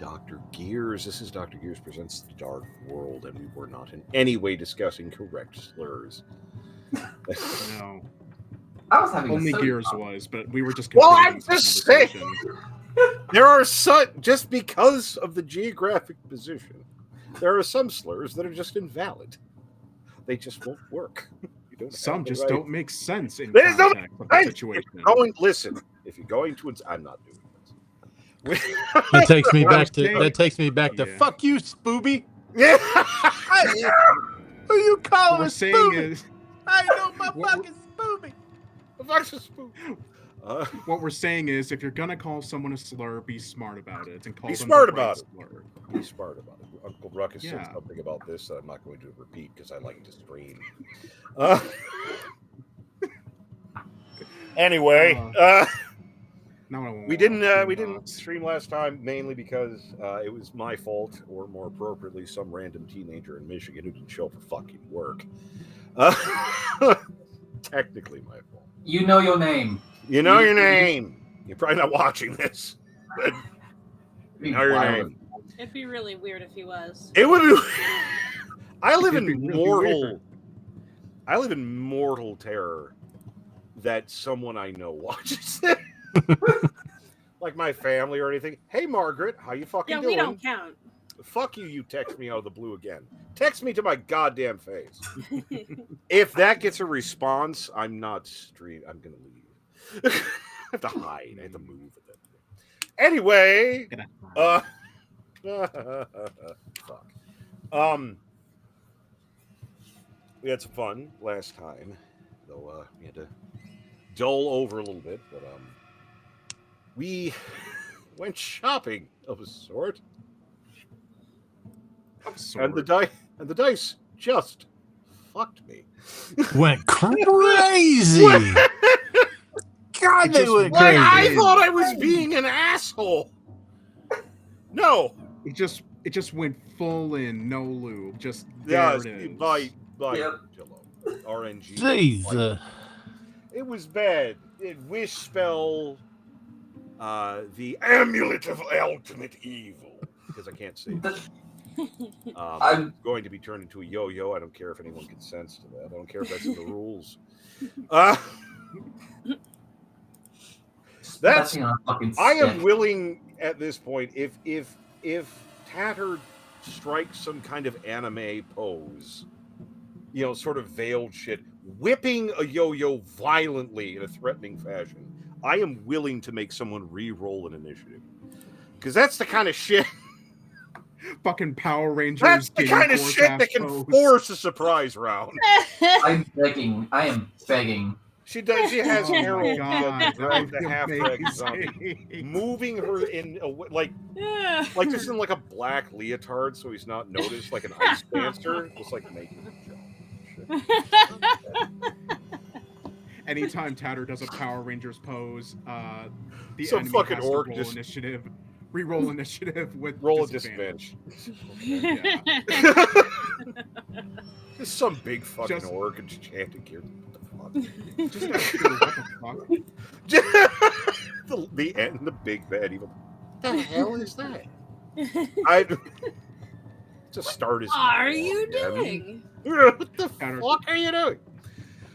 Dr. Gears. This is Dr. Gears Presents The Dark World, and we were not in any way discussing correct slurs. No. I was having Only a Gears was, but we were just Well, continuing I'm the just saying. conversation. There are some, just because of the geographic position, there are some slurs that are just invalid. They just won't work. You don't Some just right. don't make sense in There's no context of the situation. If you're going to, I'm not doing this. That takes me What I'm back to saying- Yeah. fuck you, Spooby. Yeah. Who you What calling we're a saying Spooby? is, I know my What fucking Spooby. The fuck's a spook? what we're saying is, if you're gonna call someone a slur, be smart about it and call Be them smart the right about it. slur. Be smart about it. Uncle Ruckus said Yeah. something about this that I'm not going to repeat because I like to stream. Anyway, Now I won't we watch didn't Boondocks. stream last time mainly because it was my fault, or more appropriately, some random teenager in Michigan who didn't show up for fucking work. Technically my fault. You know your name. You know your name. You're probably not watching this, but you know your name. It'd be really weird if he was. It would be. I live It'd in be really mortal. weird. I live in mortal terror that someone I know watches it. Like my family or anything. Hey, Margaret, how you fucking Yeah, doing? we don't count. Fuck you! You text me out of the blue again. Text me to my goddamn face. If that gets a response, I'm not stream. I'm gonna leave. I have to hide. I have to move with it. Anyway, fuck. We had some fun last time, though we had to dull over a little bit, but we went shopping of a sort. And the dice just fucked me. Went crazy. God, they went Like, crazy. I thought I was being an asshole. No. It just went full in, no lube. Just there it is. By Yep. Jello. RNG. Jesus. It was bad. It wish spell the amulet of ultimate evil. Because I can't say it. I'm going to be turned into a yo-yo. I don't care if anyone consents to that. I don't care if that's in the rules. That's. I am willing at this point. If Tatter strikes some kind of anime pose, you know, sort of veiled shit, whipping a yo-yo violently in a threatening fashion, I am willing to make someone re-roll an initiative, because that's the kind of shit. Fucking Power Rangers. That's the kind of shit that can force a surprise round. I'm begging. I am begging. She does. She has Oh my Harold God, the half-drag zombie, moving her in a, like just in like a black leotard, so he's not noticed, like an ice dancer, just like making a joke. Anytime Tatter does a Power Rangers pose, the Some enemy fucking has to orc roll just- initiative. Re-roll initiative with Roll a disadvantage. disadvantage. Yeah. Just some big fucking Just- orc and chanting here. What the Just what the fuck? the end, the big bad evil. What the hell is that? I just started. Are you doing? What the Tatter- fuck are you doing?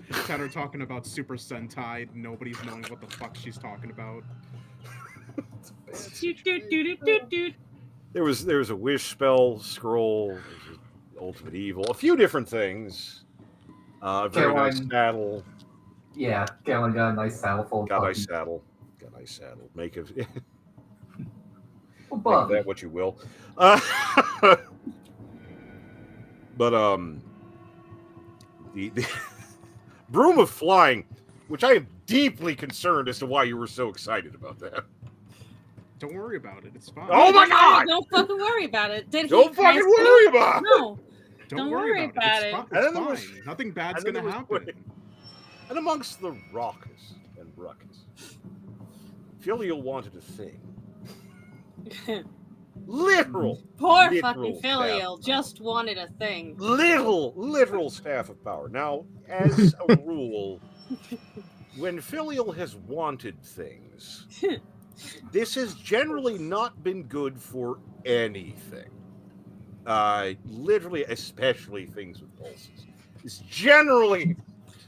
fuck? Tatter talking about Super Sentai. Nobody's knowing what the fuck she's talking about. There was a wish spell scroll, ultimate evil, a few different things. Very nice saddle. Yeah, Galen got a nice saddle full of Got nice puppies. saddle. Got nice saddle. Make of Well, make Bobby. that what you will. But the broom of flying, which I am deeply concerned as to why you were so excited about that. Don't worry about it. It's fine. Oh my God! Don't fucking worry about it. Did Don't he fucking transfer? worry about it. No. Don't worry about it. And It's then there fine. was- Nothing bad's and then gonna there was- happen. And amongst the raucous and ruckus, Filial wanted a thing. Literal. Poor literal fucking Filial staff. just wanted a thing. Literal staff of power. Now, as a rule, when Filial has wanted things, This has generally not been good for anything. Literally, especially things with pulses. It's generally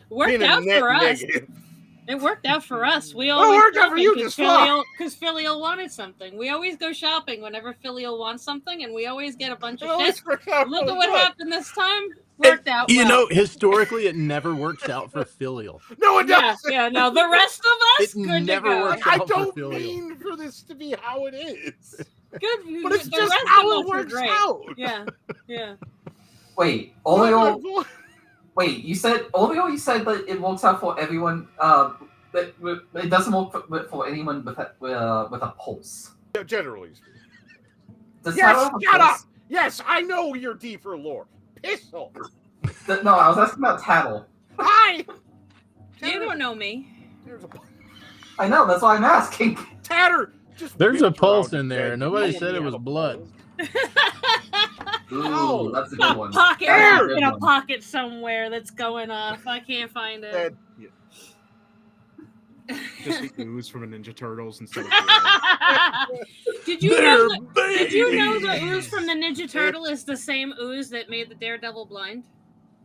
Worked been a out net for us. negative. It worked out for us. We Well, always it worked out for you just fine. because Filial wanted something. We always go shopping whenever Filial wants something, and we always get a bunch It of always shit. works out Look really at what good. happened this time. Worked out You well. know, historically, it never works out for Filial. No, it Yeah, doesn't. yeah. No, the rest of us, It good never to go. works I out for don't Filial. mean for this to be how it is, Good, but it's the just rest how of it us are works great. out. Yeah, yeah. Wait, Oh my Olio. God. Wait, you said Olio. You said that it works out for everyone. That it doesn't work for anyone with a pulse. Yeah, generally speaking. Does Yes, Tyler have a shut up! pulse? Yes, I know your deeper lore. Piss off. No, I was asking about Tattle. Hi! You don't know me. There's a I know, that's why I'm asking. Tatter! Just There's a whipped pulse around in there. bed. Nobody You said know it you was have a blood. pulse. Ooh, Ow. that's a good one. Pocket That's a in good a one. pocket somewhere that's going off. I can't find it. That- yeah. Just the ooze from a Ninja Turtles instead of blood. Did you know the ooze from the Ninja Turtle is the same ooze that made the Daredevil blind?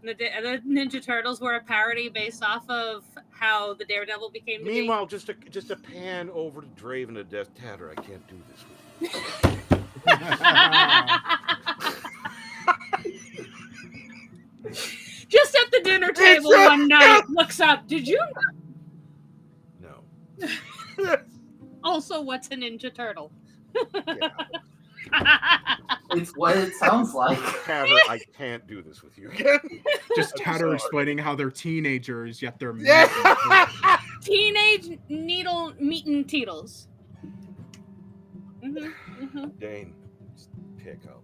The Ninja Turtles were a parody based off of how the Daredevil became to be. Meanwhile, just a pan over to Draven to death. Tatter, I can't do this with you. Just at the dinner table one night, looks up. Did you know? No. Also, what's a Ninja Turtle? It's what it sounds like. Tatter, I can't do this with you again. Just I'm Tatter sorry. explaining how they're teenagers, yet they're Yeah. Teenage needle meetin' teetles. Dane, just pick up.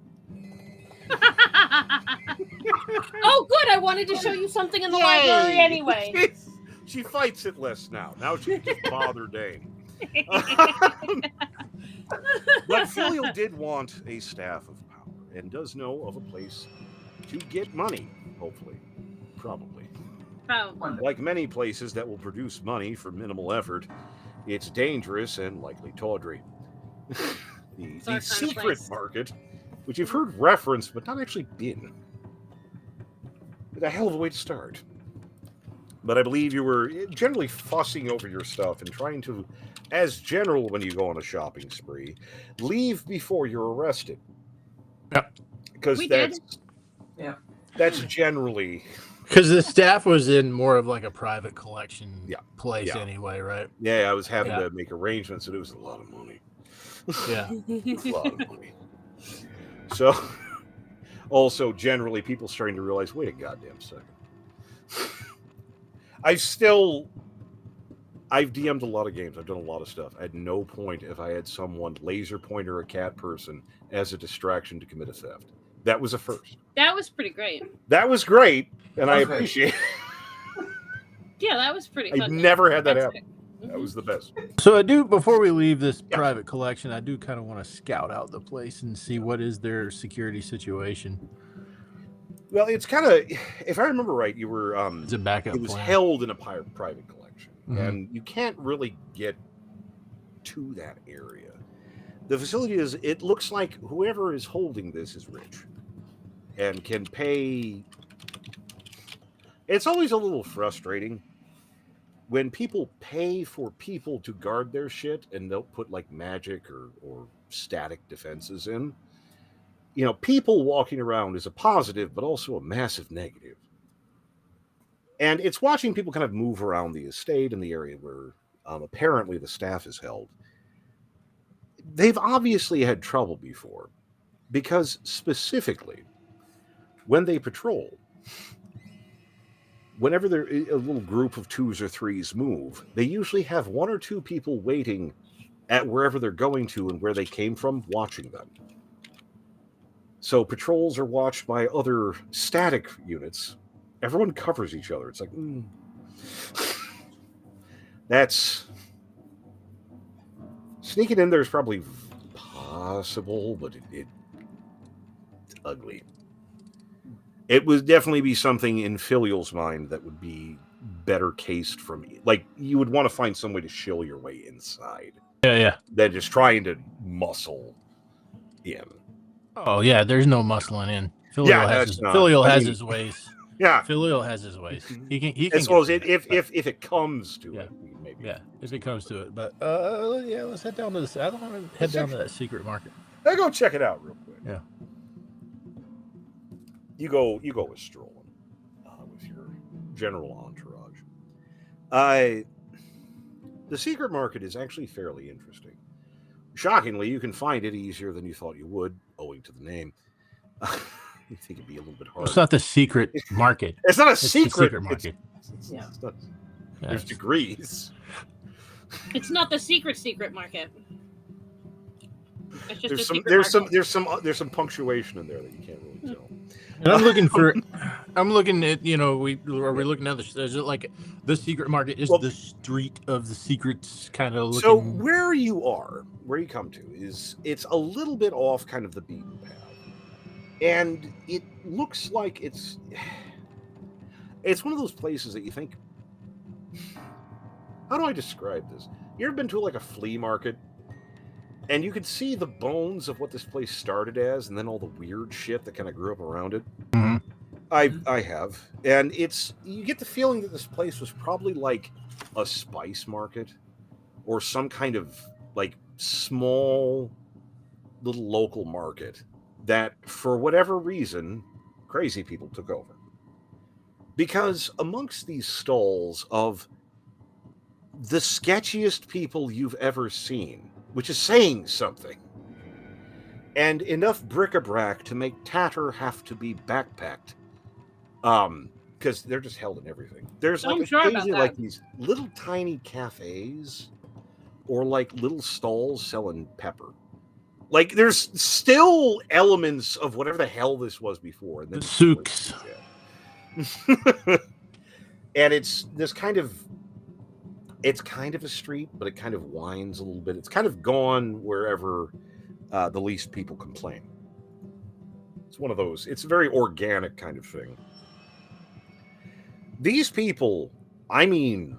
Oh, good. I wanted to show you something in the library anyway. She fights it less now. Now she can just bother Dane. But Filial did want a staff of power and does know of a place to get money, hopefully. Probably. Probably. Like many places that will produce money for minimal effort, it's dangerous and likely tawdry. the secret market, which you've heard referenced but not actually been. It's a hell of a way to start. But I believe you were generally fussing over your stuff and trying to, as general when you go on a shopping spree, leave before you're arrested. Yep. Because We that's did. Yeah. That's generally Because the staff was in more of like a private collection place Yeah. anyway, right? I was having Yeah. to make arrangements and it was a lot of money. Yeah. A lot of money. So also generally people starting to realize, wait a goddamn second. I've DM'd a lot of games. I've done a lot of stuff. At no point have I had someone laser pointer a cat person as a distraction to commit a theft. That was a first. That was pretty great. That was great, and I That was great. appreciate it. Yeah, that was pretty fun. I've never had that That's happen. good. That was the best. So I do, before we leave this Yeah. private collection, I do kind of want to scout out the place and see what is their security situation. Well, it's kind of, if I remember right, you were It's a backup it was plan. held in a private collection, Mhm. and you can't really get to that area. The facility is, it looks like whoever is holding this is rich and can pay. It's always a little frustrating when people pay for people to guard their shit and they'll put like magic or static defenses in. You know, people walking around is a positive, but also a massive negative. And it's watching people kind of move around the estate in the area where apparently the staff is held. They've obviously had trouble before, because specifically, when they patrol, whenever a little group of 2s or 3s move, they usually have 1 or 2 people waiting at wherever they're going to and where they came from, watching them. So patrols are watched by other static units. Everyone covers each other. It's like, that's sneaking in there is probably possible, but it's ugly. It would definitely be something in Filial's mind that would be better cased from, like, you would want to find some way to shill your way inside. Yeah. than just trying to muscle in. Oh yeah, there's no muscling in. Yeah, that's not. Filial I has mean, his ways. Yeah. Filial has his ways. He can. I get suppose through if that, if it comes to Yeah. it, maybe. yeah, if it comes to it. But yeah, let's head down to this. I don't want to head down to that secret market. I go check it out real quick. Yeah. You go with strolling with your general entourage. The secret market is actually fairly interesting. Shockingly, you can find it easier than you thought you would, owing to the name. You think it'd be a little bit hard. It's not the secret market. It's not a It's the secret. secret market. It's Yeah. not, Yeah, there's degrees. It's not the secret market. It's just There's a some secret there's some punctuation in there that you can't really tell. And I'm looking for. I'm looking at. Are we looking at the? Is it like the secret market is the street of the secrets kind of looking? So where you come to it's a little bit off kind of the beaten path. And it looks like it's one of those places that you think, how do I describe this? You ever been to like a flea market? And you could see the bones of what this place started as, and then all the weird shit that kind of grew up around it. Mhm. I have. And you get the feeling that this place was probably like a spice market or some kind of like small little local market that for whatever reason crazy people took over. Because amongst these stalls of the sketchiest people you've ever seen, which is saying something, and enough bric-a-brac to make Tatter have to be backpacked, because they're just held in everything. There's like occasionally like these little tiny cafes or like little stalls selling pepper. Like there's still elements of whatever the hell this was before, and then The souks. And it's kind of a street, but it kind of winds a little bit. It's kind of gone wherever the least people complain. It's one of those. It's a very organic kind of thing. These people, I mean,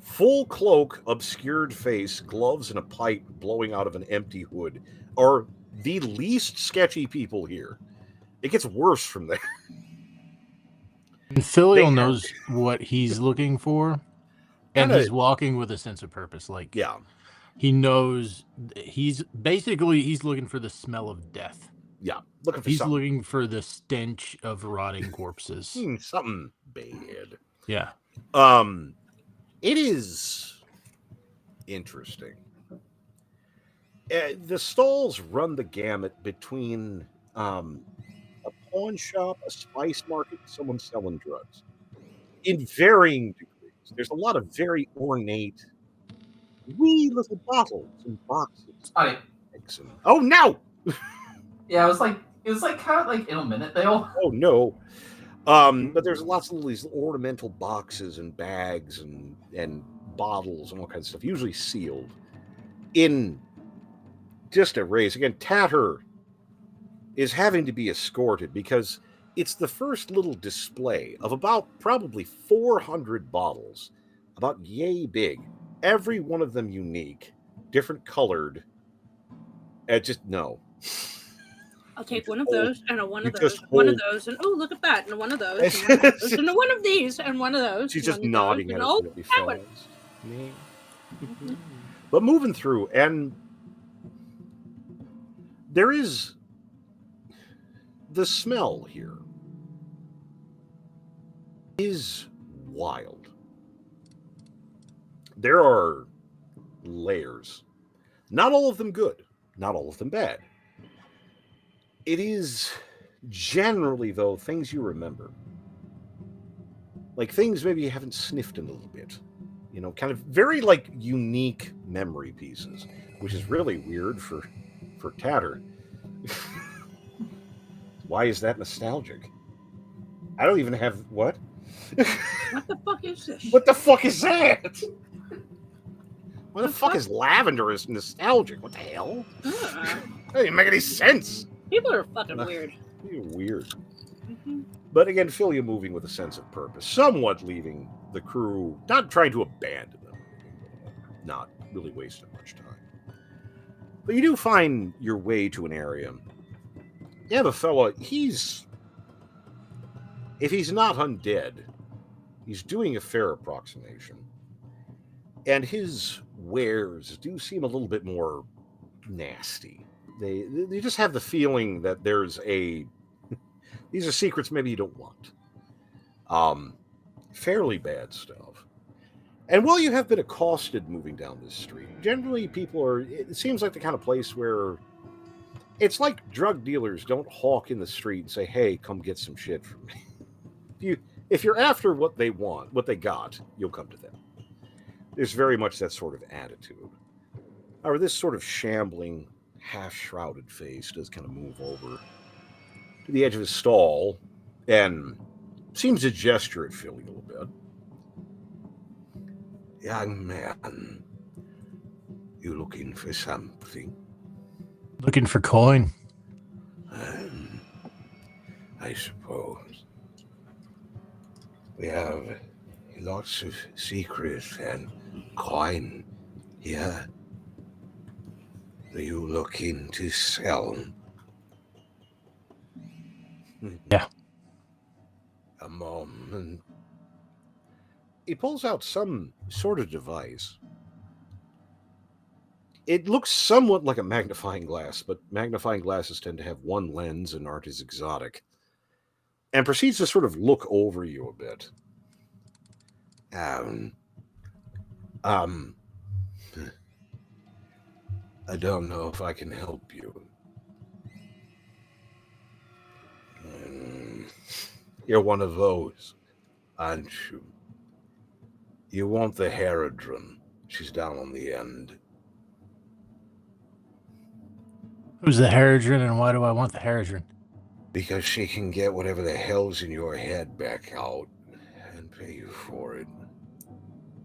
full cloak, obscured face, gloves, and a pipe blowing out of an empty hood are the least sketchy people here. It gets worse from there. And Filial knows what he's looking for, and he's walking with a sense of purpose. Like, yeah, he knows he's looking for the smell of death. Yeah, he's looking for the stench of rotting corpses. Something bad. Yeah. It is interesting. The stalls run the gamut between a pawn shop, a spice market, someone selling drugs in varying degrees. There's a lot of very ornate, wee little bottles and boxes. Oh no! Yeah, it was like kind of like in a minute there. Oh no! But there's lots of these ornamental boxes and bags and bottles and all kinds of stuff, usually sealed in just a race. Again, Tatter is having to be escorted because it's the first little display of about probably 400 bottles, about yay big, every one of them unique, different colored. I'll take one of those and one of those, and oh, look at that, and one of those, and one of these, and one of those. She's just nodding at it. But moving through, and there is the smell here is wild. There are layers. Not all of them good, not all of them bad. It is generally, though, things you remember. Like things maybe you haven't sniffed in a little bit. You know, kind of very like unique memory pieces, which is really weird for Tatter. Why is that nostalgic? I don't even have what? What the fuck is this? What the fuck is that? What the fuck is lavender is nostalgic? What the hell? That doesn't make any sense. People are fucking weird. You're weird. Mm-hmm. But again, Philia moving with a sense of purpose, somewhat leaving the crew, not trying to abandon them. not really wasting much time. But you do find your way to an area. You have a fella, if he's not undead, he's doing a fair approximation. And his wares do seem a little bit more nasty. They just have the feeling that these are secrets maybe you don't want. Fairly bad stuff. And while you have been accosted moving down this street, generally it seems like the kind of place where it's like drug dealers don't hawk in the street and say, hey, come get some shit from me. If you're after what they want, what they got, you'll come to them. There's very much that sort of attitude. However, this sort of shambling, half-shrouded face does kind of move over to the edge of his stall and seems to gesture at Philly a little bit. Young man, you looking for something? Looking for coin. I suppose. We have lots of secrets and coin here. Are you looking to sell? Yeah. A moment. He pulls out some sort of device. It looks somewhat like a magnifying glass, but magnifying glasses tend to have one lens and aren't as exotic. And proceeds to sort of look over you a bit. I don't know if I can help you. You're one of those, aren't you? You want the Herodron. She's down on the end. Who's the Herodron and why do I want the Herodron? Because she can get whatever the hell's in your head back out and pay you for it.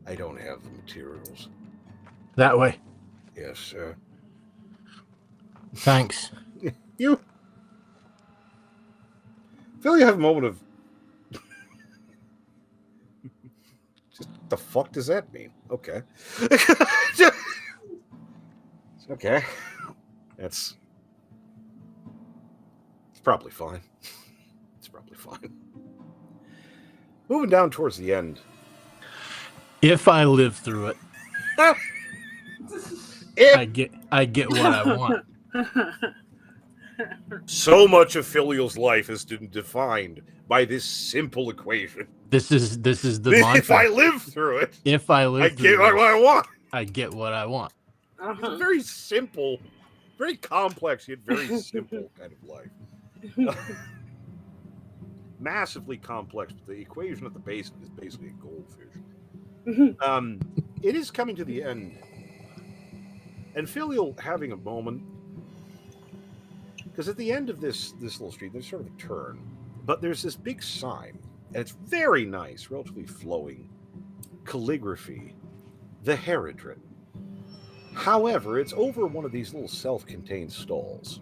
I don't have the materials. That way. Yes, sir. Thanks. You Phil, you have a moment of just the fuck does that mean? Okay. Okay. It's probably fine. It's probably fine. Moving down towards the end. If I live through it, I get what I want. So much of Filial's life has been defined by this simple equation. This is the mantra. If I live through it, If I live I through get what I want. I get what I want. It's a very simple, very complex yet very simple kind of life. Massively complex, but the equation at the base is basically a goldfish. It is coming to the end, and Filial having a moment, because at the end of this little street, there's sort of a turn, but there's this big sign, and it's very nice, relatively flowing calligraphy, the Herodron. However, it's over one of these little self-contained stalls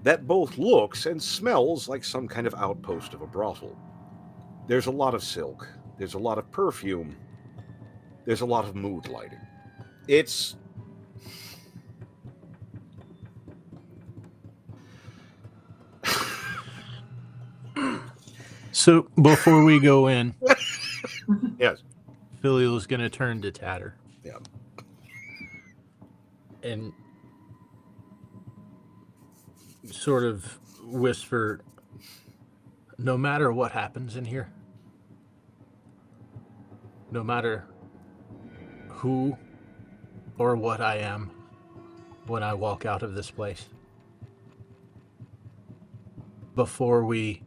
that both looks and smells like some kind of outpost of a brothel. There's a lot of silk. There's a lot of perfume. There's a lot of mood lighting. It's... So before we go in, Yes. Filial's going to turn to Tatter. Yeah. And sort of whisper, no matter what happens in here, no matter who or what I am when I walk out of this place, before we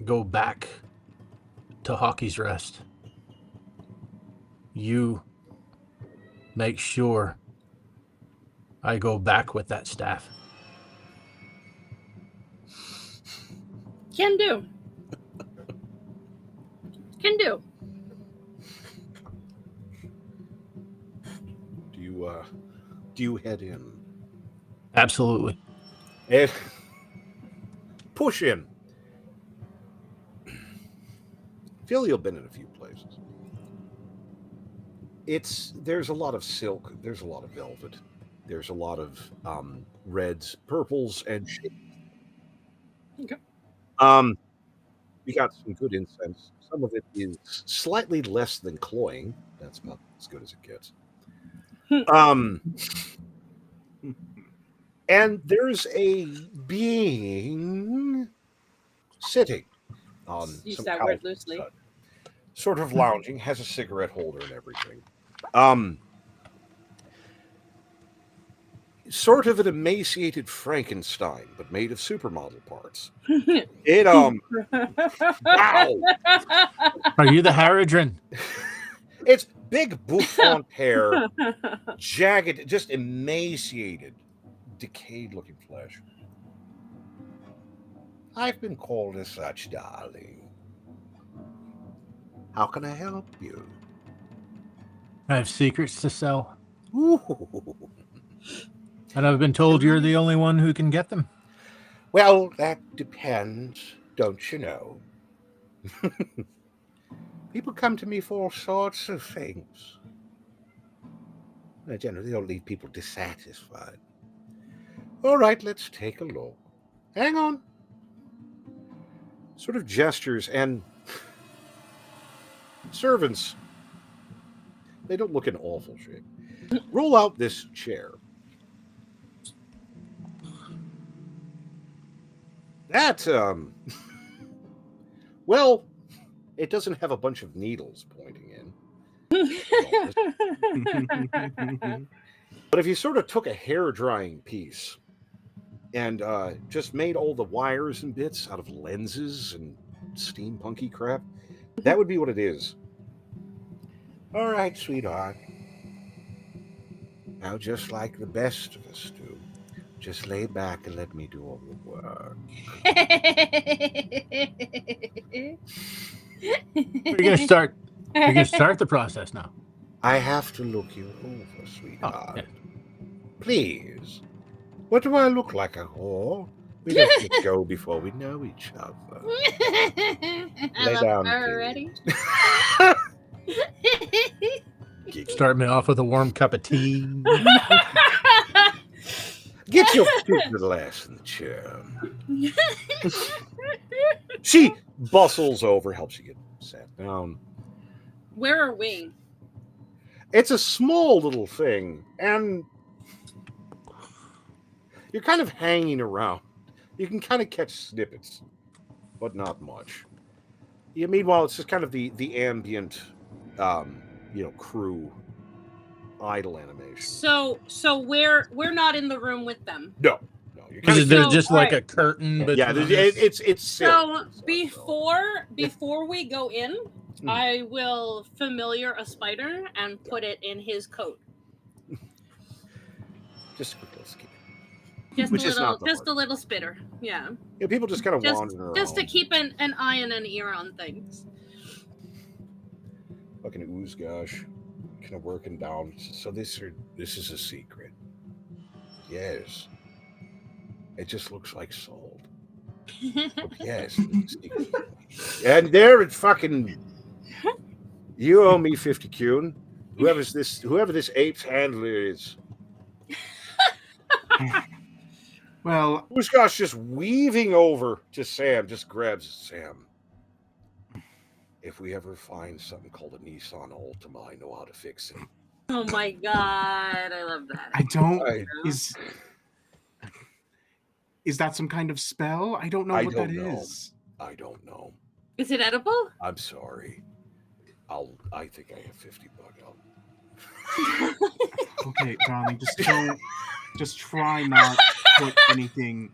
go back to Hockey's Rest, you make sure I go back with that staff. Can do. Can do. Do you head in? Absolutely. And push in. Filial been in a few places. there's a lot of silk, there's a lot of velvet, there's a lot of reds, purples, and shades. Okay. We got some good incense. Some of it is slightly less than cloying. That's about as good as it gets. And there's a being sitting on Use some that couch, word loosely. sort of lounging, has a cigarette holder and everything. Sort of an emaciated Frankenstein, but made of supermodel parts. It wow. Are you the Haradrim? It's big bouffant hair, jagged, just emaciated, decayed looking flesh. I've been called as such, darling. How can I help you? I have secrets to sell, Ooh. and I've been told you're the only one who can get them. Well, that depends, don't you know? People come to me for all sorts of things. I generally don't leave people dissatisfied. All right, let's take a look. Hang on. Sort of gestures, and servants, they don't look in awful shape. Roll out this chair. That, well, it doesn't have a bunch of needles pointing in. But if you sort of took a hair drying piece and just made all the wires and bits out of lenses and steampunky crap, that would be what it is. All right, sweetheart. Now, just like the best of us do, just lay back and let me do all the work. We're gonna start. You're gonna start the process now. I have to look you over, sweetheart. Oh, yeah. Please. What do I look like, a whore? We don't get go before we know each other. Lay down, already. Start me off with a warm cup of tea. Get your cute little ass in the chair. She bustles over, helps you get sat down. Where are we? It's a small little thing, and you're kind of hanging around. You can kind of catch snippets, but not much. Yeah, meanwhile, it's just kind of the ambient, crew idle animation. So we're not in the room with them. No, you're kind Because of there's So, just like alright. a curtain, but yeah. It's So silk. before we go in, I will familiar a spider and put it in his coat. Just a quick little skip. Just a little spitter. Yeah. Yeah, people just kind of Just wandering around. just to keep an eye and an ear on things. Fucking ooze gosh, kind of working down. So this is a secret. Yes. It just looks like salt. But yes. It's a secret. And there it fucking. You owe me 50 Kuhn. Whoever this ape's handler is. Well, Ooze gosh just weaving over to Sam, just grabs Sam. If we ever find something called a Nissan Altima, I know how to fix it. Oh my god, I love that. I don't. I- Is that some kind of spell? I don't know I what don't that know. is. I don't know. Is it edible? I'm sorry. I think I have 50 bucks. Okay, darling, just try not to put anything.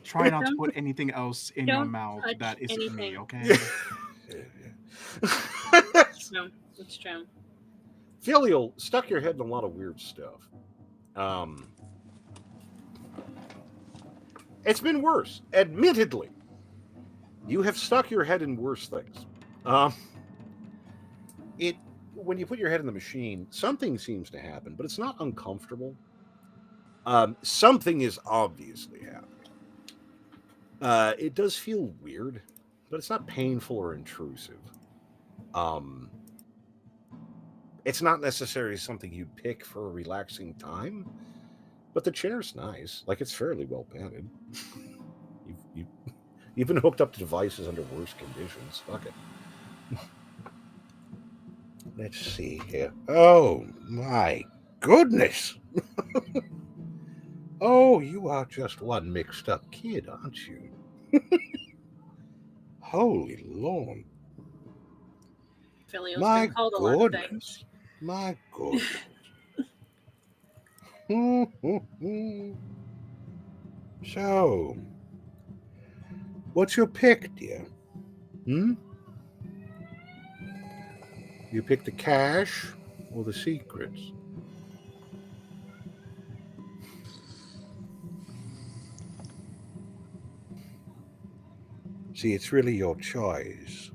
Try not to put anything else in your Don't mouth touch that isn't me, anything. okay? No, it's true. Filial stuck your head in a lot of weird stuff. It's been worse, admittedly. You have stuck your head in worse things. When you put your head in the machine, something seems to happen, but it's not uncomfortable. Something is obviously happening. It does feel weird, but it's not painful or intrusive. It's not necessarily something you pick for a relaxing time, but the chair's nice. Like, it's fairly well padded. You've been hooked up to devices under worse conditions. Fuck it. Let's see here. Oh, my goodness. Oh, you are just one mixed up kid, aren't you? Holy Lord. Filio's My been called a lot of things. goodness. My goodness. So, what's your pick, dear? You pick the cash or the secrets? See, it's really your choice.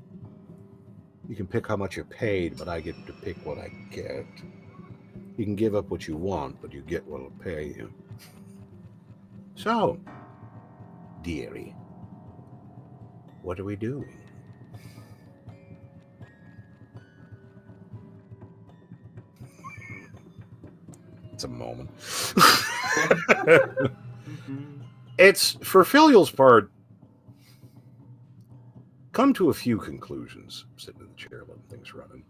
You can pick how much you're paid, but I get to pick what I get. You can give up what you want, but you get what'll pay you. So, dearie, what are we doing? It's a moment. It's, for Filial's part, come to a few conclusions, sitting in the chair, letting things running.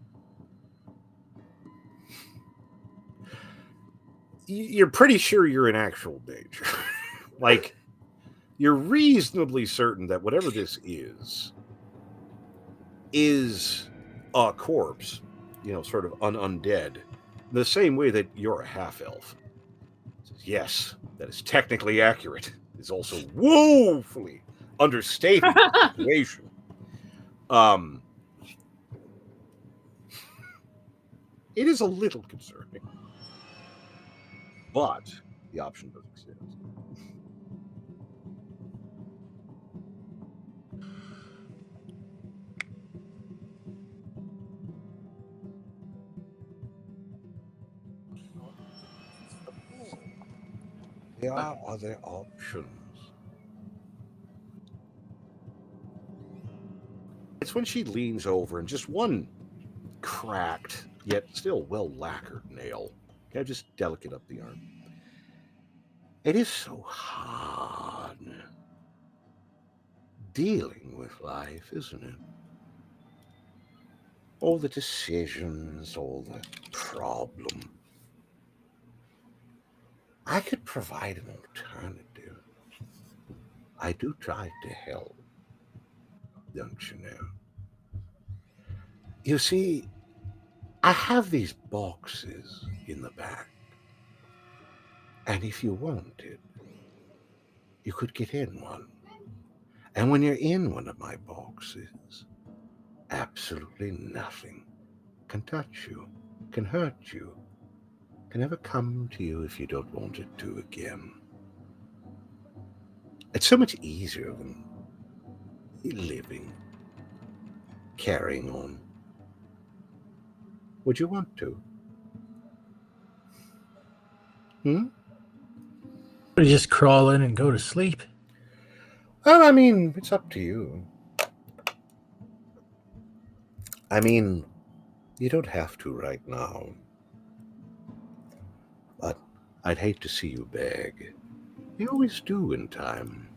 You're pretty sure you're in actual danger. Like, you're reasonably certain that whatever this is a corpse, sort of undead, the same way that you're a half-elf. Yes, that is technically accurate. It's also woefully understated the situation. It is a little concerning, but the option does exist. There are other options. It's when she leans over and just one cracked, yet still well lacquered nail, just delicate up the arm. It is so hard dealing with life, isn't it? All the decisions, all the problem. I could provide an alternative. I do try to help, don't you know? You see, I have these boxes in the back. And if you wanted, you could get in one. And when you're in one of my boxes, absolutely nothing can touch you, can hurt you, can ever come to you if you don't want it to again. It's so much easier than living, carrying on. Would you want to? Or just crawl in and go to sleep? Well, I mean, it's up to you. I mean, you don't have to right now. But I'd hate to see you beg. You always do in time.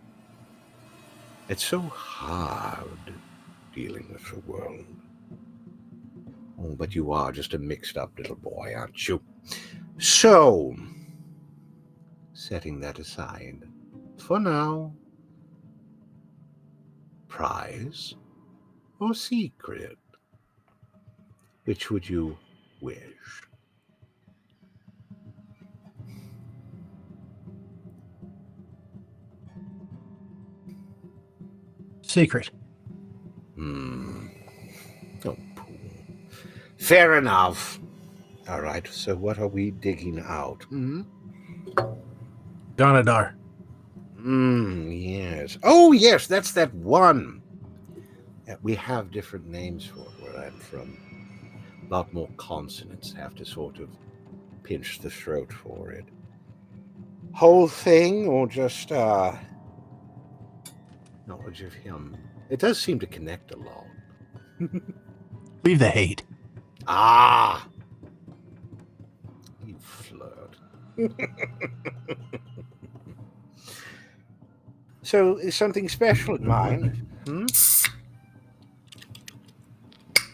It's so hard dealing with the world. Oh, but you are just a mixed up little boy, aren't you? So, setting that aside, for now, prize or secret? Which would you wish? Secret. Oh, poor. Fair enough. All right, so what are we digging out? Donadar. Yes. Oh, yes, that's that one. We have different names for it where I'm from. A lot more consonants, have to sort of pinch the throat for it. Whole thing, or just knowledge of him? It does seem to connect a lot. Leave the hate. Ah, So, is something special in mind?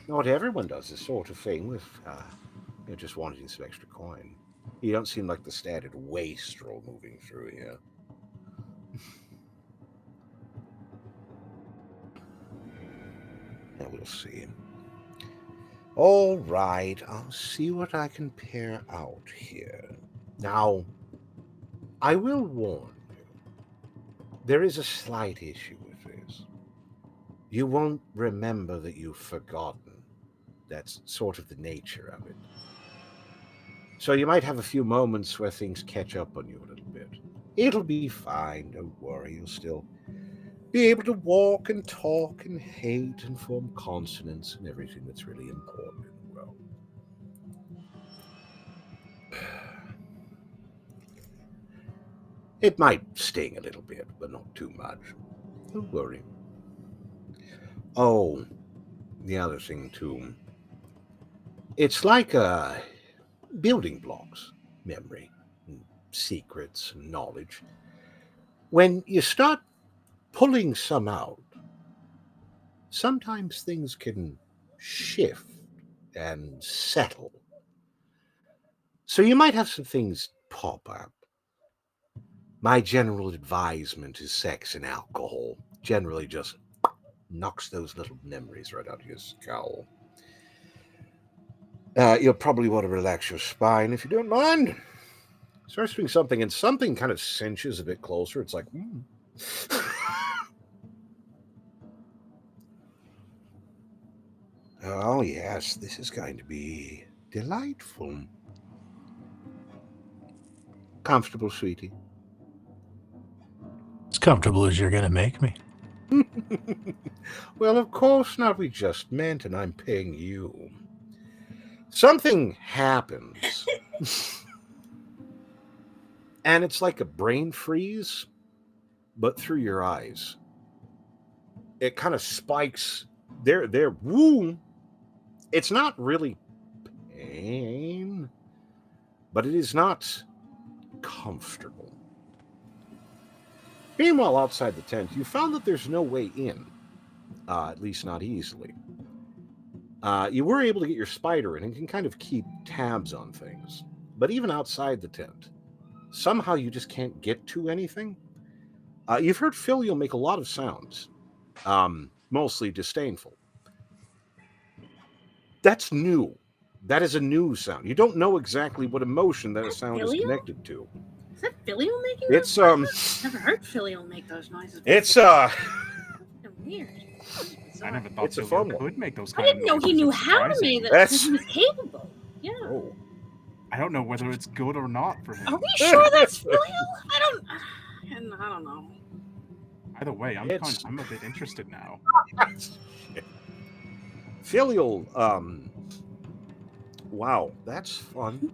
Not everyone does this sort of thing with just wanting some extra coin. You don't seem like the standard wastrel moving through here. Now we'll see. All right, I'll see what I can pair out here. Now, I will warn you, there is a slight issue with this. You won't remember that you've forgotten. That's sort of the nature of it. So you might have a few moments where things catch up on you a little bit. It'll be fine, don't worry. You'll still be able to walk and talk and hate and form consonants and everything that's really important in the world. It might sting a little bit, but not too much. Don't worry. Oh, the other thing too. It's like building blocks, memory, and secrets, and knowledge. When you start pulling some out, sometimes things can shift and settle. So you might have some things pop up. My general advisement is sex and alcohol. Generally just knocks those little memories right out of your skull. You'll probably want to relax your spine if you don't mind. Starts doing something, and something kind of cinches a bit closer. It's like, Oh, yes, this is going to be delightful. Comfortable, sweetie. As comfortable as you're going to make me. Well, of course not. We just meant, and I'm paying you. Something happens. And it's like a brain freeze, but through your eyes. It kind of spikes. There, woo. It's not really pain, but it is not comfortable. Meanwhile, outside the tent, you found that there's no way in, at least not easily. You were able to get your spider in and can kind of keep tabs on things. But even outside the tent, somehow you just can't get to anything. You've heard Filial make a lot of sounds, mostly disdainful. That's new. That is a new sound. You don't know exactly what emotion that sound is connected to. Is that Filial making It's those noises? Never heard Filial make those noises before. It's weird. I never thought It's a Filial fun one. could make those I kind of didn't know he noises. knew It's how to surprising. make that. That's- He was capable. Yeah. Oh. I don't know whether it's good or not for him. Are we sure that's Filial? I don't know. Either way, I'm It's- a bit interested now. Filial, wow, that's fun.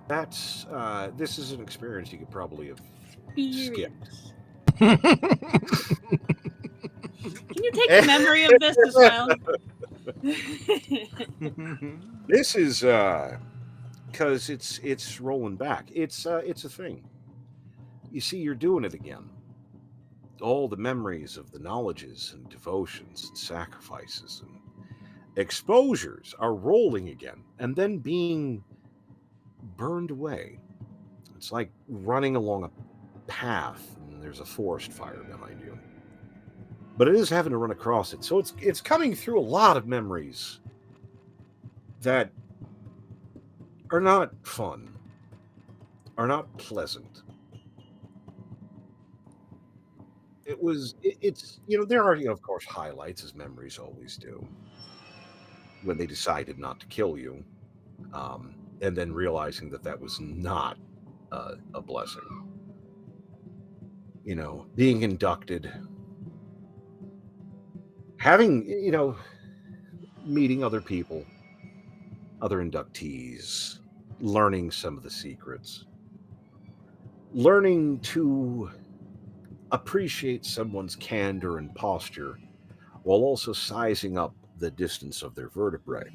That's this is an experience you could probably have skipped. Can you take the memory of this as well? This is because it's rolling back. It's a thing. You see, you're doing it again. All the memories of the knowledges and devotions and sacrifices and exposures are rolling again and then being burned away. It's like running along a path and there's a forest fire behind you. But it is having to run across it. So it's coming through a lot of memories that are not fun, are not pleasant. It's there are of course highlights, as memories always do, when they decided not to kill you, and then realizing that was not a blessing. Being inducted, having meeting other people, other inductees, learning some of the secrets, learning to appreciate someone's candor and posture while also sizing up the distance of their vertebrae.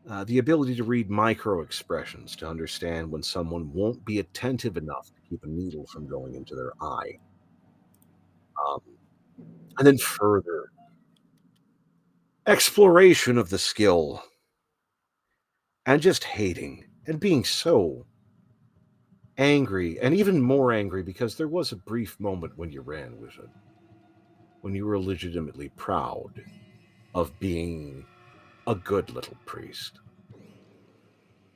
The ability to read micro expressions to understand when someone won't be attentive enough to keep a needle from going into their eye. Um, and then further exploration of the skill and just hating and being so angry and even more angry because there was a brief moment when you ran with it, when you were legitimately proud of being a good little priest,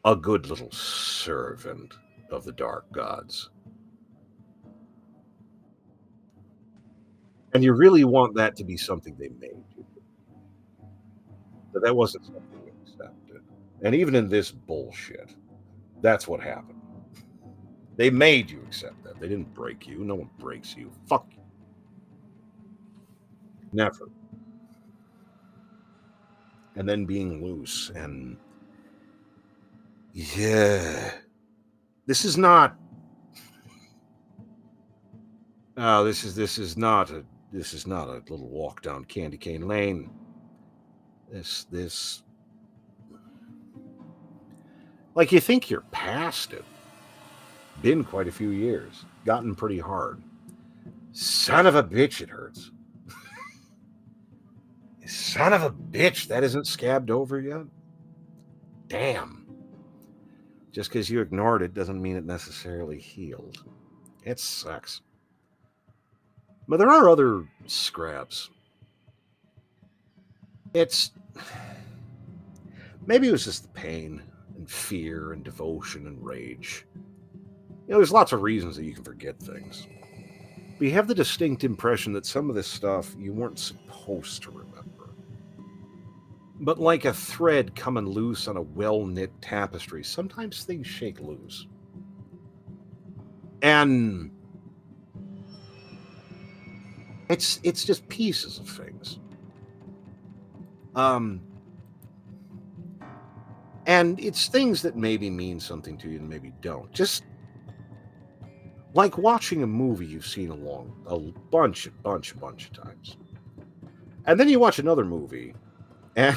a good little servant of the dark gods. And you really want that to be something they made you. But that wasn't something you accepted. And even in this bullshit, that's what happened. They made you accept that. They didn't break you. No one breaks you. Fuck you. Never. And then being loose and yeah. This is not this is not a little walk down candy cane lane. This like you think you're past it. Been quite a few years. Gotten pretty hard. Son of a bitch, it hurts. Son of a bitch, that isn't scabbed over yet? Damn. Just because you ignored it doesn't mean it necessarily healed. It sucks. But there are other scraps. It's... Maybe it was just the pain and fear and devotion and rage. You know, there's lots of reasons that you can forget things. But you have the distinct impression that some of this stuff you weren't supposed to remember. But like a thread coming loose on a well-knit tapestry, sometimes things shake loose. And it's just pieces of things. And it's things that maybe mean something to you and maybe don't. Just like watching a movie you've seen a bunch of times. And then you watch another movie and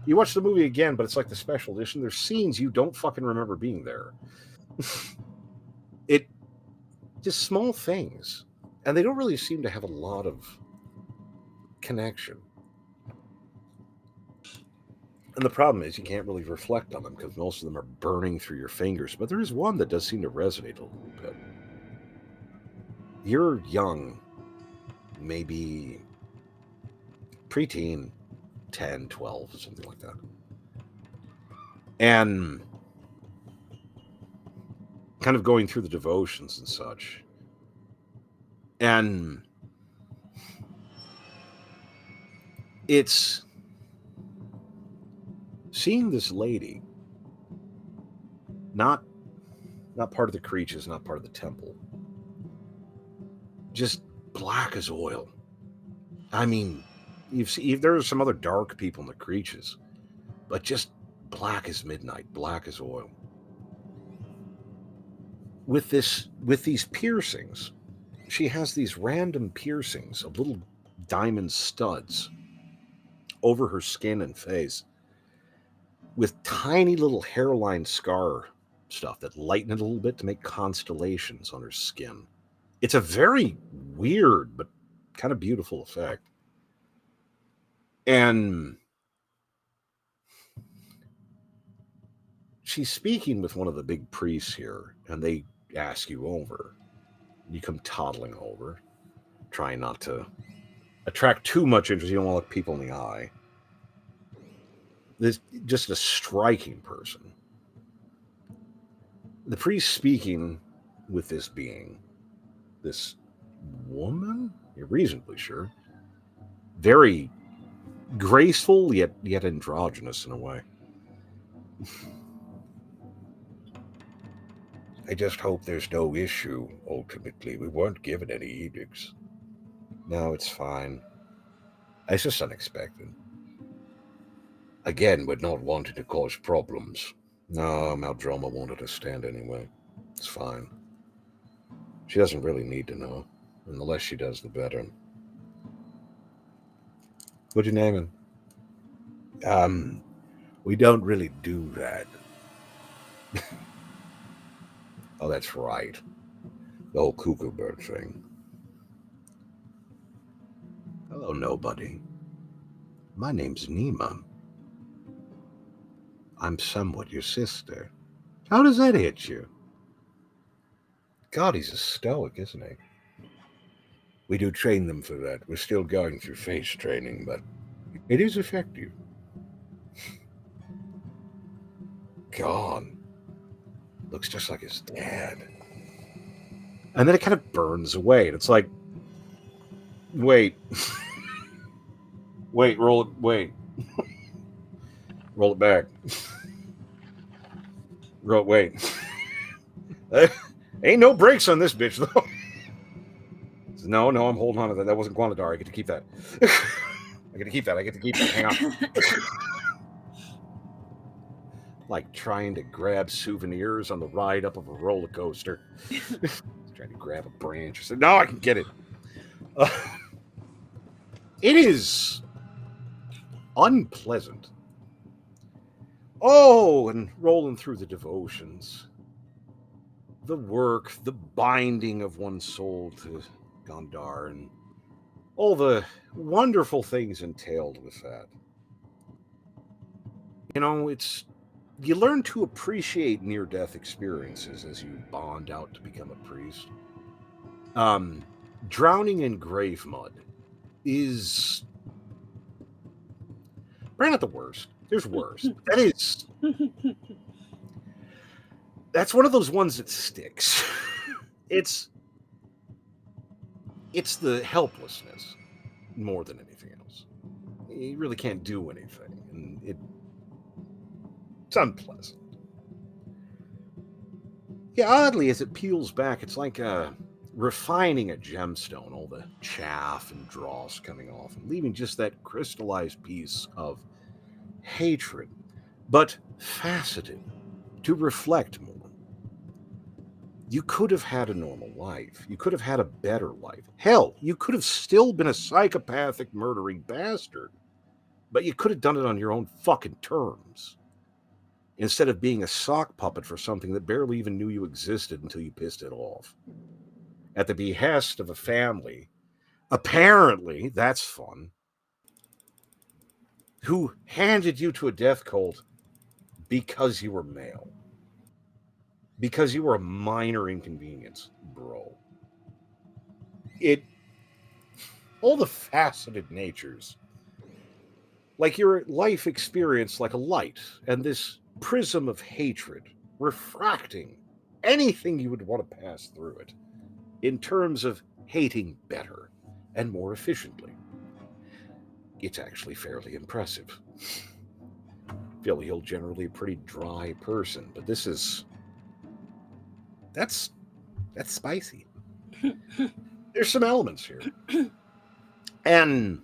you watch the movie again, but it's like the special edition. There's scenes you don't fucking remember being there. It just small things. And they don't really seem to have a lot of connection. And the problem is you can't really reflect on them because most of them are burning through your fingers. But there is one that does seem to resonate a little bit. You're young, maybe preteen, 10, 12, or something like that. And kind of going through the devotions and such. And it's seeing this lady, not part of the creatures, not part of the temple, just black as oil. I mean, there are some other dark people in the creatures, but just black as midnight, black as oil. With these piercings, she has these random piercings of little diamond studs over her skin and face with tiny little hairline scar stuff that lighten it a little bit to make constellations on her skin. It's a very weird but kind of beautiful effect. And she's speaking with one of the big priests here, and they ask you over. You come toddling over, trying not to attract too much interest. You don't want to look people in the eye. This just a striking person. The priest speaking with this being, this woman, you're reasonably sure, very graceful yet androgynous in a way. I just hope there's no issue, ultimately. We weren't given any edicts. No, it's fine. It's just unexpected. Again, we're not wanting to cause problems. No, Maldroma won't understand anyway. It's fine. She doesn't really need to know. And the less she does, the better. What'd you name him? We don't really do that. Oh, that's right. The whole cuckoo bird thing. Hello, nobody. My name's Nima. I'm somewhat your sister. How does that hit you? God, he's a stoic, isn't he? We do train them for that. We're still going through face training, but it is effective. God. Looks just like his dad. And then it kind of burns away, and it's like, wait. Wait, roll it, wait. Roll it back. Roll it, wait. Ain't no brakes on this bitch, though. No, I'm holding on to that. That wasn't Guanadar. I get to keep that. I get to keep that. Hang on. Like trying to grab souvenirs on the ride up of a roller coaster. Trying to grab a branch or something. No, I can get it. It is unpleasant. Oh, and rolling through the devotions. The work, the binding of one's soul to Gondar, and all the wonderful things entailed with that. You know, you learn to appreciate near-death experiences as you bond out to become a priest. Drowning in grave mud is probably not the worst. There's worse. That's one of those ones that sticks. It's the helplessness more than anything else. You really can't do anything, and it's unpleasant. Yeah, oddly, as it peels back, it's like refining a gemstone, all the chaff and dross coming off, and leaving just that crystallized piece of hatred, but faceted to reflect more. You could have had a normal life. You could have had a better life. Hell, you could have still been a psychopathic, murdering bastard, but you could have done it on your own fucking terms, instead of being a sock puppet for something that barely even knew you existed until you pissed it off. At the behest of a family, apparently, that's fun, who handed you to a death cult because you were male. Because you were a minor inconvenience, bro. All the faceted natures, like your life experience like a light, and this prism of hatred, refracting anything you would want to pass through it, in terms of hating better and more efficiently. It's actually fairly impressive. Phil Hill, generally a pretty dry person, but that's spicy. There's some elements here. And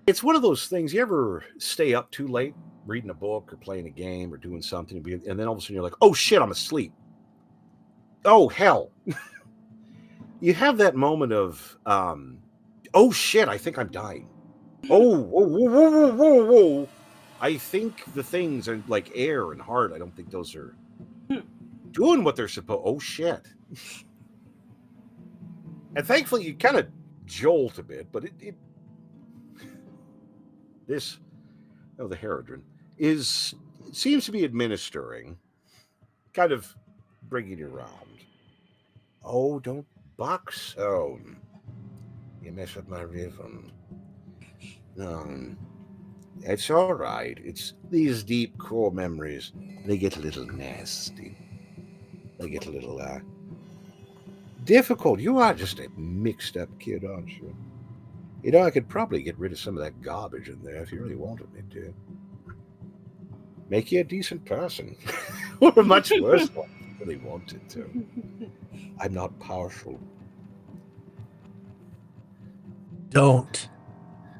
it's one of those things, you ever stay up too late reading a book or playing a game or doing something, and then all of a sudden you're like, oh shit, I'm asleep. Oh hell. You have that moment of, oh shit, I think I'm dying. Oh, whoa. I think the things are like air and heart. I don't think those are doing what they're supposed. Oh shit. And thankfully you kind of jolt a bit, but the Herodrin seems to be administering, kind of bringing you around. Oh, don't buck so. You mess up my rhythm. It's all right. It's these deep core memories. They get a little nasty. They get a little difficult. You are just a mixed up kid, aren't you? You know, I could probably get rid of some of that garbage in there if you really wanted me to. Make you a decent person. Or a much worse one if you really wanted to. I'm not partial. Don't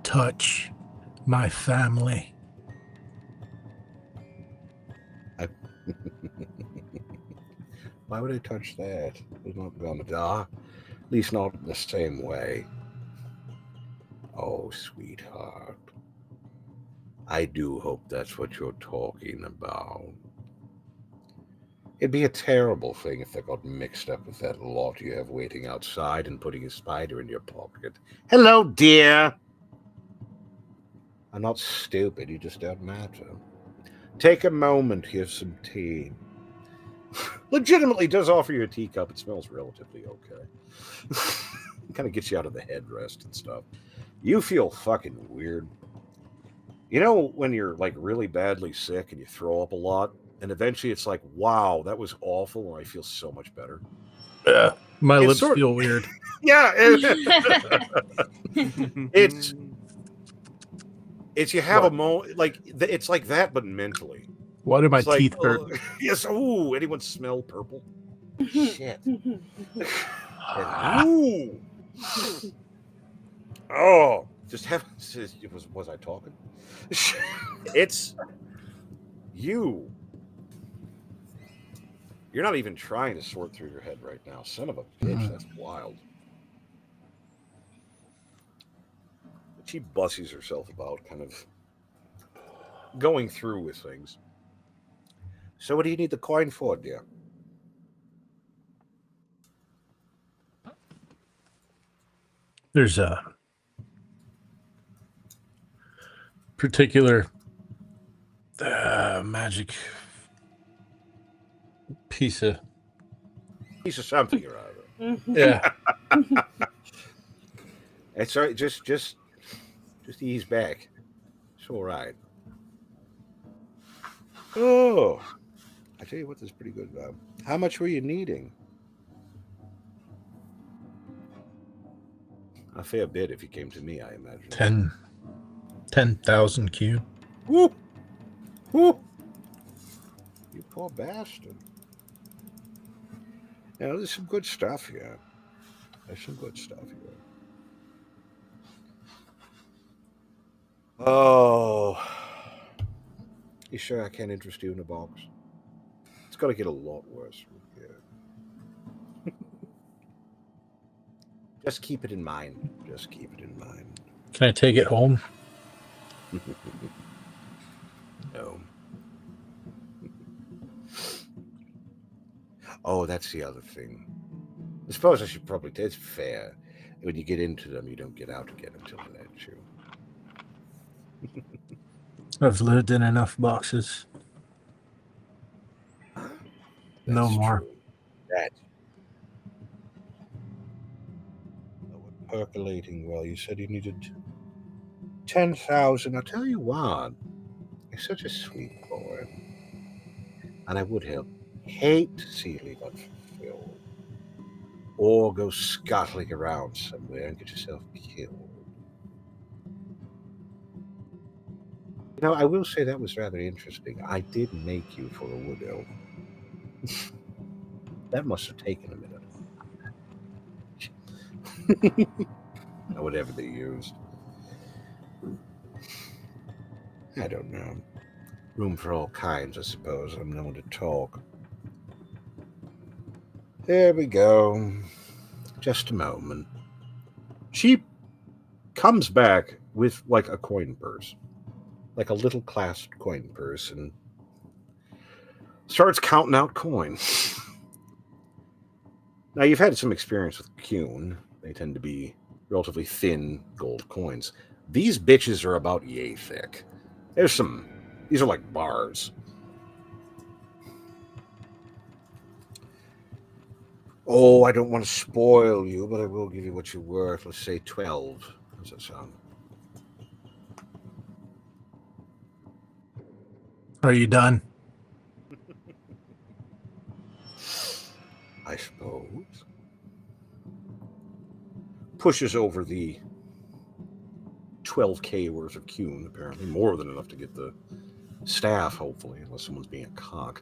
touch my family. Why would I touch that? It's not gonna die. At least not in the same way. Oh, sweetheart. I do hope that's what you're talking about. It'd be a terrible thing if they got mixed up with that lot you have waiting outside and putting a spider in your pocket. Hello, dear. I'm not stupid, you just don't matter. Take a moment, here's some tea. Legitimately does offer you a teacup. It smells relatively okay. Kind of gets you out of the headrest and stuff. You feel fucking weird. You know when you're like really badly sick and you throw up a lot, and eventually it's like, wow, that was awful, and I feel so much better. Yeah, my It's lips sort- feel weird. Yeah, it's you have a moment like it's like that, but mentally. Why do my It's like, teeth hurt? yes. Ooh, anyone smell purple? Shit. Ooh. Oh, just have. Was I talking? It's you. You're not even trying to sort through your head right now. Son of a bitch, that's wild. She bussies herself about, kind of going through with things. So, what do you need the coin for, dear? There's a particular magic piece of something or other. yeah. It's all right. Just ease back. It's all right. Oh, I tell you what, this is pretty good. How much were you needing? A fair bit if you came to me, I imagine. 10,000 Q. Woo! Woo! You poor bastard. Now, there's some good stuff here. There's some good stuff here. Oh. You sure I can't interest you in a box? It's got to get a lot worse from here. Just keep it in mind. Just keep it in mind. Can I take it home? No. Oh, that's the other thing. I suppose I should probably. It's fair. When you get into them, you don't get out again until they let you. I've lived in enough boxes. No That's more. true. That. Oh, we're percolating well. You said you needed 10,000. I'll tell you what. You're such a sweet boy. And I would hate to see you leave unfulfilled. Or go scuttling around somewhere and get yourself killed. You know, I will say that was rather interesting. I did make you for a wood elf. That must have taken a minute. Or whatever they used. I don't know. Room for all kinds, I suppose. I'm known to talk. There we go. Just a moment. She comes back with like a coin purse. Like a little clasped coin purse, and starts counting out coins. Now, you've had some experience with Kuhn. They tend to be relatively thin gold coins. These bitches are about yay thick. These are like bars. Oh, I don't want to spoil you, but I will give you what you're worth. Let's say 12. How's that sound? Are you done? I suppose. Pushes over the 12K worth of Kuhn, apparently. More than enough to get the staff, hopefully, unless someone's being a cock.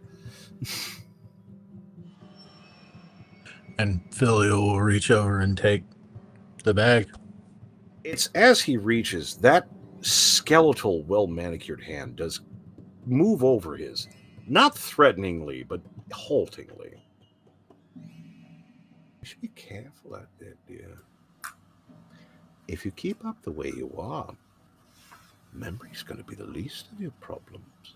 And Philly will reach over and take the bag. It's as he reaches, that skeletal, well-manicured hand does move over his. Not threateningly, but haltingly. You should be careful out there, dear. If you keep up the way you are, Memory's going to be the least of your problems.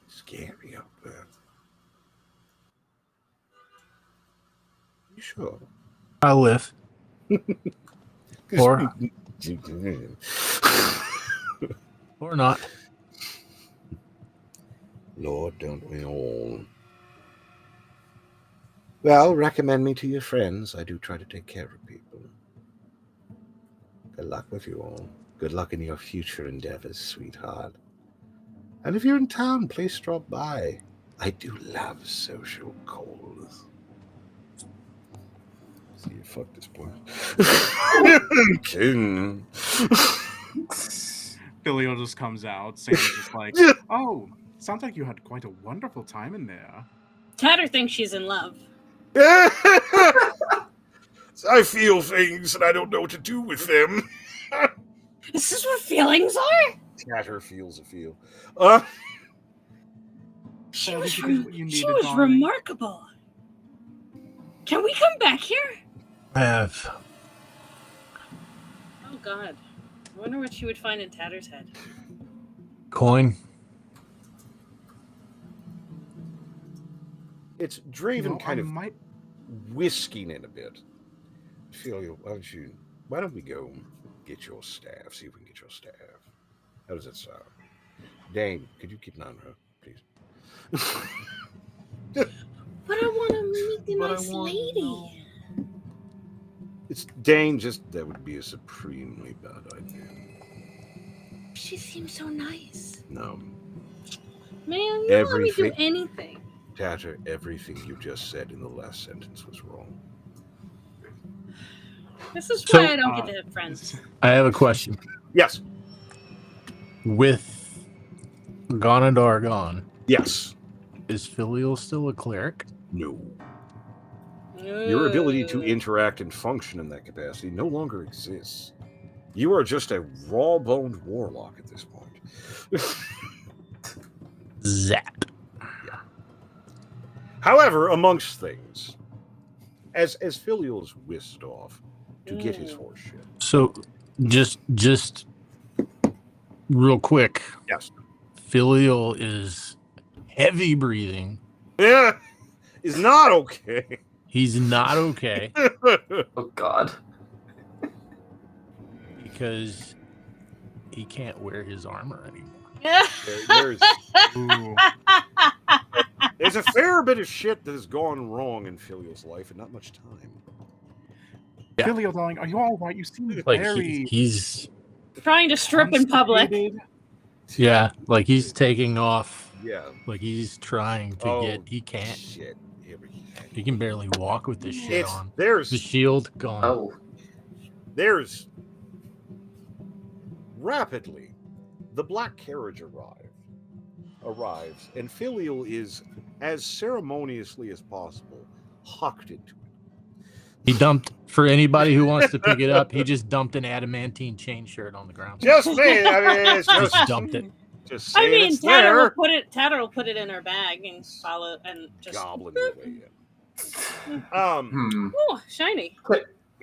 Scary out there. You sure? I'll live. Or not. Lord, don't we all? Well, recommend me to your friends. I do try to take care of people. Good luck with you all. Good luck in your future endeavors, sweetheart. And if you're in town, please stop by. I do love social calls. See you fuck this boy. King. Filio just comes out. Sam's just like, oh, sounds like you had quite a wonderful time in there. Tatter thinks she's in love. I feel things and I don't know what to do with them. Is this what feelings are? Tatter feels a feel. She So was, did you get what you she needed, was darling? remarkable. Can we come back here? I have. Oh God. I wonder what she would find in Tatter's head. Coin. It's Draven kind of might... whisking in a bit. Ophelia, why don't we go get your staff? See if we can get your staff. How does that sound? Dane, could you keep an eye on her, please? But I want to meet the nice lady. It's Dane, that would be a supremely bad idea. She seems so nice. No. Man, you don't let me do anything. Tatter, everything you just said in the last sentence was wrong. This is why I don't get to have friends. I have a question. Yes. With Ganadar gone, yes. Is Filial still a cleric? No. Your ability to interact and function in that capacity no longer exists. You are just a raw-boned warlock at this point. Zap. Yeah. However, amongst things, as Filial is whisked off to get his horse shit. So, just real quick. Yes. Filial is heavy breathing. Yeah. Is not okay. He's not okay. Oh God. Because he can't wear his armor anymore. There's a fair bit of shit that has gone wrong in Filial's life, and not much time. Yeah. Filio, darling, are you all right? You seem like very... he's trying to strip in public. Yeah, like he's taking off. Yeah. Like he's trying to get. He can't. Shit. He can barely walk with this shit on. There's the shield gone. Oh. There's rapidly the black carriage arrives, and Filial is, as ceremoniously as possible, hucked into it. He dumped, for anybody who wants to pick it up, he just dumped an adamantine chain shirt on the ground. Just me. I mean, it's just dumped it. Just I mean, Tatter will put it in her bag and follow and just goblin away in. Oh, shiny.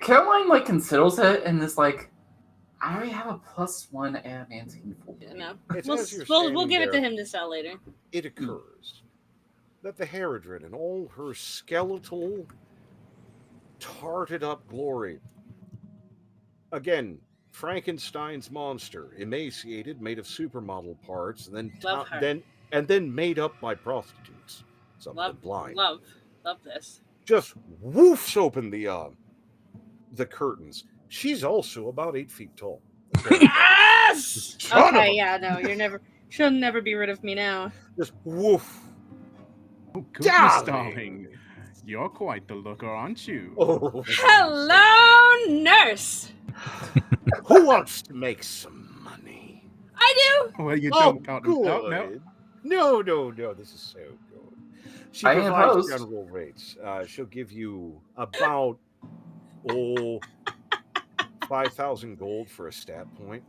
Caroline considers it and is like, I already have a +1 adamantine for you. No. We'll give it to him to sell later. It occurs that the Haradrim in all her skeletal, tarted up glory. Again, Frankenstein's monster, emaciated, made of supermodel parts, and then made up by prostitutes. Something blind. Love this. Just woofs open the curtains. She's also about 8 feet tall. Yes. Okay, yeah, no, she'll never be rid of me now. Just woof. Oh, goodness, darling. You're quite the looker, aren't you? Oh, hello, nurse. Who wants to make some money? I do. Well, you don't. Good. No. This is so good. She provides general rates. She'll give you about 5,000 gold for a stat point.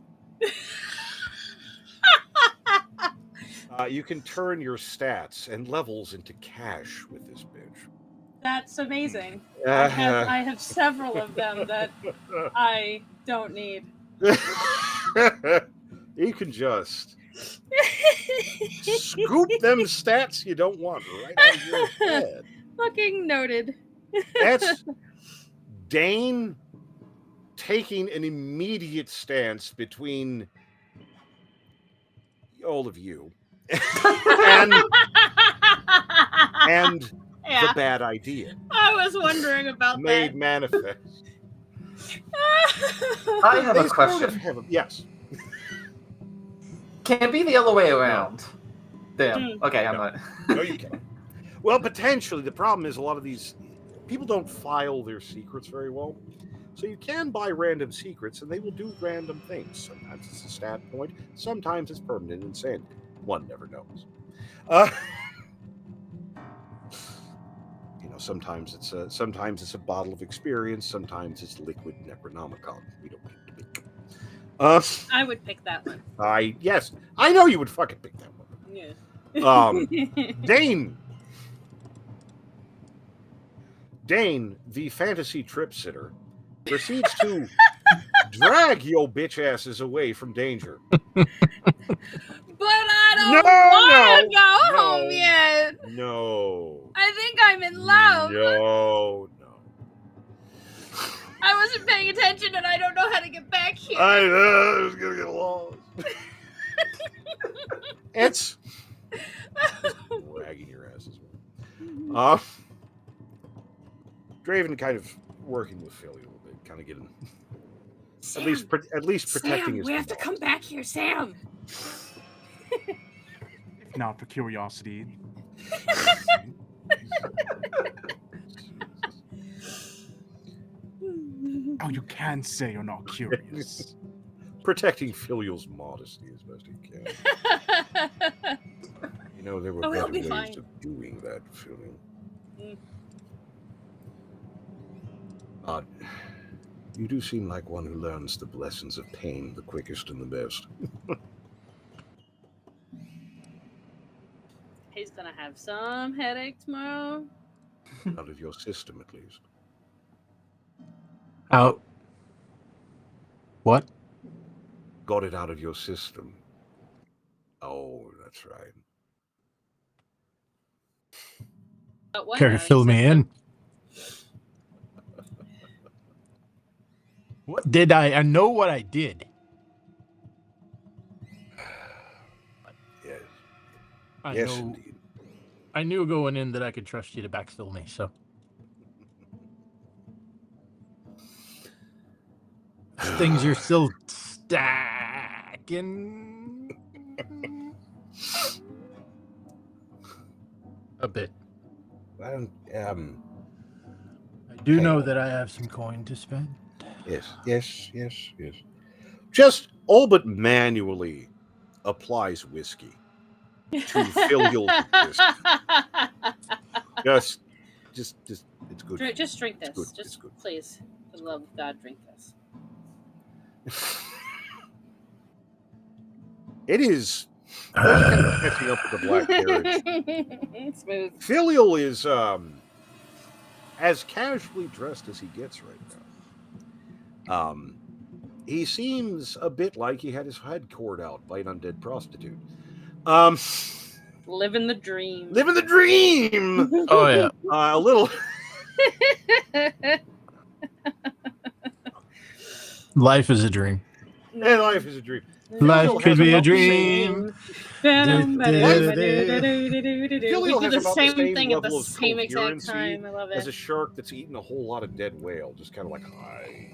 You can turn your stats and levels into cash with this bitch. That's amazing. I have several of them that I don't need. You can just scoop them stats you don't want right out of your head. Fucking noted. That's Dane taking an immediate stance between all of you and Yeah, the bad idea I was wondering about made manifest. I have They a sort of question. have yes. Can it be the other way around? Damn. Mm. Okay, I'm No. not. No, you cannot. Well, potentially. The problem is a lot of these people don't file their secrets very well. So you can buy random secrets, and they will do random things. Sometimes it's a stat point. Sometimes it's permanent insanity. One never knows. Sometimes it's a bottle of experience. Sometimes it's liquid Necronomicon. We don't get to pick. I would pick that one. Yes, I know you would fucking pick that one. Yeah. Dane, the fantasy trip sitter, proceeds to drag your bitch asses away from danger. But I don't want to go home yet. No. I think I'm in love. No. I wasn't paying attention and I don't know how to get back here. I know. I was going to get lost. It's dragging your asses away. Draven kind of working with Philly a little bit, kind of getting Sam, at least protecting Sam, his. we have to come back here, Sam. If not for curiosity. Oh, you can say you're not curious. Protecting Filial's modesty as best he can. There were better ways fine. of doing that, Filial. Mm. You do seem like one who learns the lessons of pain the quickest and the best. He's gonna have some headache tomorrow. Out of your system, at least. Out. What? Got it out of your system. Oh, that's right. Care to fill me in? What did I know what I did. Yes. I Yes, know. indeed. I knew going in that I could trust you to backfill me, so. Things are still stacking a bit. I do know that I have some coin to spend. Yes. Just all but manually applies whiskey to Filial. Just, it's good. Just drink this. It's good. Just It's good. please, for the love of God, drink this. It is kind of catching up with the black carriage. Smooth. Filial is as casually dressed as he gets right now. He seems a bit like he had his head cored out by an undead prostitute. Living the dream. Living the dream. Oh yeah. A little. Life is a dream. And life is a dream. Life Filial could has be a about the dream. We Filial do has the about same the same thing at the level of same exact coherency time. I love as it. a shark that's eaten a whole lot of dead whale, just kind of like high.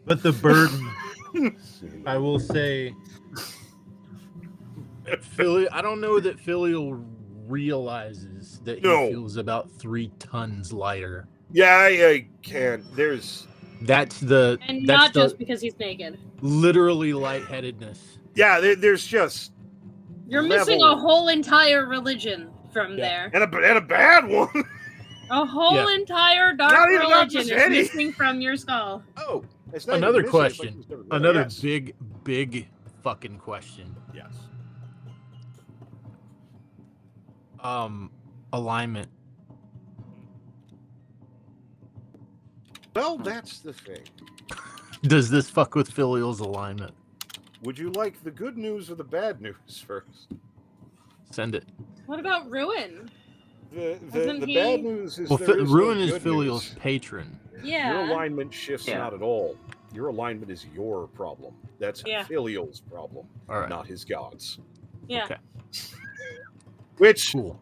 But the burden, I will say, I don't know that Filial realizes that he feels about 3 tons lighter. Yeah, I can't. That's not just because he's naked. Literally lightheadedness. Yeah, there's just. You're missing a whole entire religion from there. And a bad one. A whole entire dark religion is missing from your skull. Oh, another question. Another big fucking question. Yes. Alignment. Well, that's the thing. Does this fuck with Filial's alignment? Would you like the good news or the bad news first? Send it. What about Ruin? The Wasn't bad he- news is Well, there is Ruin no is good Filial's news. patron. Yeah. Your alignment shifts Yeah. not at all. Your alignment is your problem. That's Yeah. Filial's problem, All right. not his gods. Yeah. Okay. Which, Cool.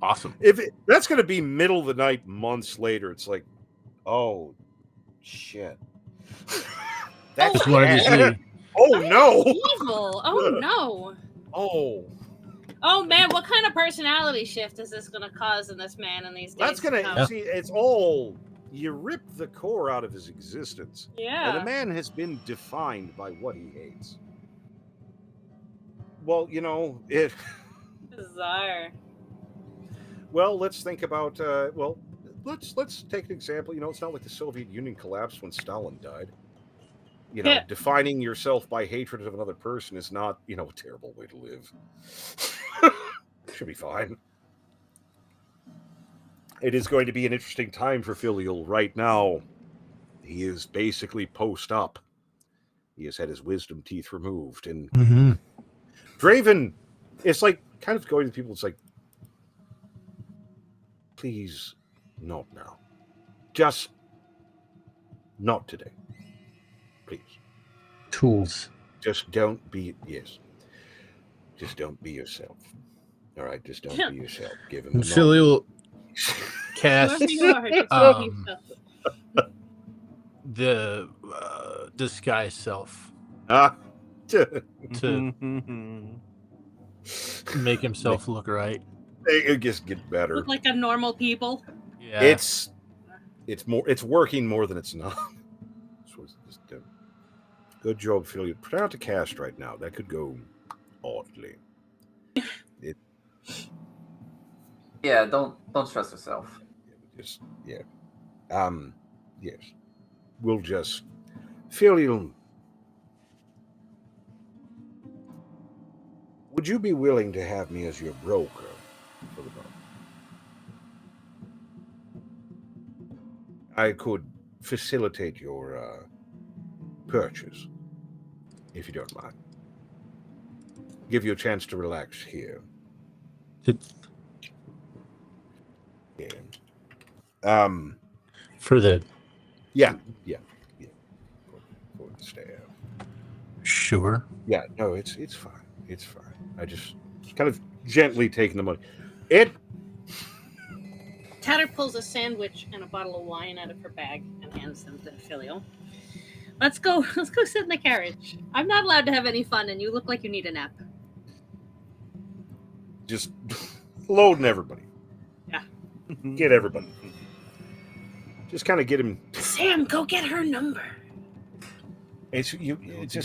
Awesome. that's going to be middle of the night, months later. It's like, oh, shit. That's Just wanted to bad. see. Oh no! Evil. Oh no. Oh, Oh man, what kind of personality shift is this going to cause in this man in these days? that's gonna to come? see. It's all you rip the core out of his existence, and Yeah. the man has been defined by what he hates. Well, it. Bizarre. Well, let's think about. Let's take an example. It's not like the Soviet Union collapsed when Stalin died. Yeah. Defining yourself by hatred of another person is not, a terrible way to live. Should be fine. It is going to be an interesting time for Filial right now. He is basically post-up. He has had his wisdom teeth removed. And Mm-hmm. Draven, it's like kind of going to people, it's like, please, not now. Just not today. Please. Tools. Just don't be, just don't be yourself. All right, just don't be yourself. Give him the Filial cast Whoever you are, just um, yourself. the disguise self Ah, to make himself look right. it just get better. Look like a normal people. Yeah. It's working more than it's not. So it's just, good job, Phil. Put out to cast right now. That could go oddly. Yeah, don't stress yourself. Yes. We'll just Phil. Would you be willing to have me as your broker for the moment? I could facilitate your purchase, if you don't mind. Give you a chance to relax here. Yeah. For the Yeah. For the staff. sure. Yeah. No, it's fine. It's fine. I just kind of gently taking the money. It. Tatter pulls a sandwich and a bottle of wine out of her bag and hands them to Filial. Let's go sit in the carriage. I'm not allowed to have any fun, and you look like you need a nap. Just loading everybody. Yeah. Get everybody. Just kind of get him. Sam, go get her number. It's just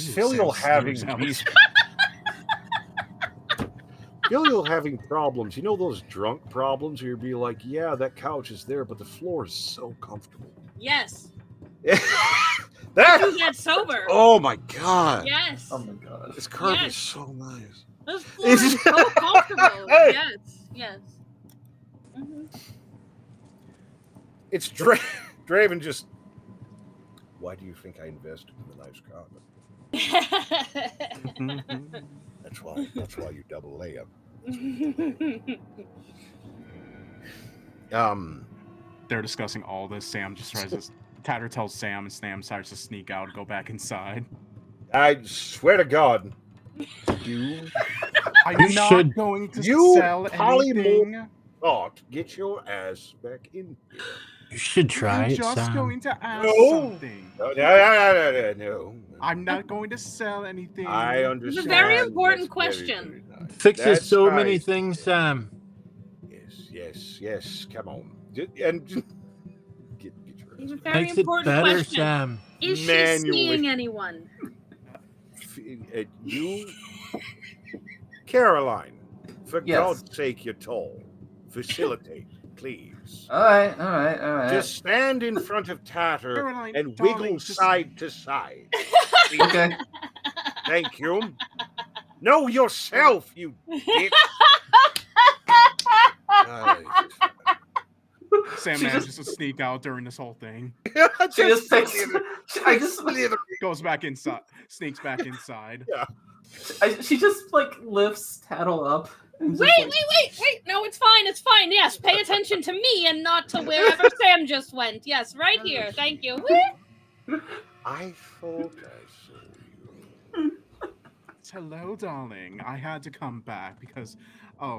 dude, Filial Sam having sneers out. these. Filial having problems. You know those drunk problems where you'd be like, yeah, that couch is there, but the floor is so comfortable. Yes. That. You get sober. Oh my god. Yes. Oh my god. This carpet Yes. is so nice. This floor is so comfortable. Hey. Yes. Mhm. It's Draven just. Why do you think I invested in the nice carpet? That's why you double lay up. They're discussing all this. Sam just tries to. Tatter tells Sam, and Sam starts to sneak out and go back inside. I swear to God, you I'm You not should- going to You sell anything. thought get your ass back in here. You should try I'm it, just Sam. going to ask No. something. No. I'm not going to sell anything. I understand. very important That's question. very nice. Fixes That's so nice. many things, Sam. Yes. Come on. And get your It's a ass back. very Makes it important better, question. Sam. Is she Manually. seeing anyone? You, Caroline, for Yes. God's sake, you're tall. Facilitate, please. All right. Just stand in front of Tatter Caroline, and darling, wiggle just- side to side. Okay. Thank you. Know yourself, you dick. Sam manages to sneak out during this whole thing. She just picks. I just Goes back inside, sneaks back inside. Yeah. She just like lifts Tattle up. And Wait, just, like, wait! No, it's fine. It's fine. Yes, pay attention to me and not to wherever Sam just went. Yes, right here. Thank you. I thought I saw you. Hello, darling. I had to come back because,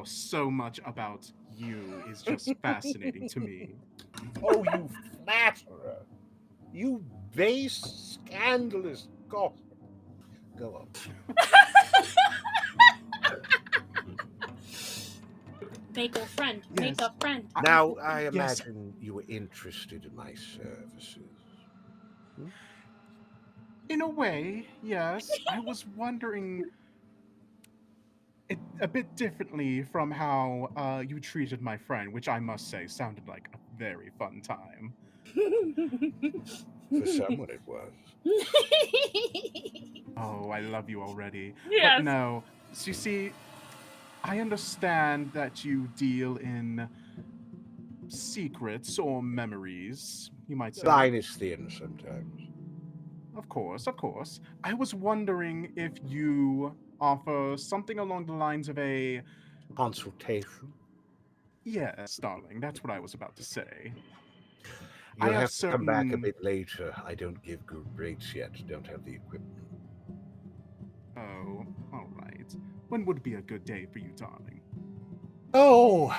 so much about you is just fascinating to me. Oh, you flatterer! You base, scandalous gossip. Go on. Make a friend. Yes. Make a friend. Now, I Yes. imagine you were interested in my services. In a way, yes. I was wondering it a bit differently from how you treated my friend, which I must say sounded like a very fun time. For someone it was. Oh, I love you already. Yes. But no, so you see, I understand that you deal in secrets or memories, you might say. The line is thin sometimes. Of course, of course. I was wondering if you offer something along the lines of a... Consultation. Yes, darling, that's what I was about to say. You'll I have to come back a certain- bit later. I don't give good rates yet. Don't have the equipment. Oh, all right. When would be a good day for you, darling? Oh,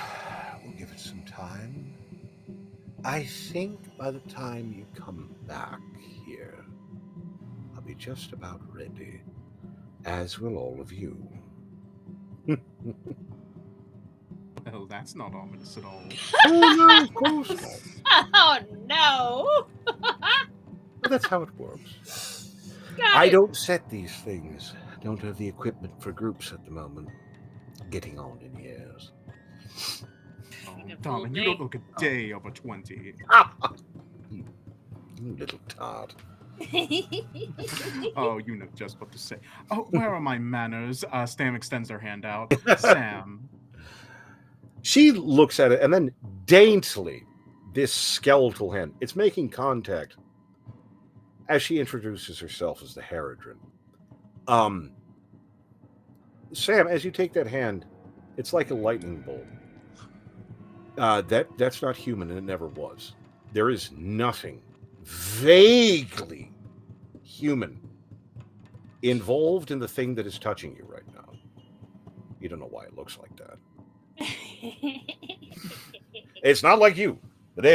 we'll give it some time. I think by the time you come back here, I'll be just about ready, as will all of you. Well, that's not ominous at all. Oh, no, of course not. Oh no! But that's how it works. Got I it. don't set these things. Don't have the equipment for groups at the moment. Getting on in years. Oh, You darling, fooled you me. don't look a day over 20. You little tart. Oh, you know just what to say. Oh, where are my manners? Sam extends her hand out. Sam. She looks at it, and then daintily, this skeletal hand, it's making contact as she introduces herself as the Haradrim. Sam, as you take that hand, it's like a lightning bolt. That's not human, and it never was. There is nothing vaguely human involved in the thing that is touching you right now. You don't know why it looks like that. It's not like you. But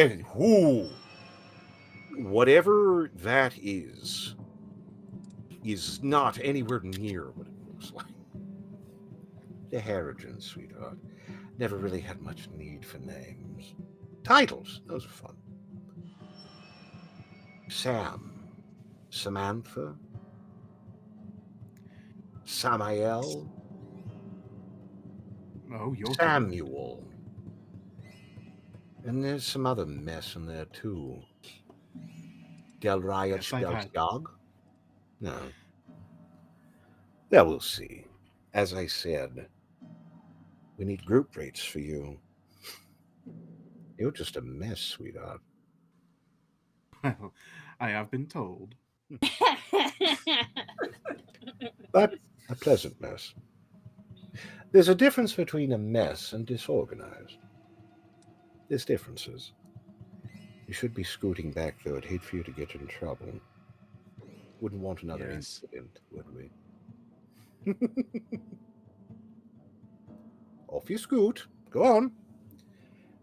whatever that is not anywhere near what it looks like. The Haradrim, sweetheart, never really had much need for names. Titles, those are fun. Sam, Samantha, Samael, Oh, you're Samuel. And there's some other mess in there, too. Del Raya Yes, I've had- Dog? No. Yeah, we'll see. As I said, we need group rates for you. You're just a mess, sweetheart. Well, I have been told. But a pleasant mess. There's a difference between a mess and disorganized. There's differences. You should be scooting back, though. I'd hate for you to get in trouble. Wouldn't want another Yes. incident, would we? Off you scoot. Go on.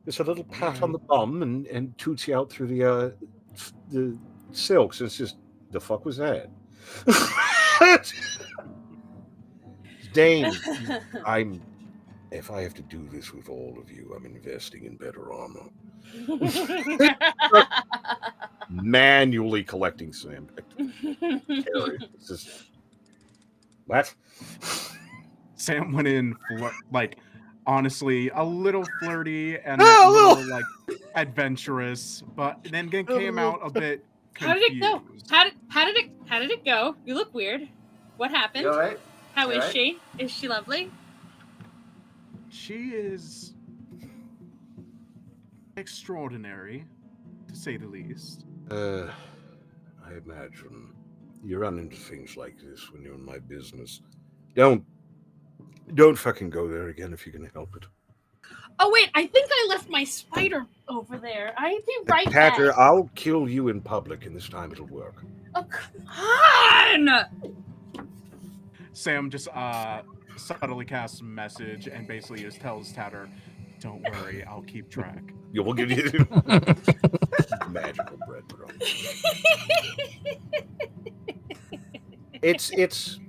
Just a little pat on the bum and toots you out through the silks. It's just, the fuck was that? Dane, if I have to do this with all of you, I'm investing in better armor. Manually collecting sand. It's just, what? Sam went in, honestly, a little flirty and Oh, a little, adventurous, but then came out a bit How did it go? confused. How did it go? You look weird. What happened? You alright? How is Alright. she? Is she lovely? She is... extraordinary, to say the least. I imagine you run into things like this when you're in my business. Don't fucking go there again if you can help it. Oh wait, I think I left my spider over there. I'll be right Tatter, back. I'll kill you in public, and this time it'll work. Oh, come on! Sam just subtly casts a message and basically just tells Tatter, "Don't worry, I'll keep track." You will give you magical breadcrumbs. It's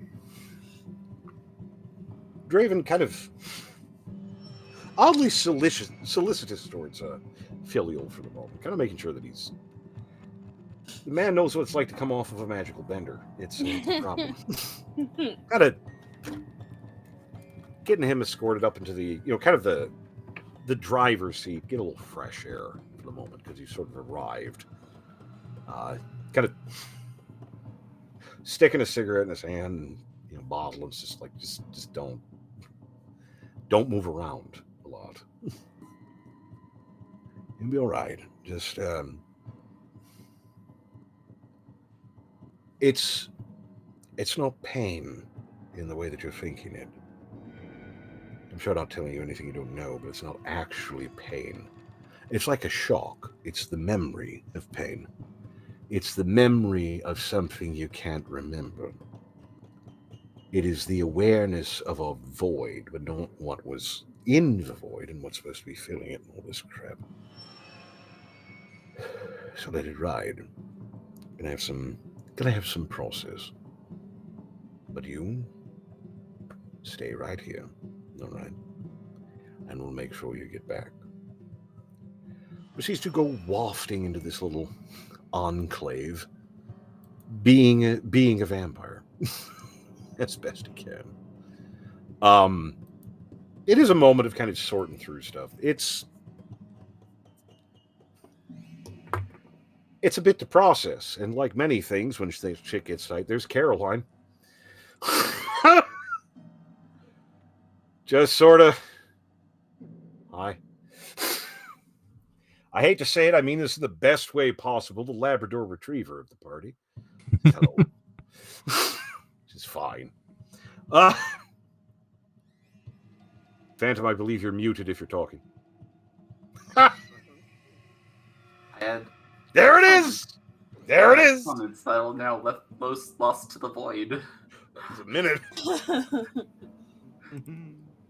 Draven kind of oddly solicitous towards Filial for the moment, kind of making sure that the man knows what it's like to come off of a magical bender. It's a problem. Kind of getting him escorted up into the kind of the driver's seat, get a little fresh air for the moment because he's sort of arrived. Kind of sticking a cigarette in his hand, and bottle. It's just like just don't move around a lot. You'll be all right. Just it's not pain in the way that you're thinking it. I'm sure not telling you anything you don't know, but it's not actually pain. It's like a shock. It's the memory of pain. It's the memory of something you can't remember. It is the awareness of a void, but not what was in the void and what's supposed to be filling it and all this crap. So let it ride. Gonna have some process. But you stay right here, all right? And we'll make sure you get back. Proceeds to go wafting into this little enclave, being a vampire as best he can. It is a moment of kind of sorting through stuff. It's a bit to process, and like many things, when shit gets tight, there's Caroline. Just sort of, hi. I hate to say it, I mean this in the best way possible, the Labrador Retriever of the party. Hello. Which is fine. Phantom, I believe you're muted if you're talking. And There it is! There it is! Comments that will now lost to the void. It's a minute.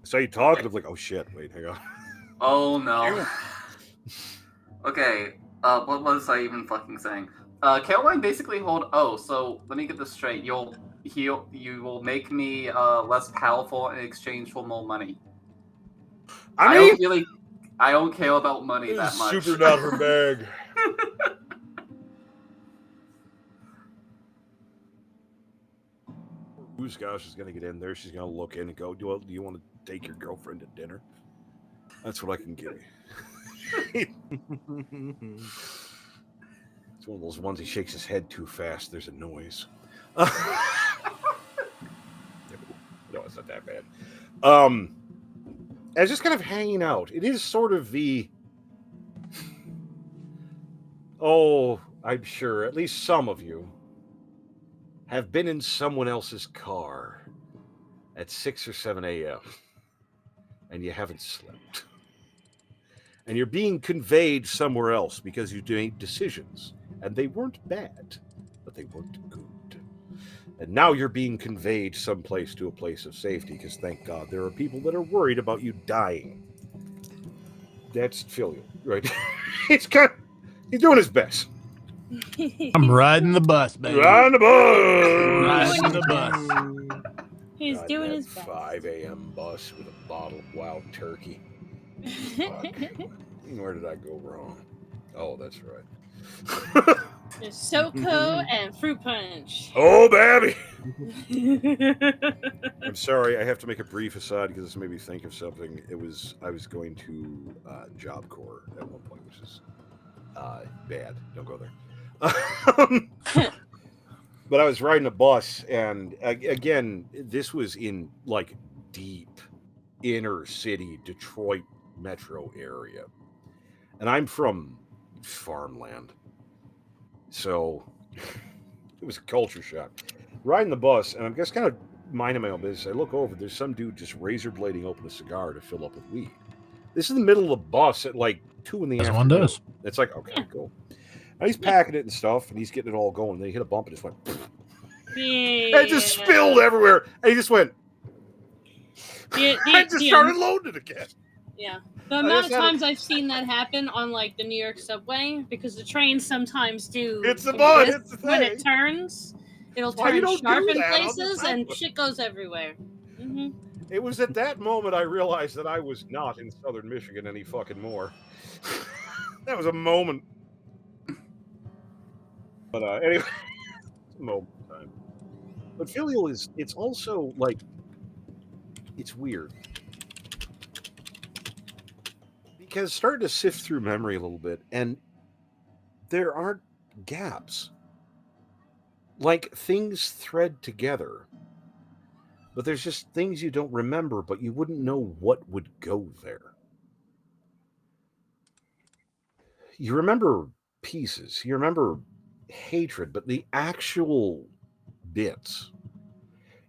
So you talking, I'm like, oh shit, wait, hang on. Oh no. Okay, what was I even fucking saying? Caroline basically so let me get this straight. You will make me less powerful in exchange for more money. I don't care about money that much. Super not her bag. Gosh is gonna get in there. She's gonna look in and go, do you want to take your girlfriend to dinner? That's what I can give you. It's one of those ones he shakes his head too fast. There's a noise. No, it's not that bad. As just kind of hanging out. It is sort of I'm sure at least some of you have been in someone else's car at 6 or 7 a.m. and you haven't slept. And you're being conveyed somewhere else because you made decisions. And they weren't bad, but they weren't good. And now you're being conveyed someplace to a place of safety because, thank God, there are people that are worried about you dying. That's Filial, right? He's doing his best. I'm riding the bus, baby. Riding the Riding the bus. He's Riding doing that his best. 5 a.m. bus with a bottle of wild turkey. Fuck. Where did I go wrong? Oh, that's right. There's SoCo and fruit punch. Oh, baby! I'm sorry, I have to make a brief aside because this made me think of something. I was going to Job Corps at one point, which is bad. Don't go there. But I was riding a bus, and again, this was in like deep inner city Detroit metro area. and I'm from farmland. So it was a culture shock. Riding the bus, and I'm just kind of minding my own business. I look over, there's some dude just razor blading open a cigar to fill up with weed. This is the middle of the bus at like 2 in the As one afternoon. does. It's like, okay, cool. And he's packing it and stuff, and he's getting it all going. And then he hit a bump and just went, Yeah. and it just spilled everywhere. And he just went, I just started loading it again. Yeah. The amount of times I've seen that happen on like the New York subway, because the trains sometimes do. It's the mud. It's the thing. When it turns, it'll turn sharp in places, and shit goes everywhere. Mm-hmm. It was at that moment I realized that I was not in southern Michigan any fucking more. That was a moment. But anyway, it's a moment in time. But filial it's also like, it's weird. Because starting to sift through memory a little bit, and there aren't gaps. Like, things thread together. But there's just things you don't remember, but you wouldn't know what would go there. You remember pieces, you remember hatred, but the actual bits,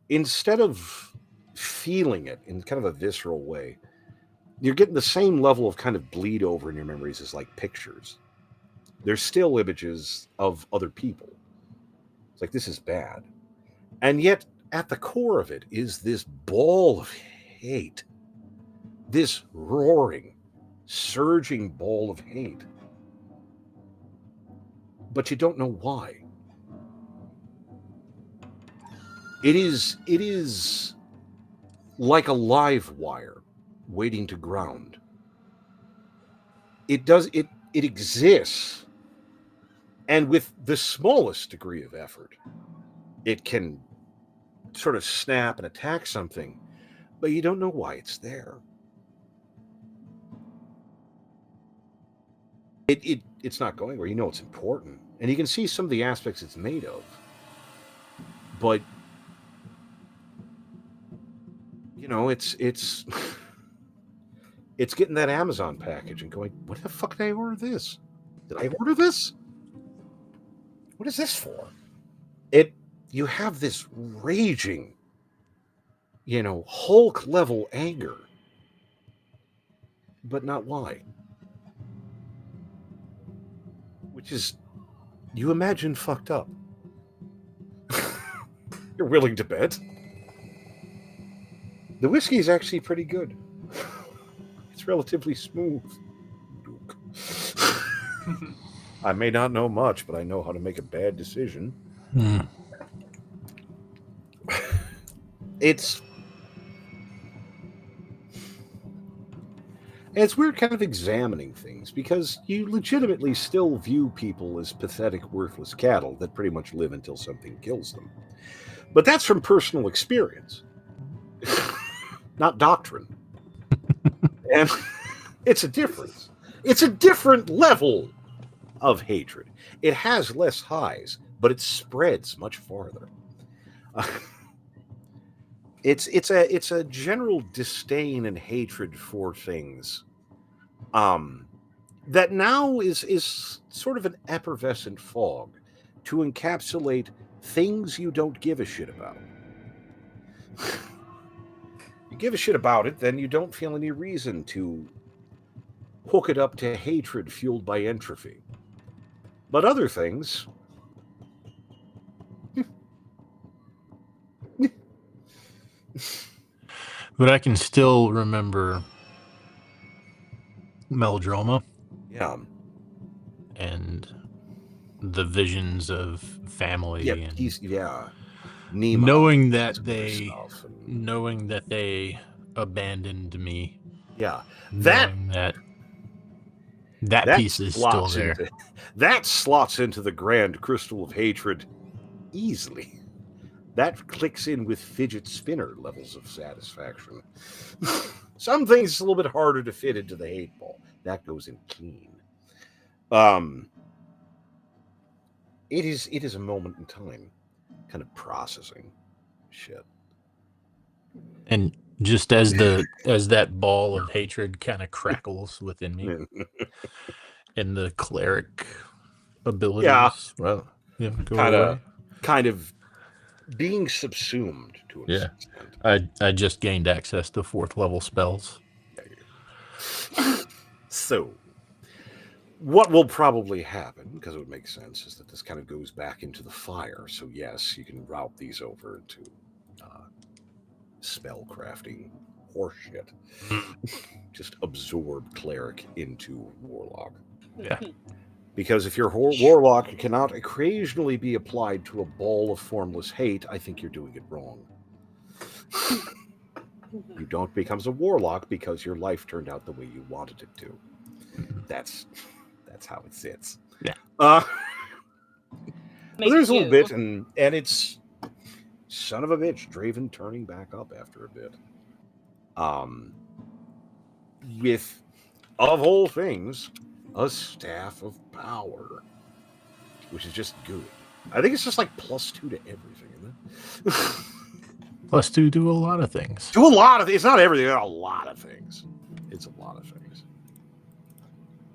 instead of feeling it in kind of a visceral way, you're getting the same level of kind of bleed over in your memories as like pictures. There's still images of other people. It's like, this is bad. And yet, at the core of it is this ball of hate. This roaring, surging ball of hate. But you don't know why. It is like a live wire waiting to ground. It exists, and with the smallest degree of effort, it can sort of snap and attack something, but you don't know why it's there. It's not going where. You know it's important, and you can see some of the aspects it's made of, but you know it's it's getting that Amazon package and going, what the fuck did I order this? Did I order this? What is this for? You have this raging, Hulk level anger, but not why. Which is, you imagine, fucked up. You're willing to bet. The whiskey is actually pretty good. It's relatively smooth. I may not know much, but I know how to make a bad decision. It's weird kind of examining things, because you legitimately still view people as pathetic, worthless cattle that pretty much live until something kills them. But that's from personal experience, not doctrine. And it's a difference. It's a different level of hatred. It has less highs, but it spreads much farther. It's a general disdain and hatred for things that now is sort of an effervescent fog to encapsulate things you don't give a shit about. You give a shit about it, then you don't feel any reason to hook it up to hatred fueled by entropy. But other things... But I can still remember Melodrama. Yeah. And the visions of family. Yeah, and Nemo, knowing that they abandoned me. Yeah. That piece is still there. That slots into the grand crystal of hatred easily. That clicks in with fidget spinner levels of satisfaction. Some things it's a little bit harder to fit into the hate ball. That goes in clean. It is a moment in time, kind of processing shit. And Just as that ball of hatred kind of crackles within me, and the cleric abilities, well, go away. Kind of being subsumed to an extent. I just gained access to 4th level spells. So, what will probably happen, because it would make sense, is that this kind of goes back into the fire. So yes, you can route these over into spell crafting horseshit. Just absorb cleric into warlock. Yeah. Because if your warlock cannot occasionally be applied to a ball of formless hate, I think you're doing it wrong. You don't become a warlock because your life turned out the way you wanted it to. That's how it sits. Yeah. There's a little bit, and it's son of a bitch, Draven turning back up after a bit. With, of all things, a staff of power, which is just good. I think it's just like +2 to everything, isn't it? +2 to a lot of things. To a lot of things. It's not everything, a lot of things. It's a lot of things.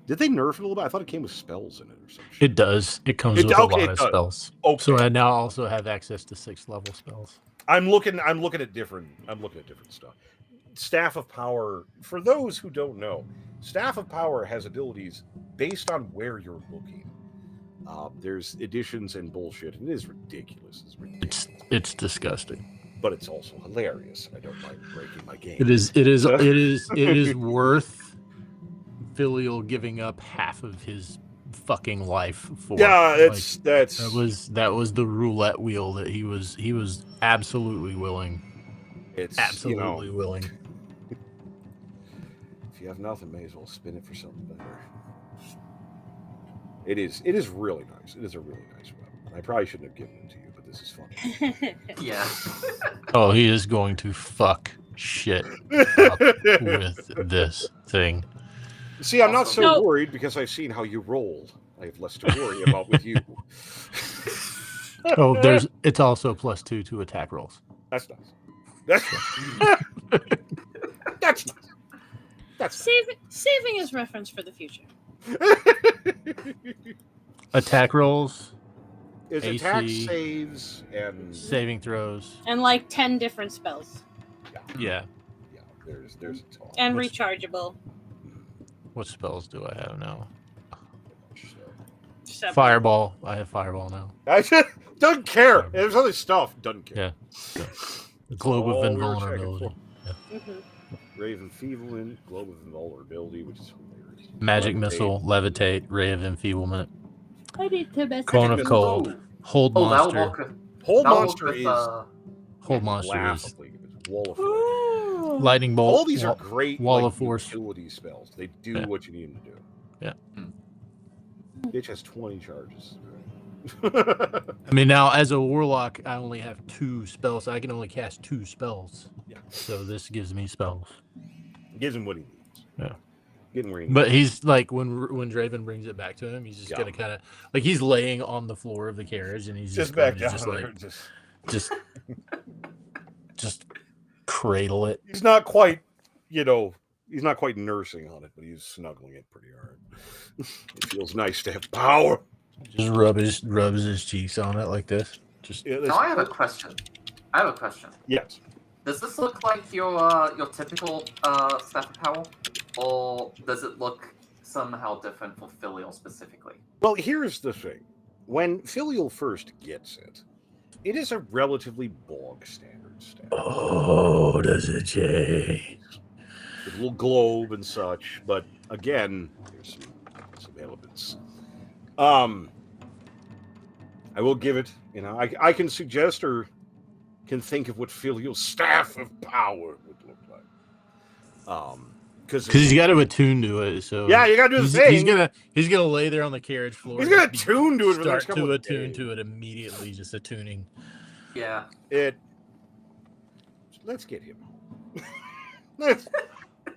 Did they nerf it a little bit? I thought it came with spells in it or something. It does. It comes with a lot of spells. Okay. So I now also have access to 6th level spells. I'm looking at different stuff. Staff of Power, for those who don't know, Staff of Power has abilities based on where you're looking. There's additions and bullshit. It is ridiculous. It's disgusting. But it's also hilarious. I don't mind breaking my game. It is worth Filial giving up half of his fucking life for. Yeah, that was the roulette wheel that he was absolutely willing. It's absolutely willing. If you have nothing, may as well spin it for something better. It is really nice. It is a really nice weapon. I probably shouldn't have given it to you, but this is funny. Yeah. Oh, he is going to fuck shit up with this thing. See, I'm not so worried because I've seen how you roll. I have less to worry about with you. Oh, it's also +2 to attack rolls. That's nice. That's nice. That's saving his reference for the future. Attack rolls. Is AC, attack saves and saving throws and like 10 different spells. Yeah. There's a ton. And rechargeable. What spells do I have now? 7. Fireball. I have fireball now. I doesn't care. There's other stuff. Doesn't care. Yeah. The globe of invulnerability. Yeah. Ray of Enfeeblement, Globe of Invulnerability, which is hilarious. Magic Missile, Levitate, Ray of Enfeeblement. I need to mess Cone of Cold, Hold Monster. Hold Monster is laughably good. Wall of Force. Lightning Bolt. All these are great Wall of Force utility spells. They do what you need them to do. Yeah. Bitch has 20 charges. I mean, now as a warlock, I only have 2 spells. So I can only cast 2 spells. Yeah. So this gives me spells. It gives him what he needs. Yeah. Getting where he needs. But he's like when Draven brings it back to him, he's just gonna kind of like he's laying on the floor of the carriage and he's just back down, just cradle it. He's not quite, he's not quite nursing on it, but he's snuggling it pretty hard. It feels nice to have power. Just rubs his cheeks on it like this. Now I have a question. Yes. Does this look like your typical Staff of Power, or does it look somehow different for Filial specifically? Well, here's the thing. When Filial first gets it, it is a relatively bog standard staff. Oh, does it change? With a little globe and such, but again, there's some elements. I will give it, I can suggest or can think of what Filial's Staff of Power would look like. Because he's got to attune to it. So yeah, you got to do the thing. He's gonna lay there on the carriage floor. He's gonna attune to it. Start to attune to it immediately. Just attuning. Yeah. Let's get him.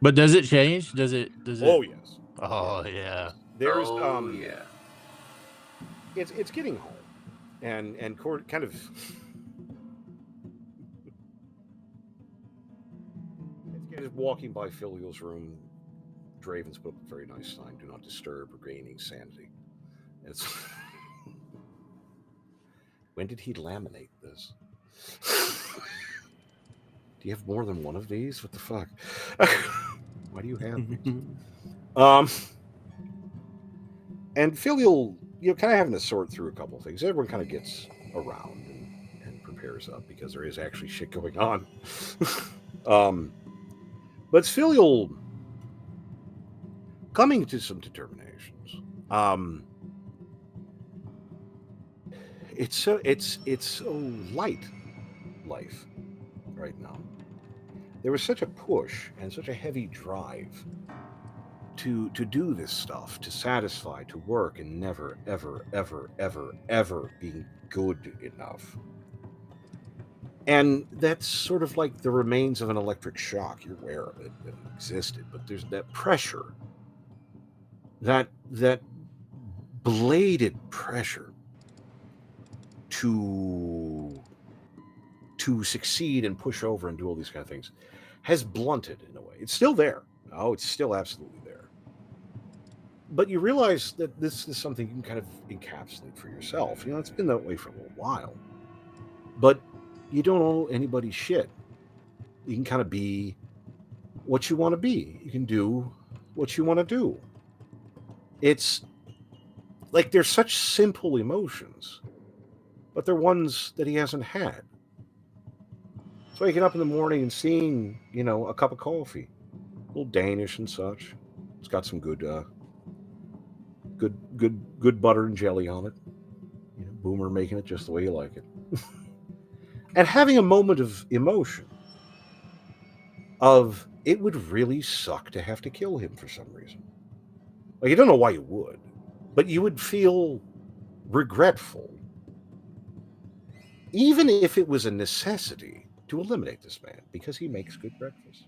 But does it change? Does it? Oh yes. Oh yeah. There's yeah. It's getting home, and kind of. walking by Filial's room, Draven's put up a very nice sign: "Do not disturb, regaining sanity." It's when did he laminate this? Do you have more than one of these? What the fuck? Why do you have these? And Filial, kind of having to sort through a couple of things. Everyone kind of gets around and prepares up because there is actually shit going on. But Filial coming to some determinations. It's so light life right now. There was such a push and such a heavy drive to do this stuff, to satisfy, to work, and never, ever, ever, ever, ever being good enough. And that's sort of like the remains of an electric shock. You're aware of it, that it existed, but there's that pressure, that bladed pressure to succeed and push over and do all these kind of things has blunted in a way. It's still there. Oh, it's still absolutely there. But you realize that this is something you can kind of encapsulate for yourself. It's been that way for a little while. But you don't owe anybody shit. You can kind of be what you want to be. You can do what you want to do. It's like they're such simple emotions, but they're ones that he hasn't had. So waking up in the morning and seeing, a cup of coffee, a little Danish and such. It's got some good butter and jelly on it. Boomer making it just the way you like it. And having a moment of emotion of it would really suck to have to kill him for some reason. Like, you don't know why you would, but you would feel regretful, even if it was a necessity to eliminate this man because he makes good breakfast.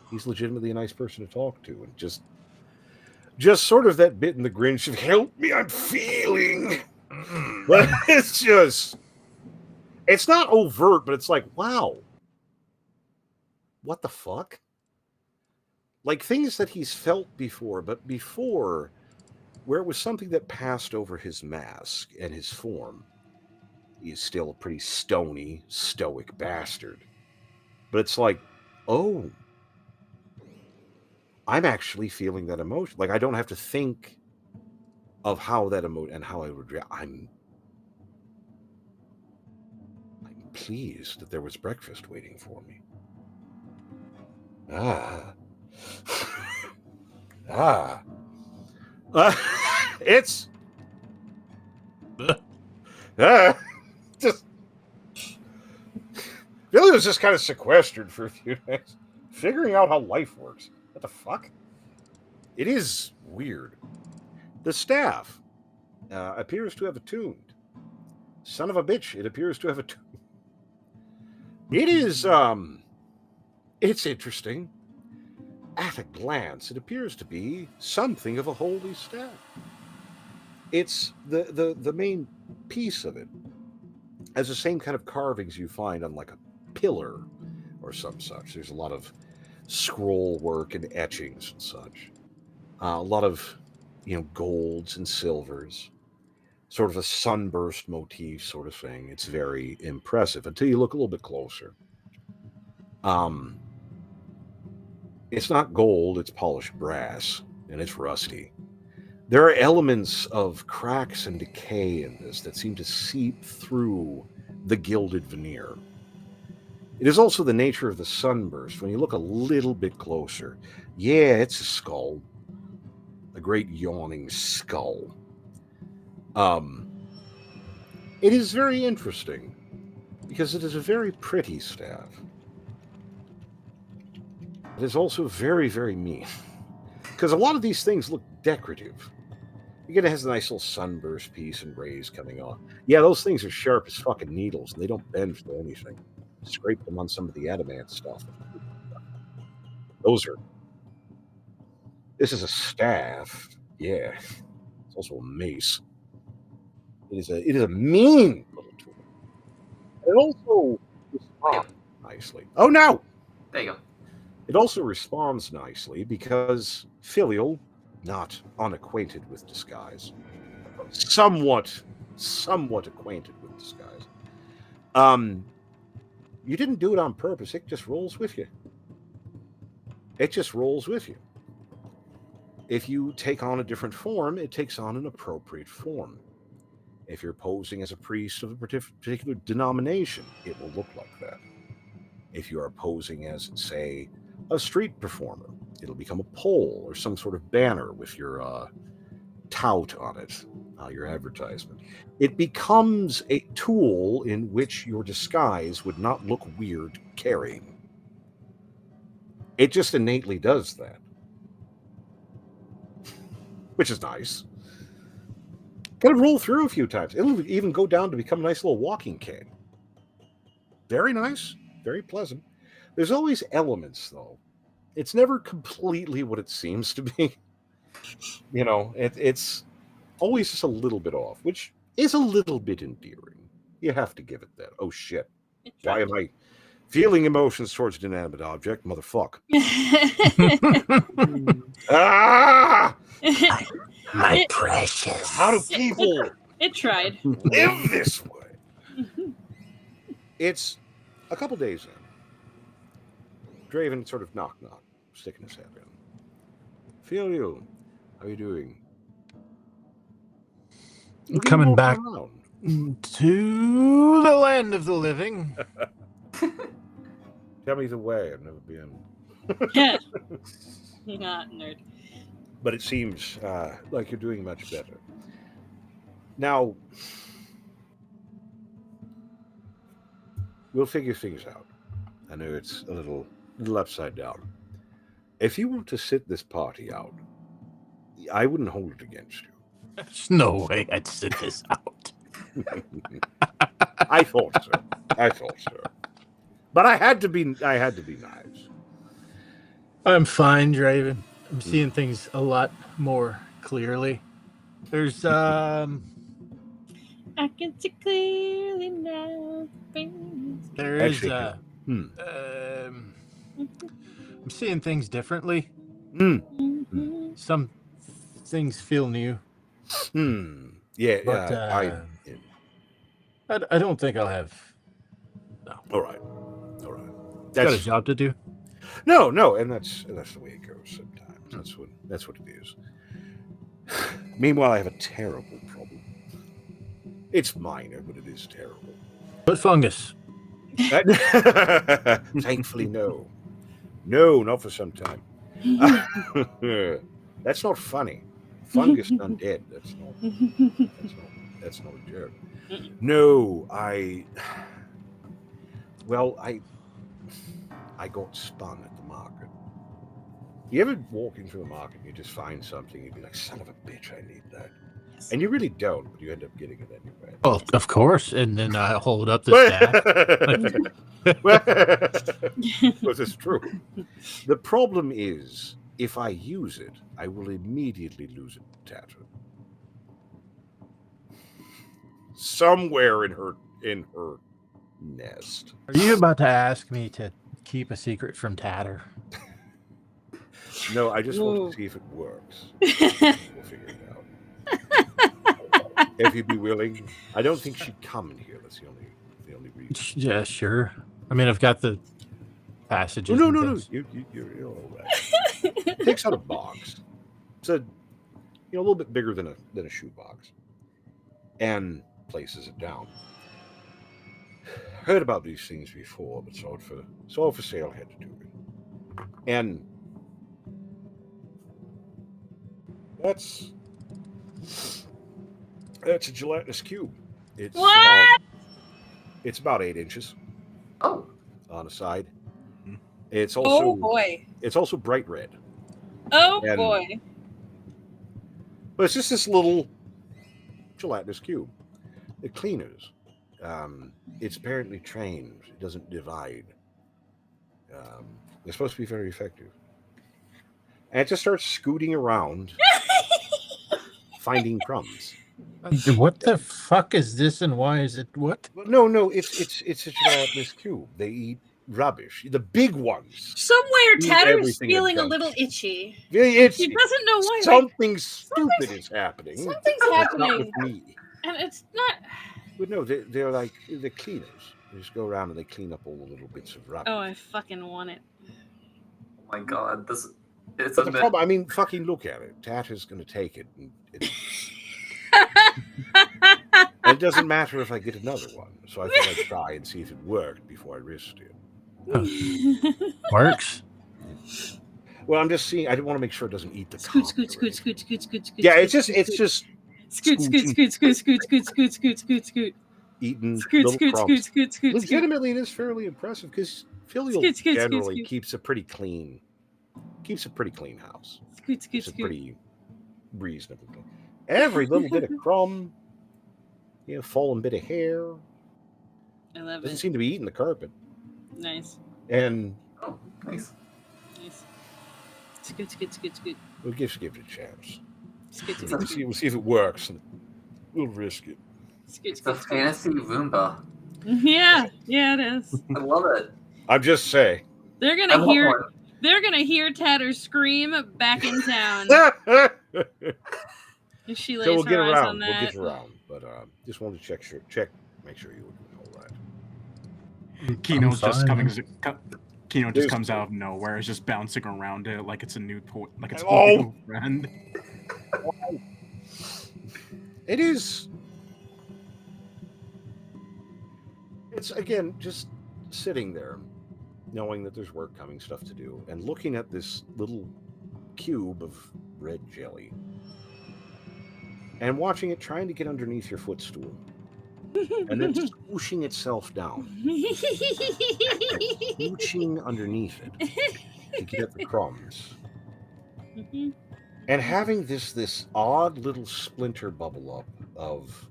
He's legitimately a nice person to talk to, and just sort of that bit in the Grinch of "help me, I'm feeling." But it's not overt, but it's like, wow, what the fuck? Like things that he's felt before, but before, where it was something that passed over his mask and his form. He's still a pretty stony, stoic bastard. But it's like, oh, I'm actually feeling that emotion. Like, I don't have to think of how that emotion and how I would react. I'm pleased that there was breakfast waiting for me. It's just Billy was just kind of sequestered for a few days, figuring out how life works. What the fuck? It is weird. The staff appears to have attuned. Son of a bitch, it appears to have attuned. It is, it's interesting. At a glance, it appears to be something of a holy staff. It's the main piece of it has the same kind of carvings you find on like a pillar or some such. There's a lot of scroll work and etchings and such. A lot of, golds and silvers. Sort of a sunburst motif sort of thing. It's very impressive until you look a little bit closer. It's not gold, it's polished brass, and it's rusty. There are elements of cracks and decay in this that seem to seep through the gilded veneer. It is also the nature of the sunburst. When you look a little bit closer, yeah, it's a skull. A great yawning skull. It is very interesting because it is a very pretty staff. It is also very, very mean. Because a lot of these things look decorative. Again, it has a nice little sunburst piece and rays coming off. Yeah, those things are sharp as fucking needles, and they don't bend for anything. Scrape them on some of the adamant stuff. This is a staff. Yeah. It's also a mace. It is a mean little tool. It also responds nicely. Oh no! There you go. It also responds nicely because filial, not unacquainted with disguise, somewhat acquainted with disguise. You didn't do it on purpose. It just rolls with you. It just rolls with you. If you take on a different form, it takes on an appropriate form. If you're posing as a priest of a particular denomination, it will look like that. If you are posing as, say, a street performer, it'll become a pole or some sort of banner with your tout on it, your advertisement. It becomes a tool in which your disguise would not look weird carrying. It just innately does that, which is nice. Got to roll through a few times. It'll even go down to become a nice little walking cane. Very nice, very pleasant. There's always elements, though. It's never completely what it seems to be. You know, it's always just a little bit off, which is a little bit endearing. You have to give it that. Oh, shit. Why am I feeling emotions towards an inanimate object? Motherfuck. Ah! My precious. How do people It tried. live this way? It's a couple days in. Draven sort of knock, sticking his head in. Feel you. How are you doing? Coming back to the land of the living. Tell me the way. I've never been. Not nerd. But it seems like you're doing much better. Now, we'll figure things out. I know it's a little upside down. If you want to sit this party out, I wouldn't hold it against you. There's no way I'd sit this out. I thought so. But I had to be nice. I'm fine, Draven. I'm seeing things a lot more clearly. There's I can see clearly now. there is Actually, I'm seeing things differently. Mhm. Some things feel new. Yeah, But I don't think I'll have. No. All right. Got a job to do. No, and that's the way it goes sometimes. That's what it is. Meanwhile, I have a terrible problem. It's minor, but it is terrible. But fungus. Thankfully, no. No, not for some time. That's not funny. Fungus undead. That's not a joke. No, I got spun at the market. You ever walk into the market and you just find something, you'd be like, son of a bitch, I need that. Yes. And you really don't, but you end up getting it anyway. Oh, of course. And then I hold up the staff. Well, it's true. The problem is, if I use it, I will immediately lose it to Tatter. Somewhere in her nest. Are you about to ask me to keep a secret from Tatter? No, I just want to see if it works. We'll figure it out. If you'd be willing. I don't think she'd come in here. That's the only reason. Yeah, sure. I mean, I've got the passages. No. You're all right. It takes out a box. It's a little bit bigger than a shoebox, and places it down. Heard about these things before, but sold for sale. Had to do it, and that's a gelatinous cube. It's What? It's about 8 inches Oh, on the side. It's also Oh boy. It's also bright red. Oh And- boy. But it's just this little gelatinous cube. The cleaners, it's apparently trained. It doesn't divide. It's supposed to be very effective. And it just starts scooting around, finding crumbs. What the fuck is this and why is it what? No, it's a gelatinous cube. They eat rubbish. The big ones. Somewhere Eat Tatter's everything feeling a adult. little itchy. Very She itchy. doesn't know why. Something stupid is happening. Something's That's not happening. with me. And it's not. But no, they're like the cleaners. They just go around and they clean up all the little bits of rubbish. Oh, I fucking want it. Oh my god, this it's But a the bit. problem, I mean, fucking look at it. Tatter's going to take it. And it doesn't matter if I get another one. So I thought I'd try and see if it worked before I risked it. Works. Well, I'm just seeing. I want to make sure it doesn't eat the Scoot, cock scoot, or scoot, anything. scoot, scoot, scoot, scoot. Yeah, scoot, it's just scoot, scoot, scoot, scoot, scoot, scoot, scoot, scoot, scoot, scoot. eating Scoot, little scoot, crumbs. scoot, scoot, scoot, scoot. Legitimately, it is fairly impressive because Filial Scoot, scoot, scoot, generally scoot. keeps a pretty clean house. Scoot, scoot, Keeps it scoot. pretty reasonably clean. Every little bit of crumb, fallen bit of hair. I love Doesn't it. seem to be eating the carpet. Nice. And Oh, nice. Nice. Scoot, scoot, scoot, scoot. we'll give it a chance. Scoot, scoot, We'll scoot. see if it works. And we'll risk it. Scoot, It's a scoot, scoot. fantasy Roomba. Yeah, it is. I love it. I'm just saying. They're I gonna want hear. one. They're gonna hear Tatter scream back in town So if she lays we'll her get eyes around. on We'll that. get around. But just wanted to check, make sure you were doing all right. Kino's just fine, coming. man. Kino just There's- comes out of nowhere. It's just bouncing around it like it's a new toy, like it's a Oh! new friend. It is. It's again just sitting there, knowing that there's work coming, stuff to do, and looking at this little cube of red jelly, and watching it trying to get underneath your footstool, and then swooshing itself down, swooshing underneath it to get at the crumbs, Mhm. and having this odd little splinter bubble up of.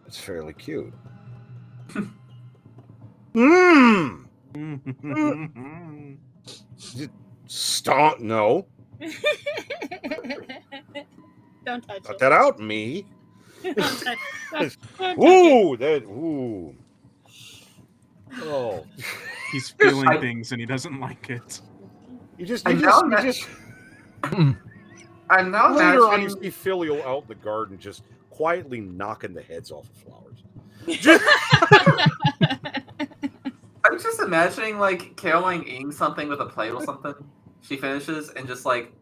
It's fairly cute. Mmm. Stop! No, Don't touch cut it. that out, me. Don't touch it. Ooh, that. Ooh. Oh, He's feeling I- things and he doesn't like it. you just I'm now ima- I'm now later on you imagining. see Filial out in the garden just quietly knocking the heads off of flowers. I'm just imagining like Caroline eating something with a plate or something. She finishes and just like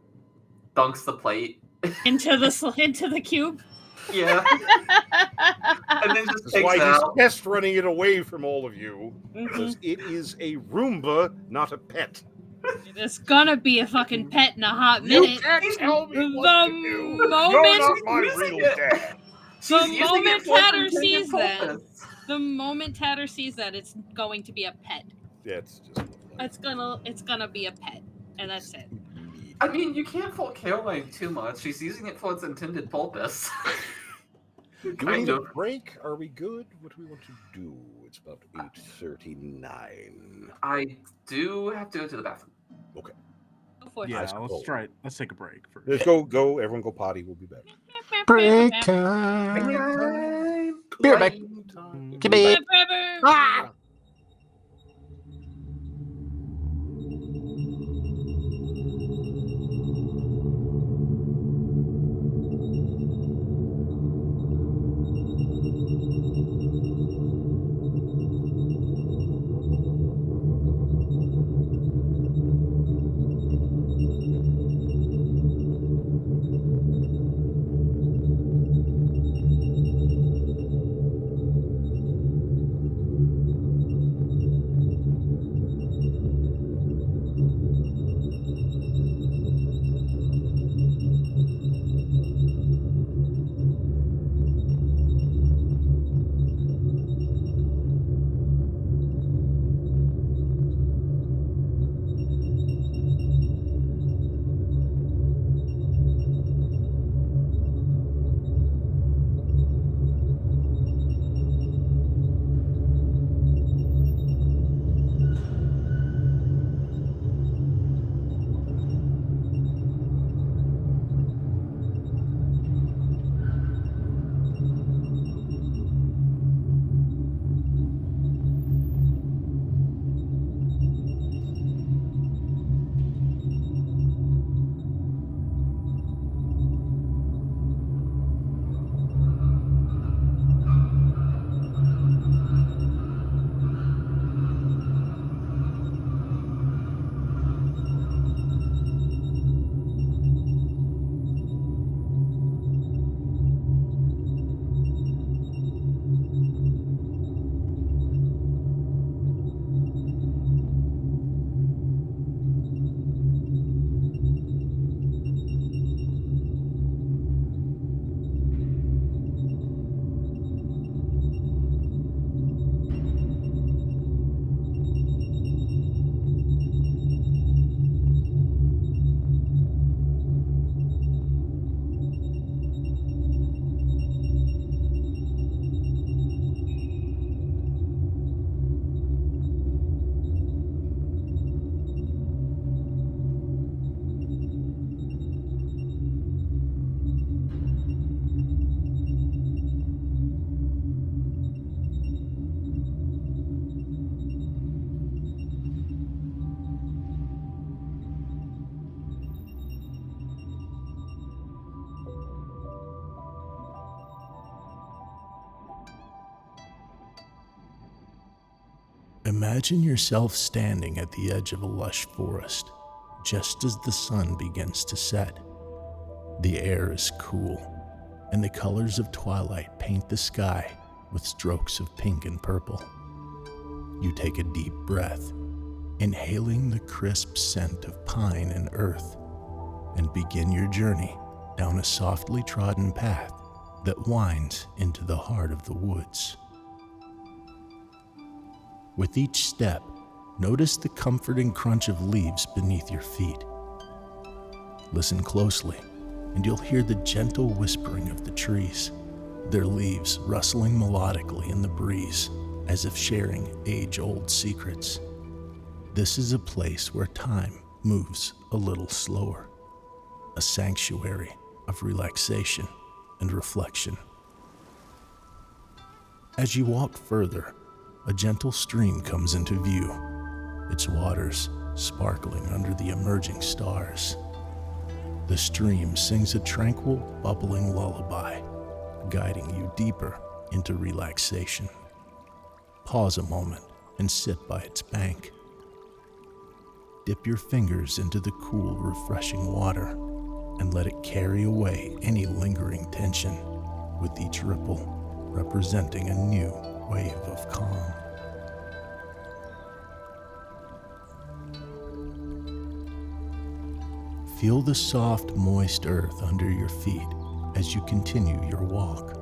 dunks the plate. into the cube. Yeah, and then just That's takes why it out. he's test running it away from all of you Mhm. because it is a Roomba, not a pet. It's gonna be a fucking pet in a hot You minute. can't tell me what The to do. moment- You're not my Using real it. dad. She's The using moment it for its Tatter intended sees that. purpose. The moment Tatter sees that, it's going to be a pet. That's just. It's gonna be a pet, and that's it. I mean, you can't fault Caroline too much. She's using it for its intended purpose. Do we kind need a of. break? Are we good? What do we want to do? It's about 8:39. I do have to go to the bathroom. Go for it. Yeah, suppose. let's try it. Let's take a break first. Let's go. Everyone go potty. We'll be back. Break time. Be right back. Give me- Forever. Ah! Imagine yourself standing at the edge of a lush forest, just as the sun begins to set. The air is cool, and the colors of twilight paint the sky with strokes of pink and purple. You take a deep breath, inhaling the crisp scent of pine and earth, and begin your journey down a softly trodden path that winds into the heart of the woods. With each step, notice the comforting crunch of leaves beneath your feet. Listen closely, and you'll hear the gentle whispering of the trees, their leaves rustling melodically in the breeze, as if sharing age-old secrets. This is a place where time moves a little slower, a sanctuary of relaxation and reflection. As you walk further, a gentle stream comes into view, its waters sparkling under the emerging stars. The stream sings a tranquil, bubbling lullaby, guiding you deeper into relaxation. Pause a moment and sit by its bank. Dip your fingers into the cool, refreshing water and let it carry away any lingering tension, with each ripple representing a new wave of calm. Feel the soft, moist earth under your feet as you continue your walk.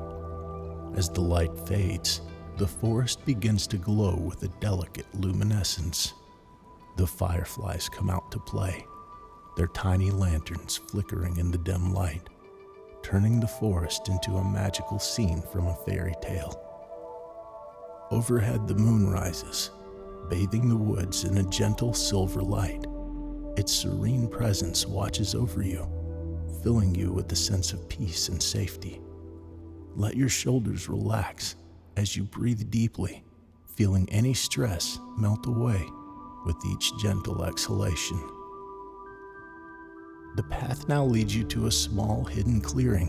As the light fades, the forest begins to glow with a delicate luminescence. The fireflies come out to play, their tiny lanterns flickering in the dim light, turning the forest into a magical scene from a fairy tale. Overhead, the moon rises, bathing the woods in a gentle silver light. Its serene presence watches over you, filling you with a sense of peace and safety. Let your shoulders relax as you breathe deeply, feeling any stress melt away with each gentle exhalation. The path now leads you to a small hidden clearing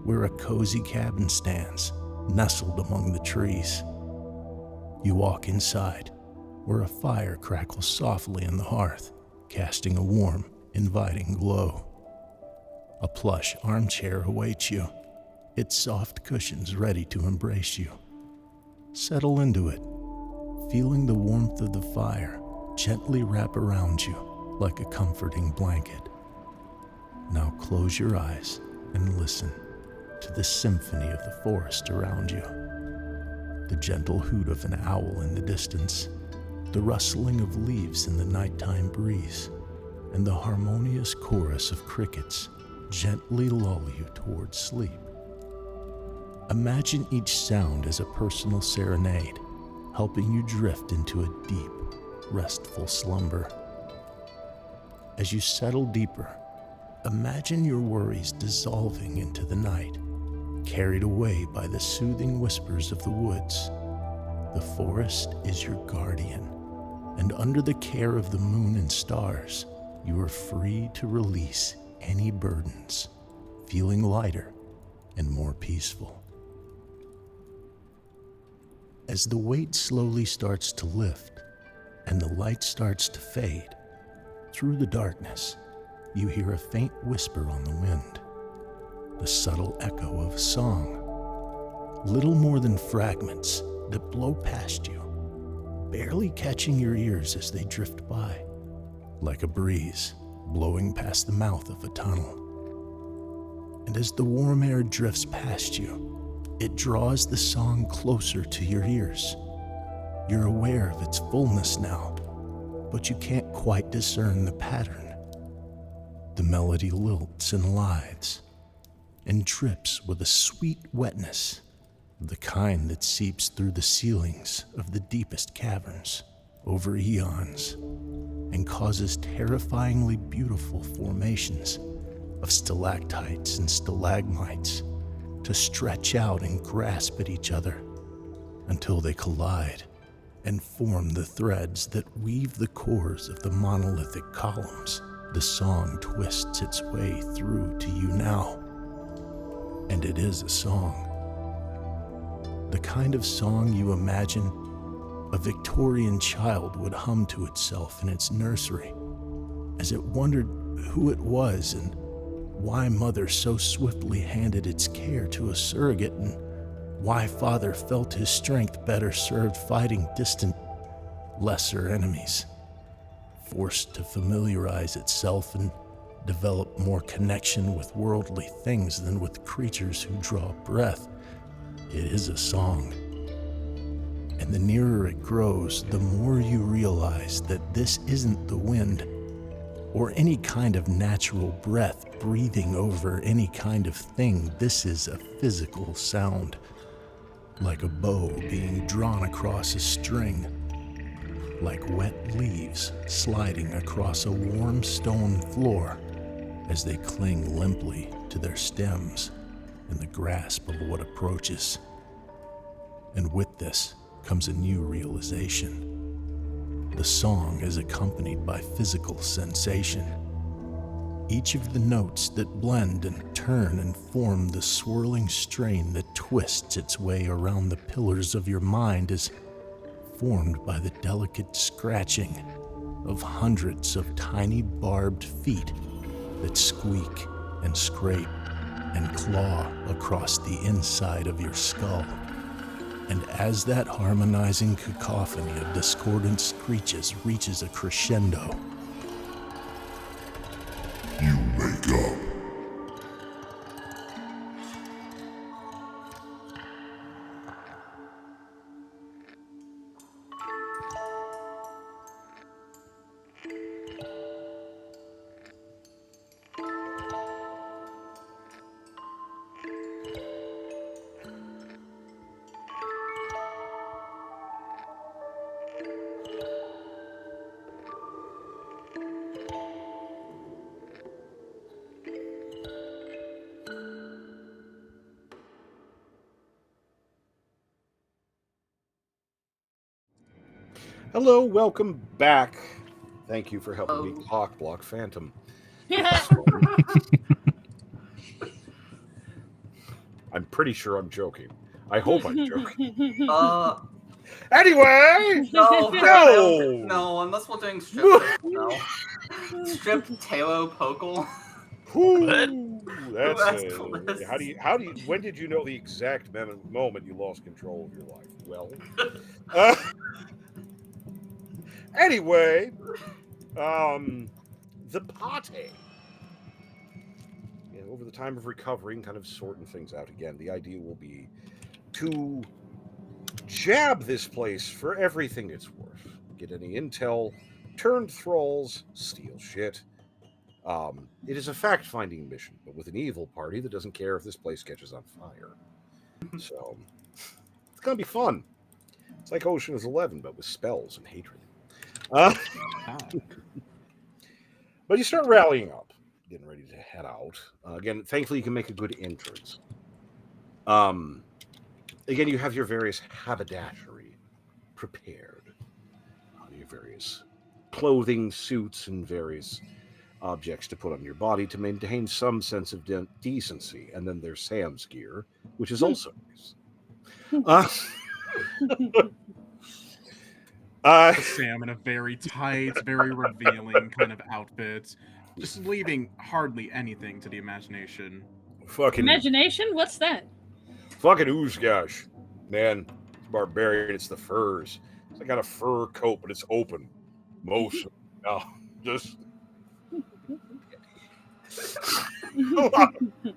where a cozy cabin stands, nestled among the trees. You walk inside, where a fire crackles softly in the hearth, casting a warm, inviting glow. A plush armchair awaits you, its soft cushions ready to embrace you. Settle into it, feeling the warmth of the fire gently wrap around you like a comforting blanket. Now close your eyes and listen to the symphony of the forest around you. The gentle hoot of an owl in the distance, the rustling of leaves in the nighttime breeze, and the harmonious chorus of crickets gently lull you towards sleep. Imagine each sound as a personal serenade, helping you drift into a deep, restful slumber. As you settle deeper, imagine your worries dissolving into the night, carried away by the soothing whispers of the woods. The forest is your guardian, and under the care of the moon and stars, you are free to release any burdens, feeling lighter and more peaceful. As the weight slowly starts to lift and the light starts to fade, through the darkness, you hear a faint whisper on the wind, the subtle echo of a song, little more than fragments that blow past you, barely catching your ears as they drift by, like a breeze blowing past the mouth of a tunnel. And as the warm air drifts past you, it draws the song closer to your ears. You're aware of its fullness now, but you can't quite discern the pattern. The melody lilts and lithes, and drips with a sweet wetness, the kind that seeps through the ceilings of the deepest caverns over eons, and causes terrifyingly beautiful formations of stalactites and stalagmites to stretch out and grasp at each other until they collide and form the threads that weave the cores of the monolithic columns. The song twists its way through to you now, and it is a song. The kind of song you imagine a Victorian child would hum to itself in its nursery as it wondered who it was and why mother so swiftly handed its care to a surrogate, and why father felt his strength better served fighting distant, lesser enemies. Forced to familiarize itself and develop more connection with worldly things than with creatures who draw breath, it is a song. And the nearer it grows, the more you realize that this isn't the wind or any kind of natural breath breathing over any kind of thing. This is a physical sound, like a bow being drawn across a string, like wet leaves sliding across a warm stone floor as they cling limply to their stems in the grasp of what approaches. And with this comes a new realization. The song is accompanied by physical sensation. Each of the notes that blend and turn and form the swirling strain that twists its way around the pillars of your mind is formed by the delicate scratching of hundreds of tiny barbed feet that squeak and scrape and claw across the inside of your skull. And as that harmonizing cacophony of discordant screeches reaches a crescendo, you wake up. Hello, welcome back. Thank you for helping me clock block Phantom. I'm pretty sure I'm joking. I hope I'm joking. Anyway! No, unless we're doing strip. No. Strip Taylor Pokle. How do you, when did you know the exact moment you lost control of your life? Well, anyway, the pate. Over the time of recovering, kind of sorting things out again, the idea will be to jab this place for everything it's worth. Get any intel, turn thralls, steal shit. It is a fact-finding mission, but with an evil party that doesn't care if this place catches on fire. So, it's gonna be fun. It's like Ocean's 11, but with spells and hatred. But you start rallying up, getting ready to head out. Again, thankfully, you can make a good entrance. Again, you have your various haberdashery prepared. Your various clothing, suits, and various objects to put on your body to maintain some sense of decency. And then there's Sam's gear, which is also nice. Sam in a very tight, very revealing kind of outfit, just leaving hardly anything to the imagination. Fucking imagination? What's that? Fucking oozgosh. Man, it's barbarian. It's the furs. It's like got a fur coat, but it's open. Most no, just a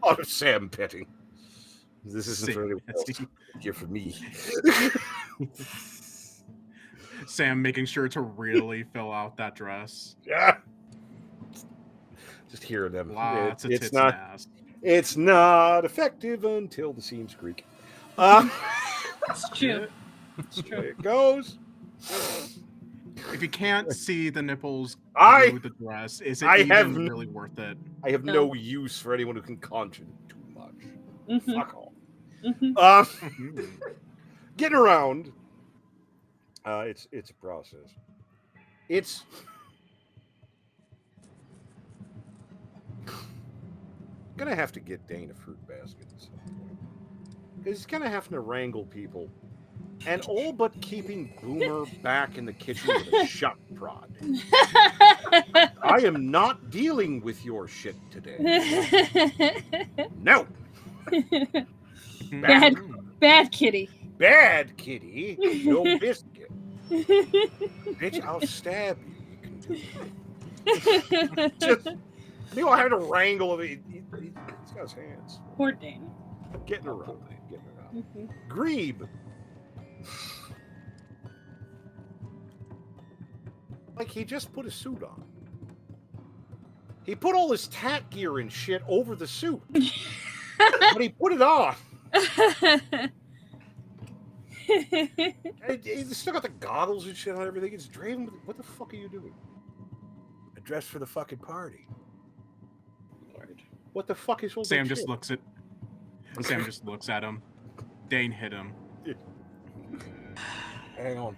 lot of Sam petting. This isn't for anyone else. Here for me. Sam making sure to really fill out that dress. Yeah. Just hearing them. Lots of it's tits not. and ass. It's not effective until the seams creak. It's true. It's true. There it goes. If you can't see the nipples through the dress, is it even really worth it? I have no use for anyone who can conjure too much. Mm-hmm. Fuck off. Getting around. It's a process. It's gonna have to get Dane a fruit basket at some point, because he's kind of having to wrangle people and all but keeping Boomer back in the kitchen with a shot prod. I am not dealing with your shit today. No. Bad kitty. Bad kitty. No biscuit. Bitch, I'll stab you. You can do it. Just, meanwhile, having to wrangle him. He's got his hands. Poor Dane. Getting around. Grebe. Like, he just put a suit on. He put all his tack gear and shit over the suit. But he put it on. He's still got the goggles and shit on everything. It's Draven. What the fuck are you doing? A dress for the fucking party. Lord. What the fuck is all Sam that just shit? looks at. Sam just looks at him. Dane hit him. Hang on.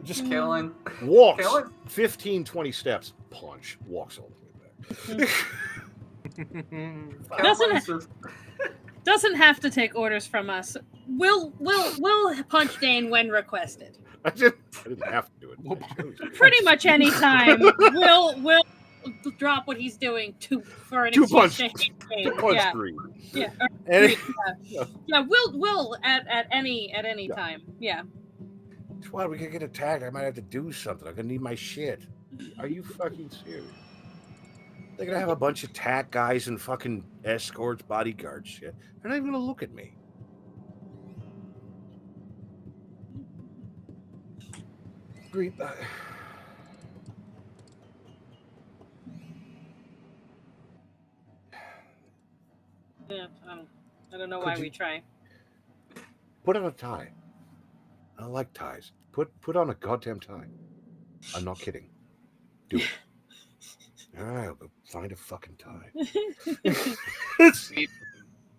Just Kaelin. walks Kaelin? 15, 20 steps. Punch. Walks all the way back. Doesn't have to take orders from us. We'll punch Dane when requested. I didn't have to do it. Pretty much any time. We'll drop what he's doing for an exchange. Punch Grebe. Yeah. Yeah. We'll at any time. Yeah. Well, we could get attacked. I might have to do something. I'm gonna need my shit. Are you fucking serious? They're gonna have a bunch of tack guys and fucking escorts, bodyguards, shit. They're not even gonna look at me. Grebe. Yeah. I don't know why we try. Put on a tie. I like ties. Put on a goddamn tie. I'm not kidding. Do it. All right, but find a fucking tie.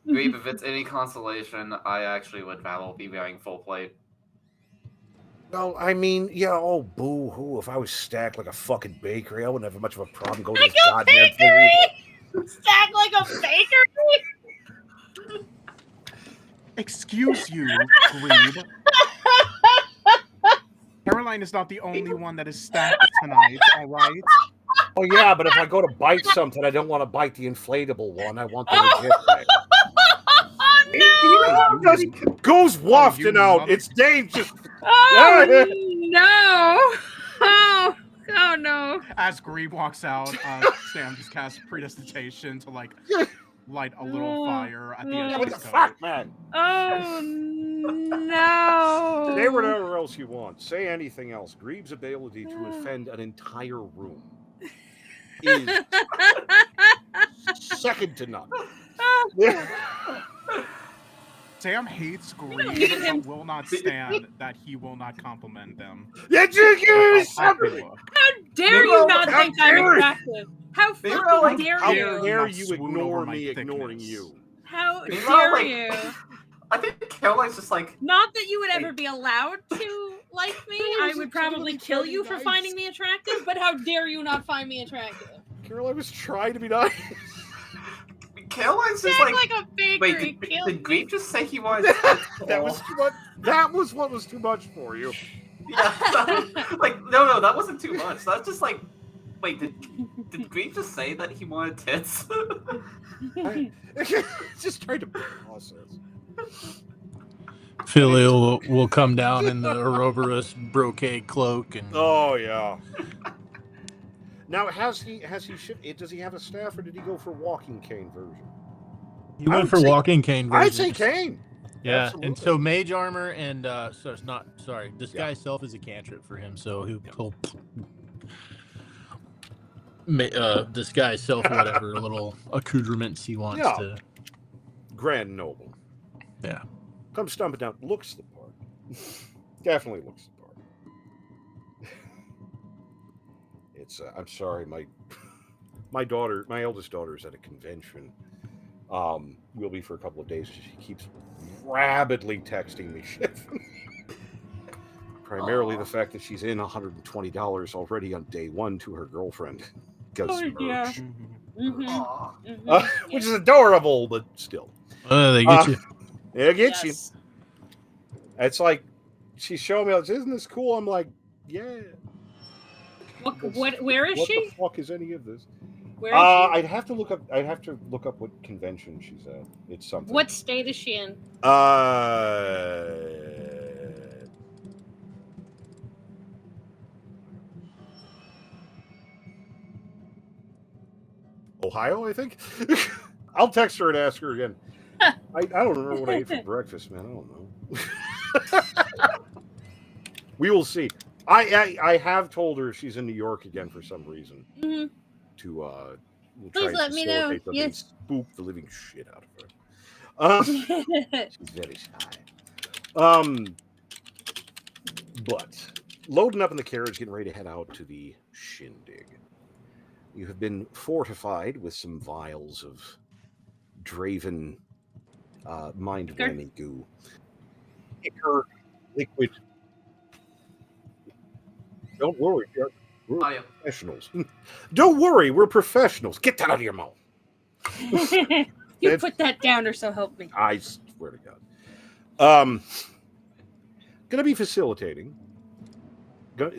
Grebe, if it's any consolation, I actually would rather be wearing full plate. Well, I mean, yeah, oh, boo-hoo. If I was stacked like a fucking bakery, I wouldn't have much of a problem going to this goddamn bakery! Stacked like a bakery? Excuse you, Grebe. Caroline is not the only one that is stacked tonight, alright? Oh, yeah, but if I go to bite something, I don't want to bite the inflatable one. I want the legit thing. Oh, no! Goes wafting out. It's dangerous. Oh, no. Oh, no. As Grebe walks out, Sam just casts Predestination to, like, light a little fire at the end of What his the coat. fuck, man? Oh, no. Say whatever else you want. Say anything else. Grebe's ability to offend an entire room is second to none. Sam hates Grebe, but will not stand that he will not compliment them. Yeah, How dare you not think I'm attractive? How fucking dare How you? dare you ignore me ignoring you? How Meanwhile, dare like, you? I think Caroline's just like... Not that you would ever be allowed to like me. I would probably kill you for finding me attractive, but how dare you not find me attractive? Caroline was trying to be nice. Caroline's just Sounds like a bakery. wait, did Grebe just say he wanted That was too much. That was what was too much for you. Yeah, like no, that wasn't too much. That's just like, wait, did Grebe just say that he wanted tits? Just trying to process. Philly will come down in the Ouroboros brocade cloak and Oh yeah. Now does he have a staff or did he go for walking cane version? he went for walking cane version. I'd say cane. Yeah, Absolutely. and so mage armor and so it's not disguise self is a cantrip for him, so he'll disguise self whatever little accoutrements he wants to. Grand Noble. Yeah. Comes stumping down. Looks the part. Definitely looks the part. It's I'm sorry, my eldest daughter is at a convention. Will be for a couple of days. She keeps rapidly texting me shit. Primarily the fact that she's in $120 already on day one to her girlfriend. Merch. Which is adorable, but still. They get you. They get you. It's like she's showing me, isn't this cool? I'm like, yeah. Where is What she? the fuck is any of this? Where is she? I'd have to look up what convention she's at. It's something. What state is she in? Ohio, I think. I'll text her and ask her again. I don't remember what I ate for breakfast, man. I don't know. We will see. I have told her she's in New York again for some reason. Mm-hmm. To we'll Please let me know. Yes. Spook the living shit out of her. She's very shy. But loading up in the carriage, getting ready to head out to the shindig. You have been fortified with some vials of Draven mind-blowing goo. Ichor liquid. Don't worry, we're professionals. Don't worry, we're professionals. Get that out of your mouth. You put that down, or so help me. I swear to God. Going to be facilitating.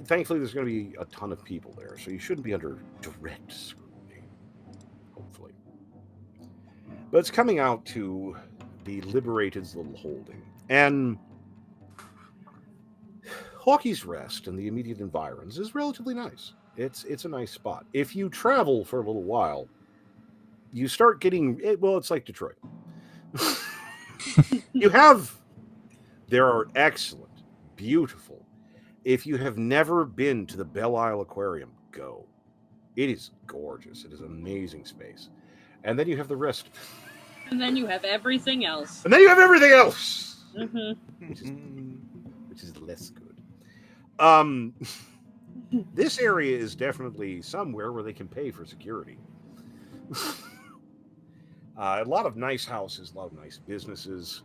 Thankfully, there's going to be a ton of people there, so you shouldn't be under direct scrutiny. Hopefully. But it's coming out to the Liberated's little holding. And Hawkeye's Rest and the immediate environs is relatively nice. It's a nice spot. If you travel for a little while, you start getting... Well, it's like Detroit. There are excellent, beautiful... If you have never been to the Belle Isle Aquarium, go. It is gorgeous. It is an amazing space. And then you have the rest. And then you have everything else. Mm-hmm. Which is less good. This area is definitely somewhere where they can pay for security. A lot of nice houses, a lot of nice businesses.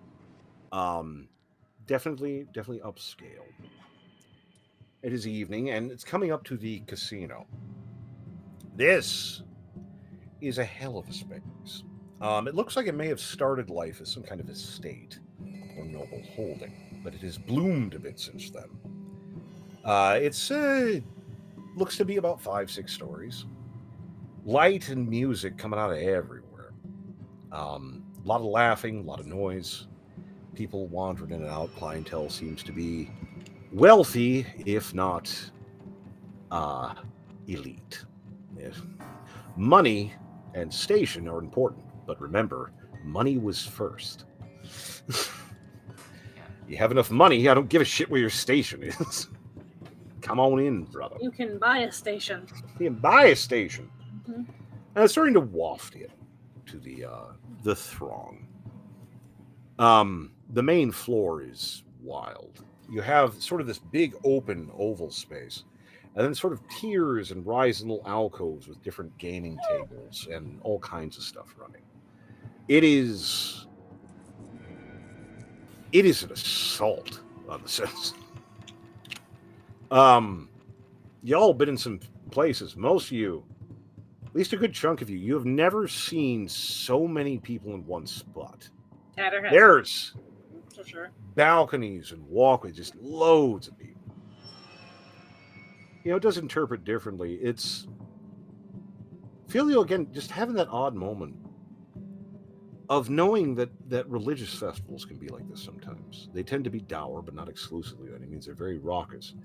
Definitely upscale. It is evening, and it's coming up to the casino. This is a hell of a space. It looks like it may have started life as some kind of estate or noble holding, but it has bloomed a bit since then. It's looks to be about 5-6 stories. Light and music coming out of everywhere. A lot of laughing, a lot of noise. People wandering in and out. Clientele seems to be wealthy, if not elite. Yes. Money and station are important, but remember, money was first. You have enough money, I don't give a shit where your station is. Come on in, brother. You can buy a station. You can buy a station. Mm-hmm. And it's starting to waft in to the throng. The main floor is wild. You have sort of this big open oval space, and then sort of tiers and rising little alcoves with different gaming tables and all kinds of stuff running. It is an assault on the sense. Y'all been in some places. Most of you, at least a good chunk of you, you have never seen so many people in one spot. There's for sure balconies and walkways, just loads of people. It does interpret differently. It's Filio, again, just having that odd moment of knowing that religious festivals can be like this sometimes. They tend to be dour, but not exclusively. That means they're very raucous.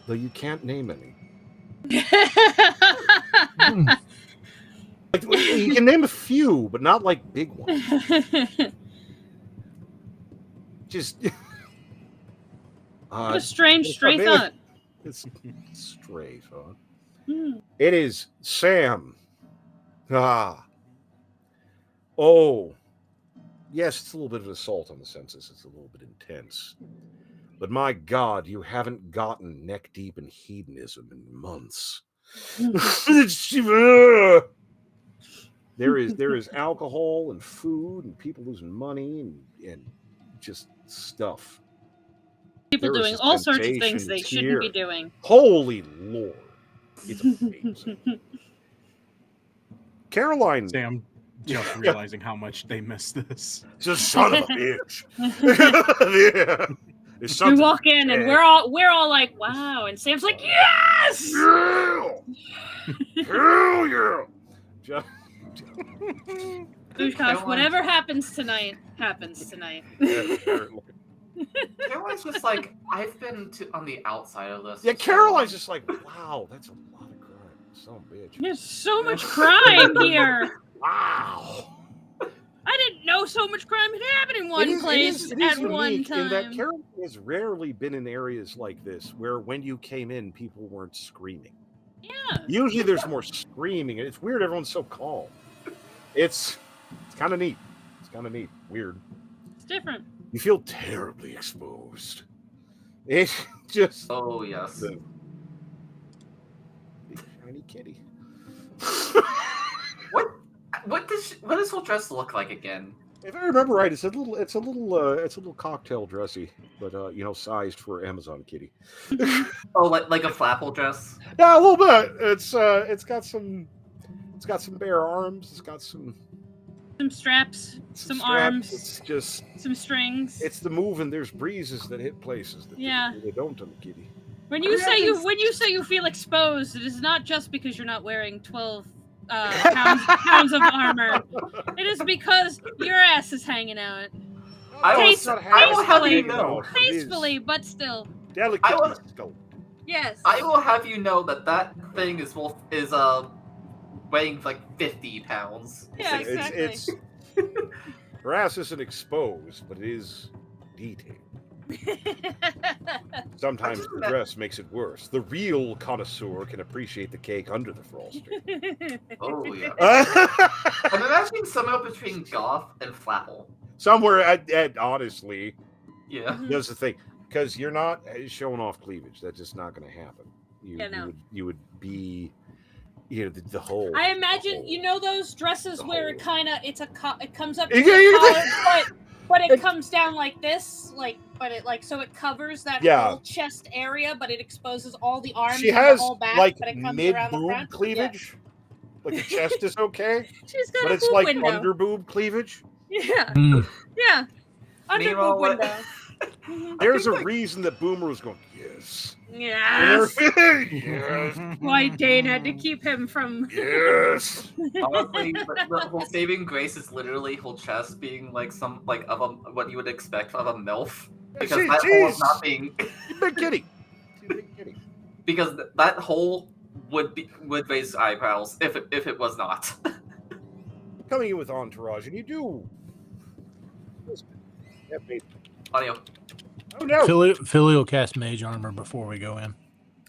Though you can't name any. You can name a few, but not like big ones. Just what a strange stray thought. It's stray thought. It is Sam. Oh, yes, it's a little bit of an assault on the senses. It's a little bit intense. But my God, you haven't gotten neck deep in hedonism in months. There is alcohol and food and people losing money and just stuff. People doing all sorts of things they shouldn't be doing. Holy Lord. It's amazing. Caroline. Sam just realizing how much they missed this. Just son of a bitch. Yeah. There's We something. walk in and we're all like, wow, and Sam's like, yes! Hell yeah! Just, Gosh, whatever happens tonight, happens tonight. Caroline's just like, I've been on the outside of this. Yeah, for so Caroline's long. just like, wow, that's a lot of crime. Son of a bitch. There's so much crime here. Wow. I didn't know so much crime had happened in one place It is at one unique in that time. Caroline has rarely been in areas like this where when you came in, people weren't screaming. Yeah. Usually there's more screaming, and it's weird everyone's so calm. It's kind of neat. It's kind of neat. Weird. It's different. You feel terribly exposed. It's just Oh yes. the shiny kitty. What does her dress look like again? If I remember right, it's a little cocktail dressy, but sized for Amazon kitty. Oh, like a flapple dress? Yeah, a little bit. It's got some bare arms. It's got some straps, some straps. arms. It's just some strings. It's the move, and there's breezes that hit places that they don't on the kitty. When you say you feel exposed, it is not just because you're not wearing 12 pounds of armor. It is because your ass is hanging out. I will have you know. Tastefully, but still. Delicately still. Yes. I will have you know that thing is weighing like 50 pounds. Yeah, exactly. Her ass isn't exposed, but it is detailed. Sometimes the dress makes it worse. The real connoisseur can appreciate the cake under the frosting. Oh yeah. I'm imagining somewhere between goth and flapple. Somewhere at honestly. Yeah. That's the thing. Because you're not showing off cleavage. That's just not going to happen. You would be the whole. I imagine those dresses where it comes up to but it comes down like this, so it covers that whole chest area, but it exposes all the arms she and has the whole back, like but it comes around the front. cleavage. Yeah. Like the chest is okay. She's got but it's like under boob cleavage. Yeah. Yeah. Under boob window. There's a reason that Boomer was going, yes. Yes. Yes. Why Dane had to keep him from. Yes. Honestly, the whole saving grace is literally whole chest being like what you would expect of a MILF. Because that hole is not being. Big kitty. Because that hole would raise eyebrows if it was not. Coming in with entourage, and you do. Audio. Oh no! Philly will cast mage armor before we go in.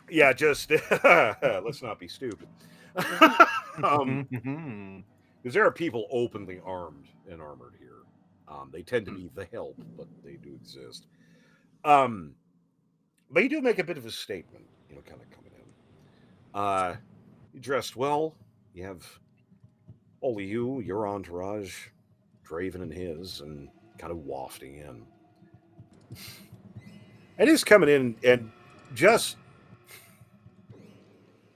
Yeah, just let's not be stupid. Because there are people openly armed and armored here. They tend to be the help, but they do exist. But you do make a bit of a statement, kind of coming in. You dressed well. You have only your entourage, Draven and his, and kind of wafting in. And he's coming in and just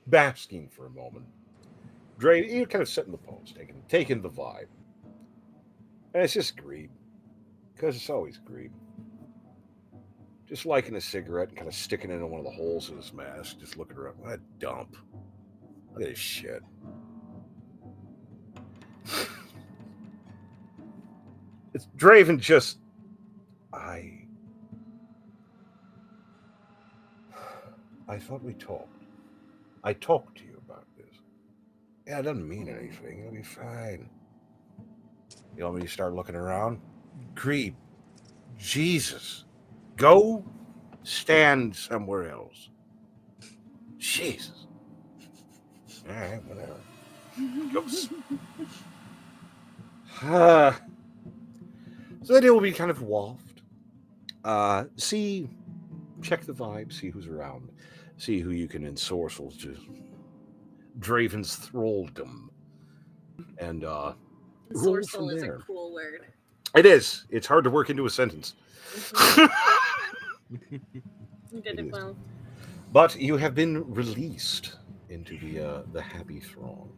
basking for a moment. Draven, you're kind of setting the pose, taking the vibe. And it's just greed. Because it's always greed. Just lighting a cigarette and kind of sticking it in one of the holes in his mask, just looking around. What a dump. Look at this shit. It's Draven just... I thought we talked. I talked to you about this. Yeah, it doesn't mean anything. It'll be fine. You want me to start looking around? Greed. Jesus. Go stand somewhere else. Jesus. All right, whatever. So then it will be kind of waft. Check the vibe, see who's around, see who you can ensorcel to Draven's thralldom. And Ensorcel is a cool word. It is. It's hard to work into a sentence. You did it well. But you have been released into the happy throng.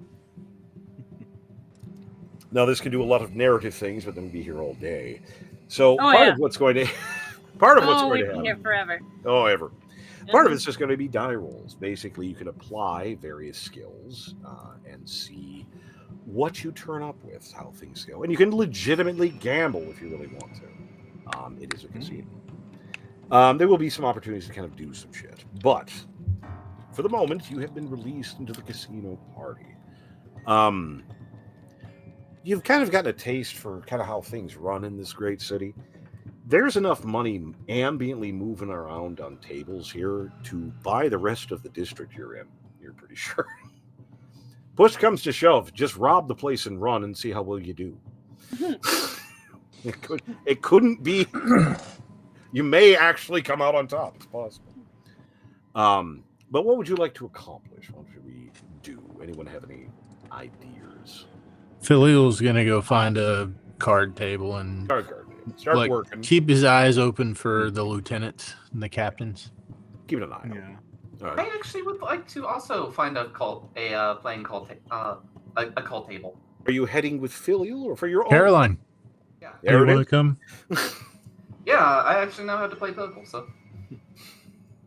Now, this can do a lot of narrative things, but then we'll be here all day. So part Part of what's going we'd to be happen. here forever. Oh, ever. Part of it's just going to be die rolls. Basically, you can apply various skills and see what you turn up with, how things go. And you can legitimately gamble if you really want to. It is a casino. There will be some opportunities to kind of do some shit. But for the moment, you have been released into the casino party. You've kind of gotten a taste for kind of how things run in this great city. There's enough money ambiently moving around on tables here to buy the rest of the district you're in. You're pretty sure. Push comes to shove, just rob the place and run and see how well you do. It couldn't be. You may actually come out on top. It's possible. But what would you like to accomplish? What should we do? Anyone have any ideas? Philly's gonna go find a card table and Start working. Keep his eyes open for the lieutenants and the captains. Keep an eye on. Yeah. Right. I actually would like to also find a cult table. Are you heading with Filial or for your own? Caroline. Yeah. You want to come? Yeah, I actually know how to play poker, so.